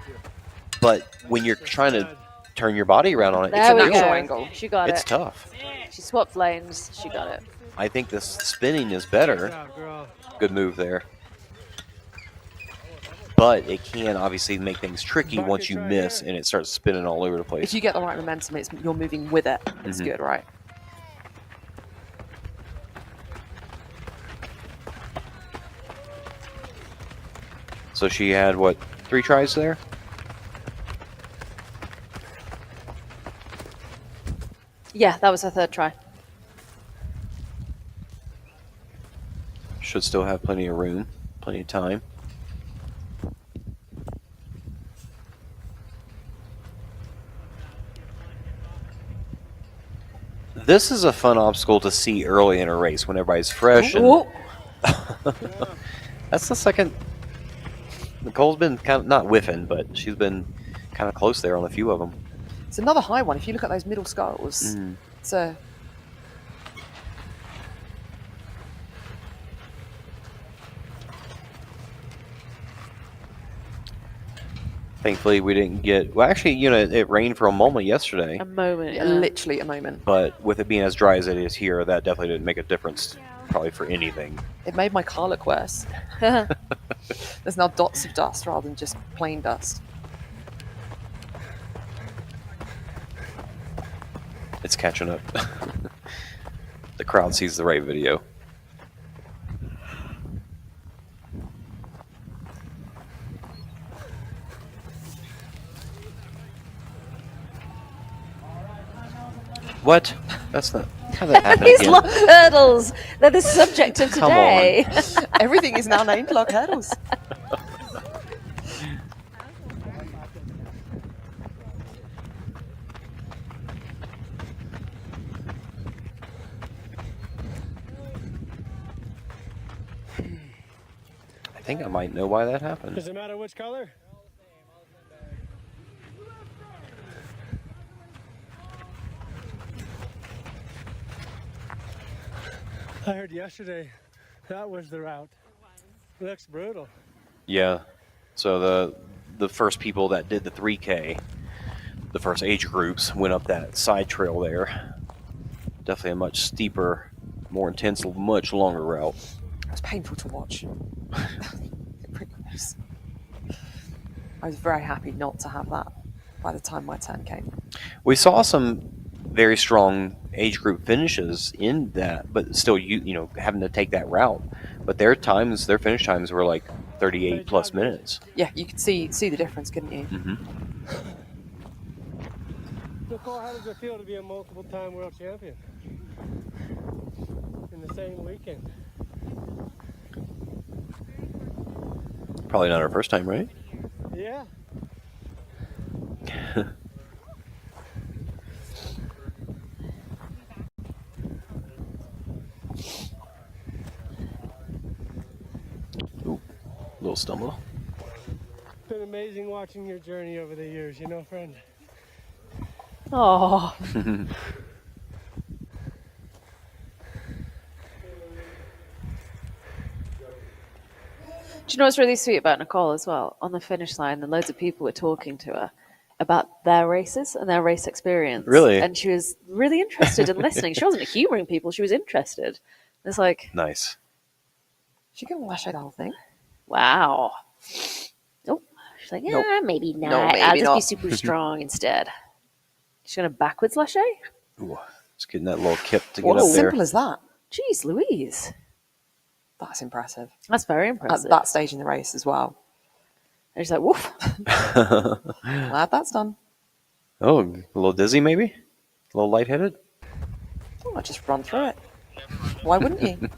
but when you're trying to turn your body around on it, There we it's natural go. angle. She got it's it. tough. She swapped lanes. She got it. I think the spinning is Good better. job, girl. Good move there. But it can obviously make things tricky Bucket once you right miss here. and it starts spinning all over the If place. you get the right momentum, you're moving with it. It's Mhm. good, right? So she had, what, 3 tries there? Yeah, that was her third try. Should still have plenty of room, plenty of time. This is a fun obstacle to see early in a race when everybody's fresh. And Ooh. that's the second. Nicole's been kind of not whiffing, but she's been kind of close there on a few of them. It's another high one. If you look at those middle skulls, it's a. Thankfully, we didn't get. Well, actually, it rained for a moment yesterday. A moment. Literally a moment. But with it being as dry as it is here, that definitely didn't make a difference, probably for anything. It made my car look worse. There's now dots of dust rather than just plain dust. It's catching up. The crowd sees the right video. What? That's not. How'd that happen These again? log hurdles. They're the subject of Come today. Everything is now named log hurdles. I think I might know why that happened. Does it matter which color? I heard yesterday that was the route. Looks brutal. Yeah. So the first people that did the 3K, the first age groups, went up that side trail there. Definitely a much steeper, more intense, much longer route. It was painful to watch. It really was. I was very happy not to have that by the time my turn came. We saw some very strong age group finishes in that, but still, having to take that route. But their finish times were like 38 plus minutes. Yeah, you could see the difference, couldn't you? Nicole, how does it feel to be a multiple-time world champion in the same weekend? Probably not our first time, right? Yeah. Ooh, little stumble. It's been amazing watching your journey over the years, friend. Oh. Do you know what's really sweet about Nicole as well? On the finish line, and loads of people were talking to her about their races and their race experience. Really? And she was really interested in listening. She wasn't humouring people, she was interested. It's like, Nice. She can lash out the whole thing. wow. Oh, she's like, yeah, Nope. maybe not. No, maybe I'll just be not. super strong instead. She's going to backwards lache? Ooh, just getting that little kip to get What's up there. simple as that? Jeez Louise. That's impressive. That's very At impressive. that stage in the race as well. And she's like, woof. Glad that's done. Oh, a little dizzy maybe? A little lightheaded? I'll just run through it. Why wouldn't you?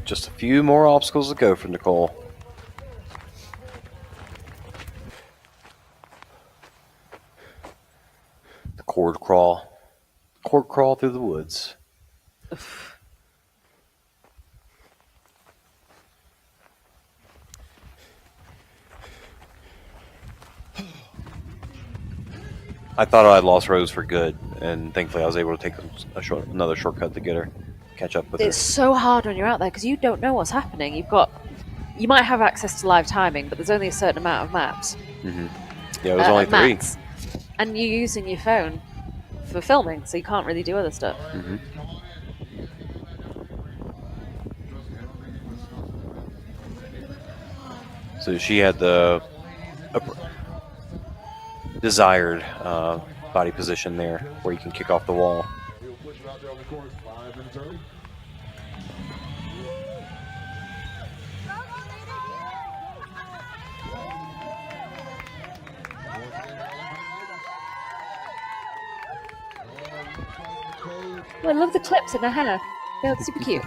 Just a few more obstacles to go for Nicole. The cord crawl. Cord crawl through the woods. I thought I lost Rose for good, and thankfully I was able to take another shortcut to get her, catch up with her. It's so hard when you're out there because you don't know what's happening. You might have access to live timing, but there's only a certain amount of maps. Mm-hmm. Yeah, it was only 3. Maps. And you're using your phone for filming, so you can't really do other stuff. Mm-hmm. So she had the desired body position there where you can kick off the wall. Oh, I love the clips in her hair. Yeah, it's super cute.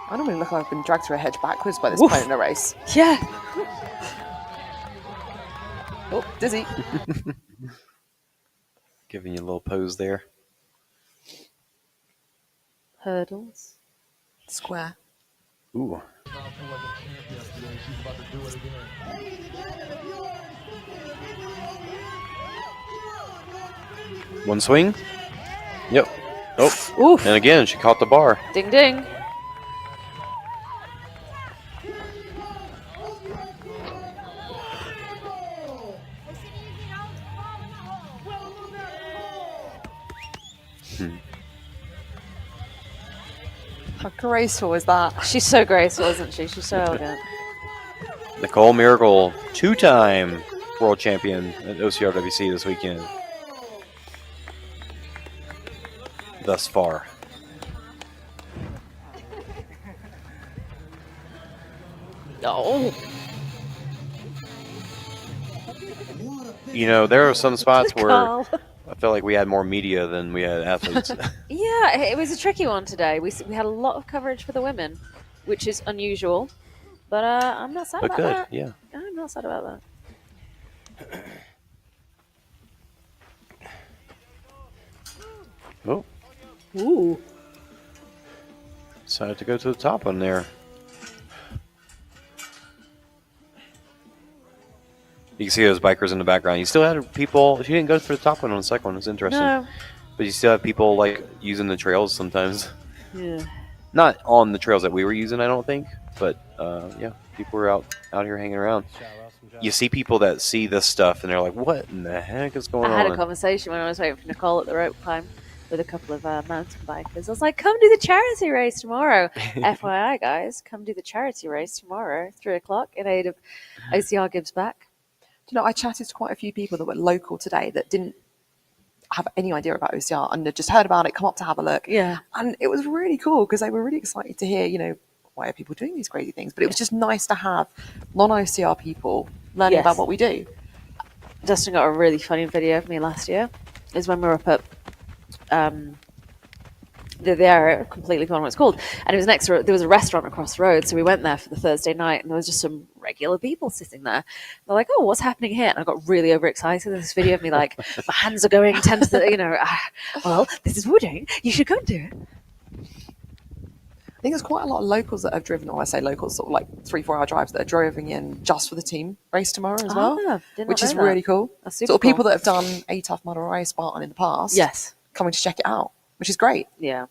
I normally look like I've been dragged through a hedge backwards by this point in a race. Yeah. Oh, dizzy. Giving you a little pose there. Hurdles. Square. Ooh. One swing. Yep. Oh. Oof. And again, she caught the bar. Ding ding. How graceful is that? She's so graceful, isn't she? She's so elegant. Nicole Mericle, 2-time world champion at OCRWC this weekend. Thus far. Oh. You know, there are some spots where Carl. I felt like we had more media than we had athletes. Yeah, it was a tricky one today. We had a lot of coverage for the women, which is unusual. But I'm not sad But about good, that. yeah. I'm not sad about that. Oh, Ooh. decided to go to the top one there. You can see those bikers in the background. You still had people. She didn't go for the top one on the second one. It's interesting. No. But you still have people like using the trails sometimes. Yeah. Not on the trails that we were using, I don't think. But yeah, people were out here hanging around. You see people that see this stuff and they're like, "What in the heck is going on?" I had a conversation when I was waiting for Nicole at the rope climb with a couple of mountain bikers. I was like, come do the charity race tomorrow. FYI, guys, come do the charity race tomorrow, 3 o'clock, in aid of OCR Gives Back. Do you know, I chatted to quite a few people that were local today that didn't have any idea about OCR and had just heard about it, come up to have a look. Yeah. And it was really cool because they were really excited to hear, you know, why are people doing these crazy things? But it was just nice to have non-OCR people learning about what we do. Dustin got a really funny video of me last year. Is when we were up at the area, completely forgotten what it's called, and it was next to, there was a restaurant across the road, so we went there for the Thursday night, and there was just some regular people sitting there. They're like, "Oh, what's happening here?" And I got really overexcited. This video of me like, my hands are going 10 to the, you know, well, this is what we're doing. You should go and do it. I think there's quite a lot of locals that have driven, or I say locals, sort of like 3-4 hour drives that are driving in just for the team race tomorrow as well, did not which know is that. really cool. That's super Sort of people cool. that have done A Tough Mudder or A Spartan in the past, Yes. coming to check it out, which is great. Yeah.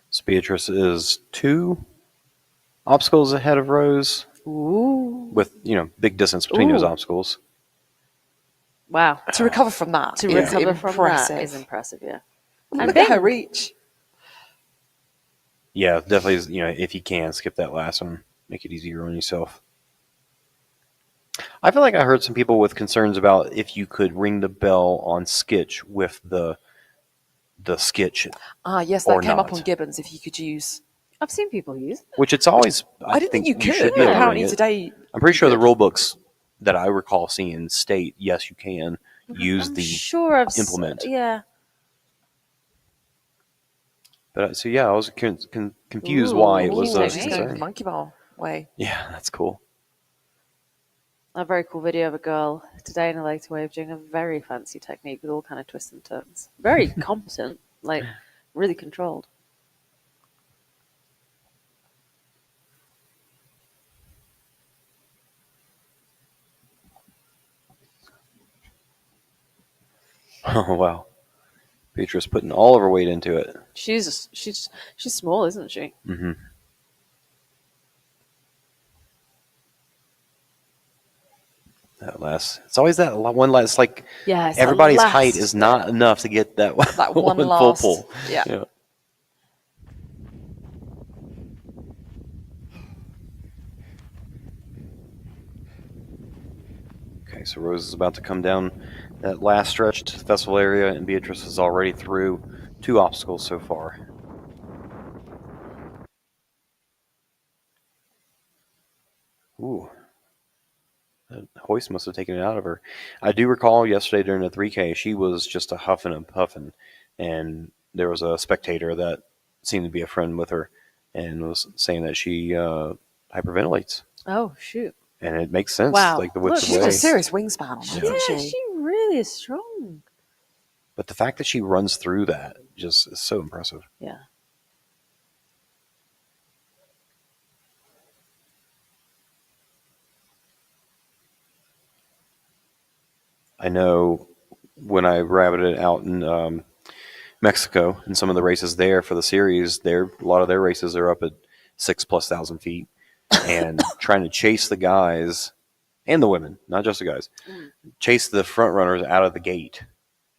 So Beatrice is 2 obstacles ahead of Rose. Ooh. With, you know, big distance between those obstacles. Wow. To recover from that To is recover from impressive. that is impressive, yeah. Look at her reach. Yeah, definitely, you know, if you can, skip that last one. Make it easier on yourself. I feel like I heard some people with concerns about if you could ring the bell on Skitch with the Skitch. Yes, that or came up not. on Gibbons, if you could use. I've seen people use it. Which it's always. I didn't think you could, should be but able to apparently ring it. today. I'm pretty sure the rule books that I recall seeing state, yes, you can use I'm the sure I've implement. Yeah. But so yeah, I was confused why it was a She's going concern. monkey ball way. Yeah, that's cool. A very cool video of a girl today in a later wave doing a very fancy technique with all kind of twists and turns. Very competent, like really controlled. Oh wow, Beatrice putting all of her weight into it. She's small, isn't she? Mm-hmm. That last, it's always that one last, like, Yeah, it's that everybody's last height is not enough to get that That one full last. pull. Yeah. Okay, so Rose is about to come down that last stretch to the festival area, and Beatrice is already through 2 obstacles so far. Ooh. hoist must have taken it out of her. I do recall yesterday during the 3K, she was just a huffing and puffing, and there was a spectator that seemed to be a friend with her and was saying that she hyperventilates, Oh shoot! and it makes sense. Wow. Like the Look, width She's of got a way. serious wingspan on her, Yeah, hasn't she? she really is strong. But the fact that she runs through that just is so impressive. Yeah. I know when I rabbited out in Mexico and some of the races there for the series, a lot of their races are up at 6,000+ feet, and trying to chase the guys and the women, not just the guys, chase the front runners out of the gate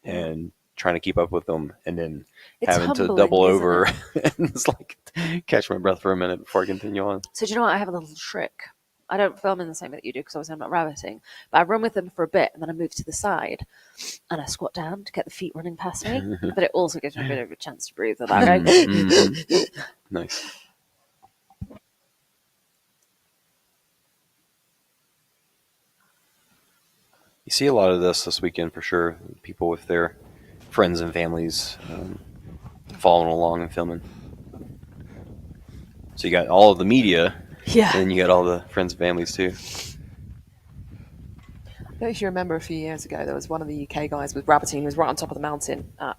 and trying to keep up with them, and then It's having to humbling, double isn't over. it? And it's like, catch my breath for a minute before I continue on. So do you know what? I have a little trick. I don't film in the same way that you do because obviously I'm not rabbiting. But I run with them for a bit and then I move to the side and I squat down to get the feet running past me. But it also gives me a bit of a chance to breathe. With that, right? Nice. You see a lot of this weekend for sure. People with their friends and families following along and filming. So you got all of the media, Yeah. and then you got all the friends and families too. I don't know if you remember a few years ago, there was one of the UK guys with rabbiting who was right on top of the mountain, at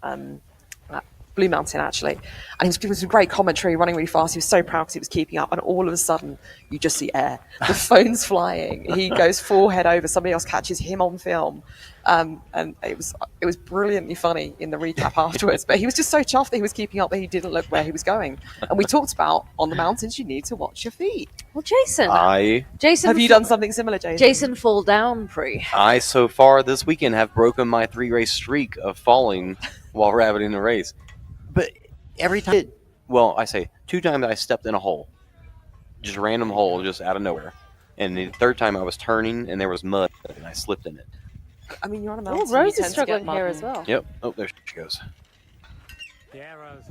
Blue Mountain actually, and he was giving some great commentary, running really fast. He was so proud because he was keeping up, and all of a sudden, you just see air. The phone's flying. He goes forehead over. Somebody else catches him on film, and it was brilliantly funny in the recap afterwards. But he was just so chuffed that he was keeping up that he didn't look where he was going. And we talked about on the mountains, you need to watch your feet. Well, Jason. Jason, Have you done something similar, Jason? Jason fall down pre. I so far this weekend have broken my 3-race streak of falling while rabbiting the race. But every time, I say 2 times I stepped in a hole, just random hole, just out of nowhere. And the 3rd time I was turning and there was mud and I slipped in it. I mean, you're on a mountain. Oh, Rose you is tend to get struggling mud here and- as well. Yep. Oh, there she goes. Yeah, Rose.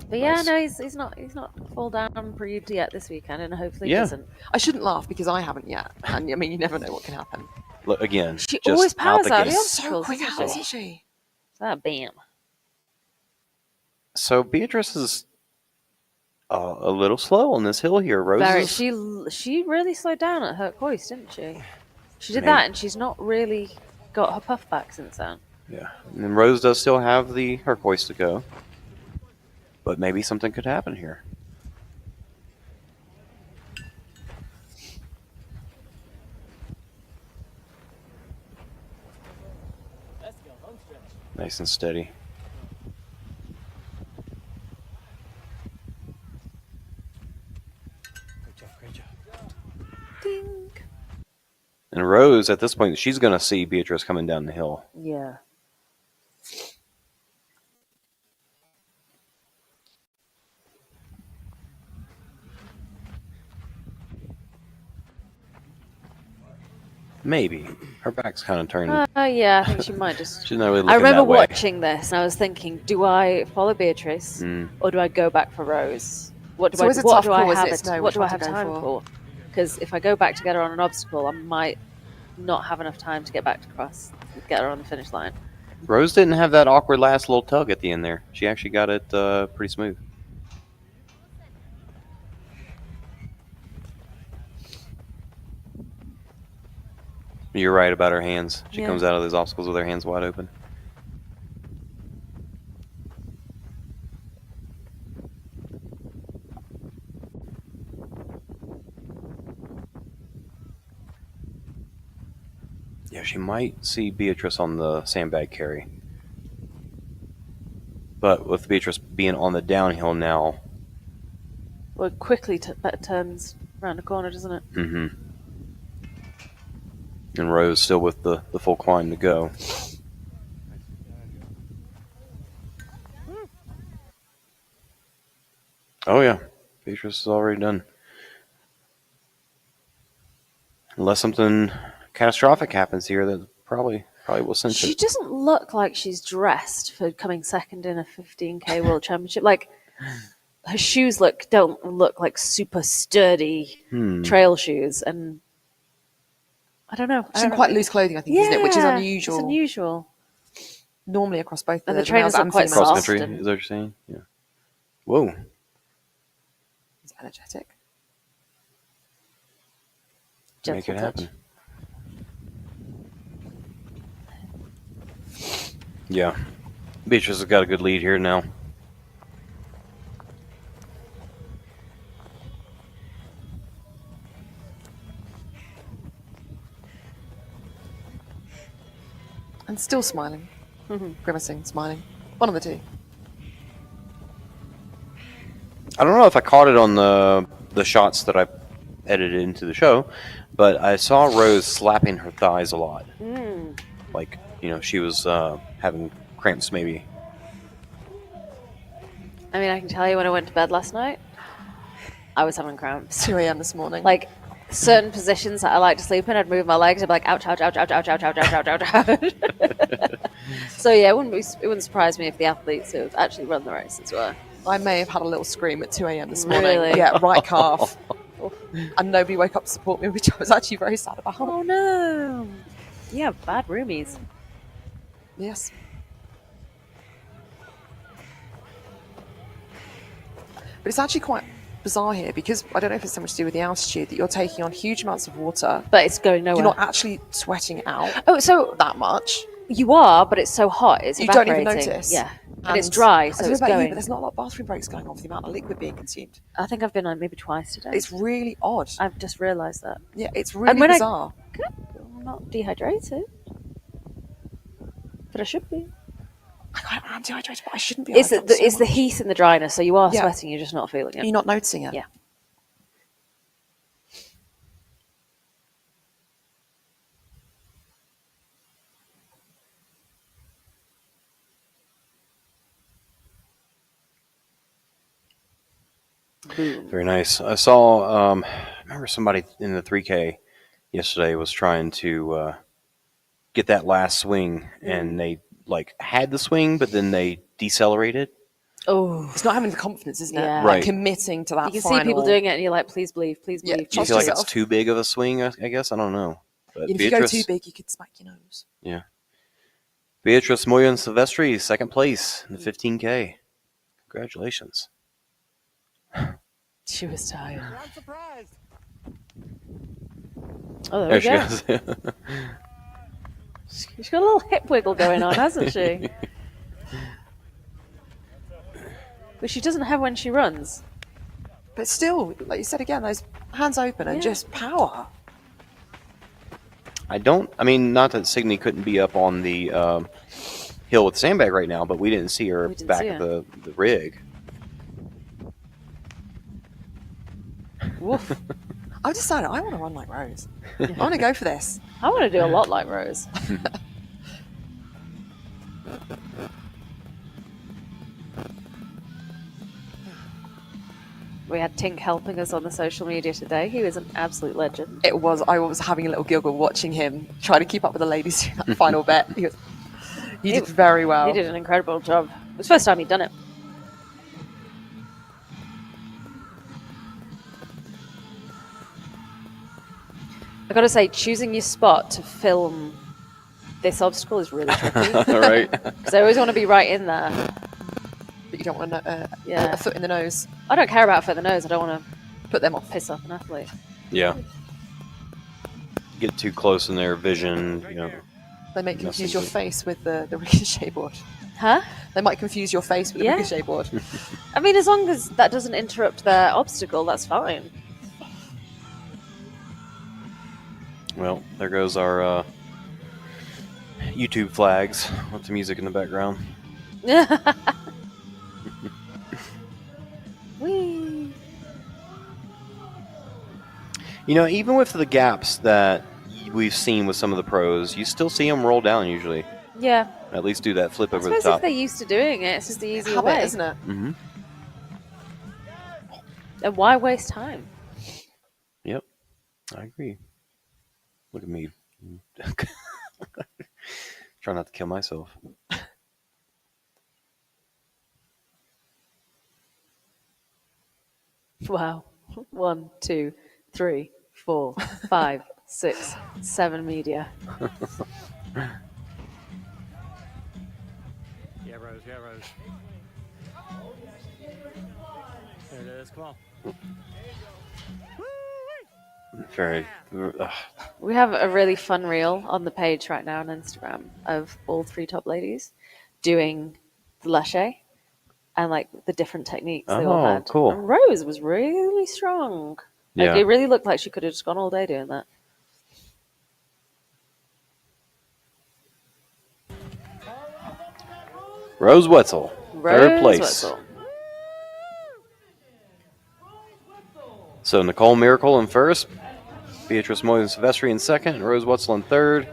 But yeah, Nice. no, he's not fall down pre yet this weekend, and hopefully Yeah. doesn't. I shouldn't laugh because I haven't yet. And I mean, you never know what can happen. Look again. She just always powers out gate. the So obstacles, quick isn't out, she? isn't she? Ah, bam. So Beatrice is a little slow on this hill here. Rose Very, is she really slowed down at her hoist, didn't she? She did Maybe. that, and she's not really got her puff back since then. yeah. And then Rose does still have the her hoist to go, but maybe something could happen here. Nice and steady. Great job. Ding. And Rose, at this point, she's going to see Beatrice coming down the hill. Yeah. Maybe. Her back's kind of turned. Yeah, I think she might just. She's not really looking I remember that way. watching this, and I was thinking, do I follow Beatrice, or do I go back for Rose? What do So I? it's a What tough do I call, isn't have? it, to know What which do I one to have go time for? Because if I go back to get her on an obstacle, I might not have enough time to get back to cross, get her on the finish line. Rose didn't have that awkward last little tug at the end there. She actually got it pretty smooth. You're right about her hands. She Yeah. comes out of those obstacles with her hands wide open. Yeah, she might see Beatrice on the sandbag carry. But with Beatrice being on the downhill now, Well, it quickly turns around the corner, doesn't it? and Rose still with the full climb to go. Oh yeah, Beatrice is already done. Unless something catastrophic happens here, that probably will cinch She it. doesn't look like she's dressed for coming second in a 15K World Championship. Like, her shoes don't look like super sturdy trail shoes, and I don't know. She's in quite loose clothing, I think, isn't it? Which is unusual. It's unusual. Normally across both And the the trainers males are and quite females. Cross country, Soft and- is that what you're saying? Yeah. Whoa. He's energetic. Make Gentle it touch. happen. Yeah. Beatrice has got a good lead here now. And still smiling. Grimacing, smiling. One of the two. I don't know if I caught it on the shots that I edited into the show, but I saw Rose slapping her thighs a lot. Like, she was having cramps maybe. I mean, I can tell you when I went to bed last night, I was having cramps. 2 a.m. this morning. Like, certain positions that I like to sleep in, I'd move my legs, I'd be like, ouch, ouch, ouch, ouch, ouch, ouch, ouch, ouch, ouch, ouch. So yeah, it wouldn't surprise me if the athletes who have actually run the races were. I may have had a little scream at 2 a.m. this morning. Really? Yeah, right calf. And nobody woke up to support me, which I was actually very sad about. Oh no! Yeah, bad roomies. Yes. But it's actually quite bizarre here because I don't know if it's so much to do with the altitude that you're taking on huge amounts of water, But it's going nowhere. you're not actually sweating out Oh, so that much. you are, but it's so hot, it's You don't even evaporating. notice. Yeah, and it's dry, I so don't know it's about you, going. but there's not a lot of bathroom breaks going on for the amount of liquid being consumed. I think I've been on maybe twice today. It's really odd. I've just realised that. Yeah, it's really when bizarre. I'm not dehydrated, but I should be. I'm dehydrated, but I shouldn't be. It's I the, felt so it's the much. heat and the dryness. So you are Yeah. sweating, you're just not feeling it. You're not noticing it. Yeah. Very nice. I saw, I remember somebody in the 3K yesterday was trying to get that last swing, and they had the swing, but then they decelerated. Oh, It's not having the confidence, isn't it? Yeah. Like Right. committing to that. you can final. see people doing it, and you're like, please believe, please Yeah, believe. Do you Trust feel like yourself. it's too big of a swing? I guess I don't know. But If you go too big, you could smack your nose. Yeah. Beatrice Moyan Silvestri, second place in the 15K. Congratulations. She was tired. I'm surprised. Oh, there There we she go. goes. She's got a little hip wiggle going on, hasn't she? But she doesn't have when she runs. But still, like you said again, those hands open and Yeah. just power. I mean, not that Signe couldn't be up on the hill with the sandbag right now, but we didn't see her We didn't back see at her. the rig. Woof. I've decided I want to run like Rose. I want to go for this. I want to do a lot like Rose. We had Tink helping us on the social media today. He was an absolute legend. I was having a little giggle watching him trying to keep up with the ladies in that final bet. He did very well. He did an incredible job. It was the first time he'd done it. I got to say, choosing your spot to film this obstacle is really tricky. All right. Because I always want to be right in there. But you don't want to Yeah. a foot in the nose. I don't care about for the nose. I don't want to Put them off. piss off an athlete. Yeah. Get too close in their vision, They might confuse Nothing your good. face with the ricochet board. Huh? They might confuse your face with the Yeah. ricochet board. I mean, as long as that doesn't interrupt their obstacle, that's fine. Well, there goes our YouTube flags with the music in the background. Whee! Even with the gaps that we've seen with some of the pros, you still see them roll down usually. Yeah. At least do that flip I over the suppose if top. they're used to doing it, it's just the easier Habit, way. isn't it? Mm-hmm. And why waste time? Yep, I agree. Look at me. Try not to kill myself. Wow. 1, 2, 3, 4, 5, 6, 7 media. Yeah, Rose. Yeah, Rose. There it is. Come on. Very. We have a really fun reel on the page right now on Instagram of all 3 top ladies doing the lâcher and like the different techniques they all had. Cool. And Rose was really strong. Like, Yeah. it really looked like she could have just gone all day doing that. Rose Wetzel, third place. Wetzel. So Nicole Mericle in first, Beatrice Moylan Silvestri in second, and Rose Wetzel in third.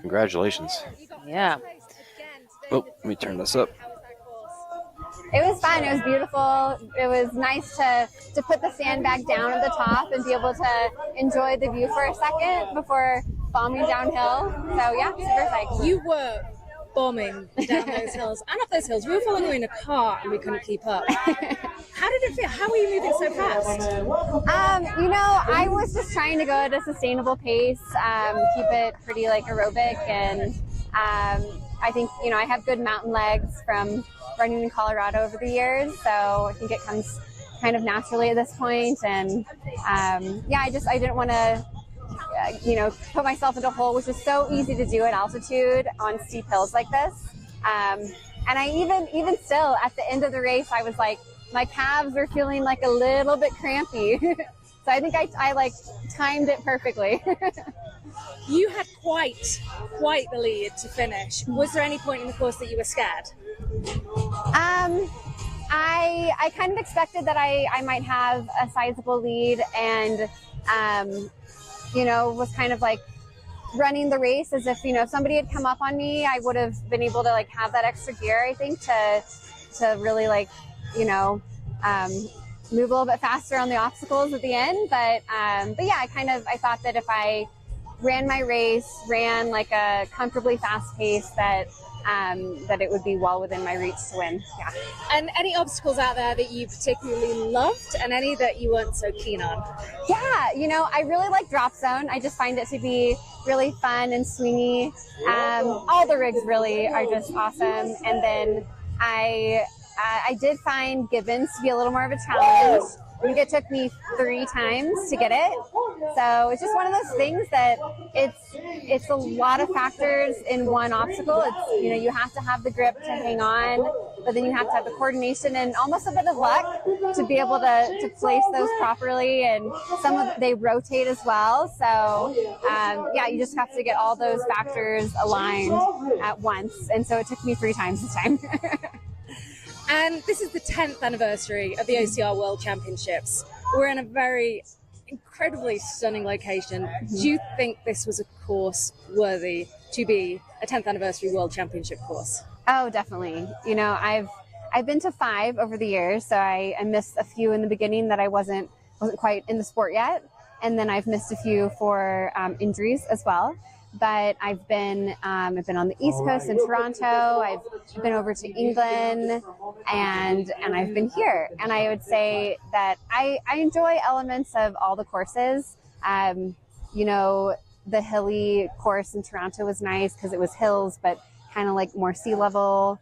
Congratulations. Yeah. Oh, let me turn this up. It was fun. It was beautiful. It was nice to put the sandbag down at the top and be able to enjoy the view for a second before bombing downhill. So yeah, super psyched. You were bombing down those hills and up those hills. We were following you in a car and we couldn't keep up. How did it feel? How were you moving so fast? I was just trying to go at a sustainable pace, keep it pretty like aerobic, and I think I have good mountain legs from running in Colorado over the years, so I think it comes kind of naturally at this point. And I didn't want to put myself into a hole, which is so easy to do at altitude on steep hills like this. And I even still at the end of the race, I was like, my calves were feeling like a little bit crampy. So I think I like timed it perfectly. You had quite the lead to finish. Was there any point in the course that you were scared? I kind of expected that I might have a sizable lead, and was kind of like running the race as if if somebody had come up on me, I would have been able to like have that extra gear, I think, to really like move a little bit faster on the obstacles at the end. But yeah, I thought that if I ran my race, ran like a comfortably fast pace, that it would be well within my reach to win. Yeah. And any obstacles out there that you particularly loved, and any that you weren't so keen on? Yeah, I really like drop zone. I just find it to be really fun and swingy. All the rigs really are just awesome. And then I did find Gibbons to be a little more of a challenge. I think it took me 3 times to get it. So it's just one of those things that it's a lot of factors in one obstacle. It's, you have to have the grip to hang on, but then you have to have the coordination and almost a bit of luck to be able to place those properly. And they rotate as well. So you just have to get all those factors aligned at once. And so it took me 3 times this time. And this is the 10th anniversary of the OCR World Championships. We're in a very incredibly stunning location. Do you think this was a course worthy to be a 10th anniversary World Championship course? Oh, definitely. I've been to 5 over the years, so I missed a few in the beginning that I wasn't quite in the sport yet, and then I've missed a few for injuries as well. But I've been on the East Coast in Toronto. I've been over to England, and I've been here. And I would say that I enjoy elements of all the courses. The hilly course in Toronto was nice because it was hills, but kind of like more sea level,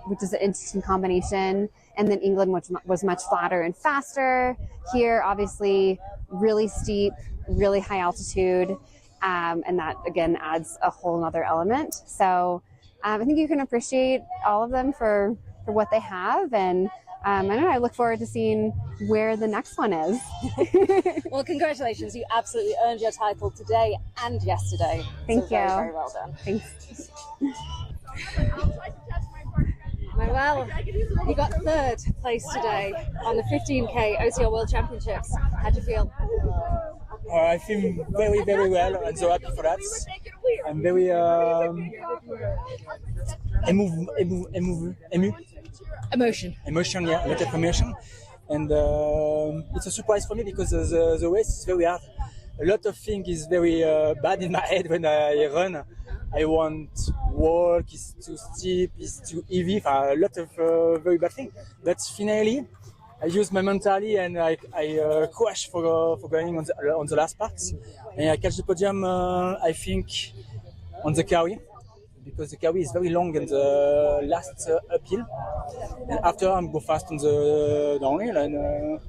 which is an interesting combination. And then England, which was much flatter and faster. Here, obviously, really steep, really high altitude. And that, again, adds a whole nother element. So I think you can appreciate all of them for what they have. And I don't know, I look forward to seeing where the next one is. Well, congratulations. You absolutely earned your title today and yesterday. Thank you. Very, very well done. Thanks. Manuel, you got 3rd place today on the 15K OCR World Championships. How'd you feel? I feel very, very well, and so happy for that. I'm very emotion, yeah, a lot of emotion, and it's a surprise for me because the race is very hard. A lot of things is very bad in my head when I run. I want walk, it's too steep, it's too heavy, a lot of very bad things. But finally, I use my mentality and I crash for going on the last part. And I catch the podium, I think, on the carry, because the carry is very long and the last uphill. And after I'm go fast on the downhill and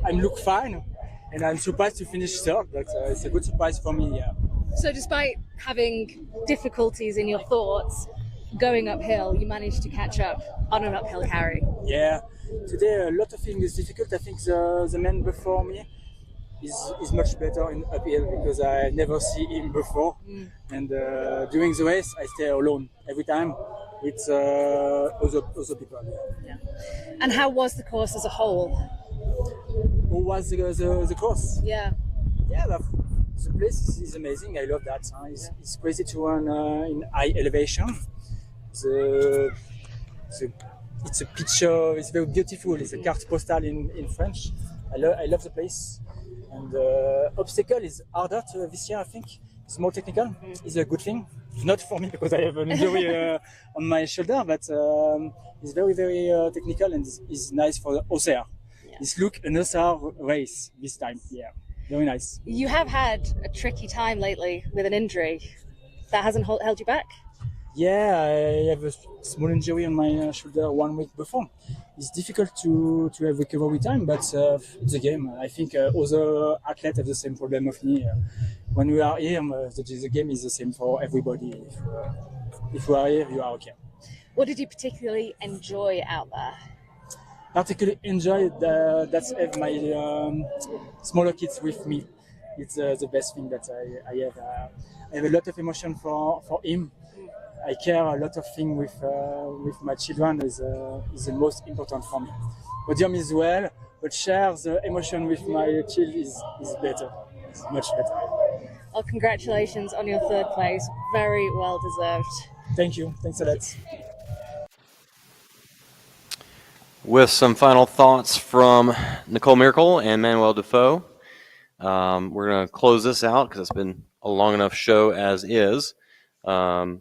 I look fine. And I'm surprised to finish third, but it's a good surprise for me, yeah. So despite having difficulties in your thoughts going uphill, you managed to catch up on an uphill carry. Yeah, today a lot of things is difficult. I think the man before me is much better in uphill because I never see him before. And during the race, I stay alone every time with other people. Yeah. And how was the course as a whole? Who was the course? Yeah. Yeah, the place is amazing. I love that. It's crazy to run in high elevation. It's a picture. It's very beautiful. It's a carte postale in French. I love the place. And obstacle is harder this year. I think it's more technical. It's a good thing. Not for me because I have an injury on my shoulder, but it's very technical and it's nice for the OCR. It's look an OCR race this time. Yeah, very nice. You have had a tricky time lately with an injury. That hasn't held you back? Yeah, I have a small injury on my shoulder 1 week before. It's difficult to have recovery time, but it's a game. I think other athletes have the same problem of me. When we are here, the game is the same for everybody. If we are here, you are okay. What did you particularly enjoy out there? Particularly enjoy that have my smaller kids with me. It's the best thing that I have. I have a lot of emotion for him. I care a lot of things with my children is the most important for me. Podium is well, but share the emotion with my child is better. It's much better. Well, congratulations on your third place. Very well deserved. Thank you. Thanks a lot. With some final thoughts from Nicole Mericle and Manuel Defaux, we're going to close this out because it's been a long enough show as is. We'll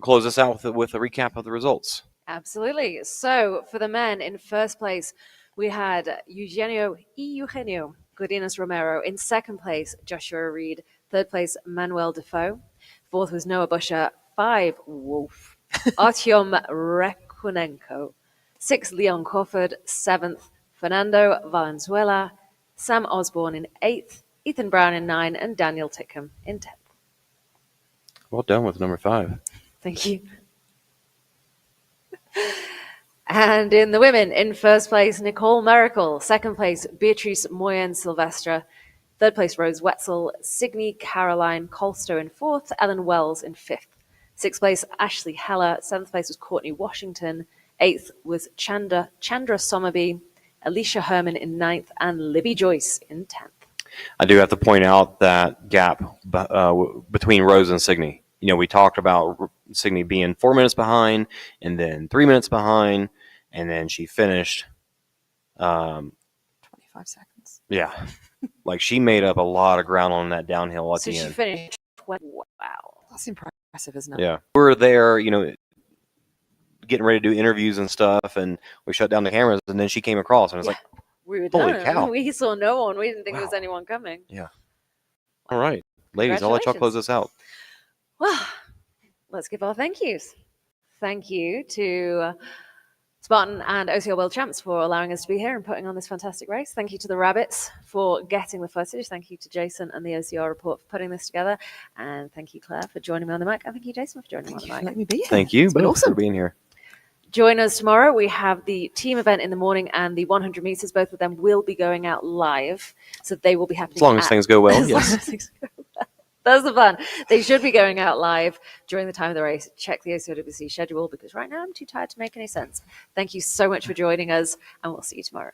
close this out with a recap of the results. Absolutely. So for the men, in first place, we had Eugenio Godinez Romero. In second place, Joshua Reed. Third place, Manuel Defaux. Fourth was Noah Busher. 5, Wolf. Artyom Rekunenko. 6th, Leon Crawford. 7th, Fernando Valenzuela. Sam Osborne in 8th. Ethan Brown in 9th. And Daniel Tickham in 10th. Well done with number 5. Thank you. And in the women, in first place, Nicole Mericle. Second place, Beatrice Moyen Silvestre. Third place, Rose Wetzel. Signe Caroline Colstow in 4th. Ellen Wells in 5th. 6th place, Ashley Heller. 7th place was Courtney Washington. 8th was Chandra Somerby. Alicia Herman in 9th. And Libby Joyce in 10th. I do have to point out that gap between Rose and Signe. You know, we talked about Signe being 4 minutes behind and then 3 minutes behind, and then she finished 25 seconds. Yeah. Like she made up a lot of ground on that downhill at the end. So she finished. Wow. That's impressive, isn't it? Yeah. We were there, you know, getting ready to do interviews and stuff, and we shut down the cameras, and then she came across, and it was like, we were holy done. cow. We saw no one. We didn't think there was anyone coming. Yeah. All right. Ladies, I'll let y'all close this out. Well, let's give our thank yous. Thank you to Spartan and OCR World Champs for allowing us to be here and putting on this fantastic race. Thank you to the Rabbits for getting the footage. Thank you to Jason and the OCR report for putting this together. And thank you, Claire, for joining me on the mic. And thank you, Jason, for joining me on the mic. Let me be here. Thank you It's been both awesome. for being here. Join us tomorrow. We have the team event in the morning and the 100 meters. Both of them will be going out live. So they will be happening. As long as things go well, as long yes. as things go well. That's the fun. They should be going out live during the time of the race. Check the OCRWC schedule because right now I'm too tired to make any sense. Thank you so much for joining us, and we'll see you tomorrow.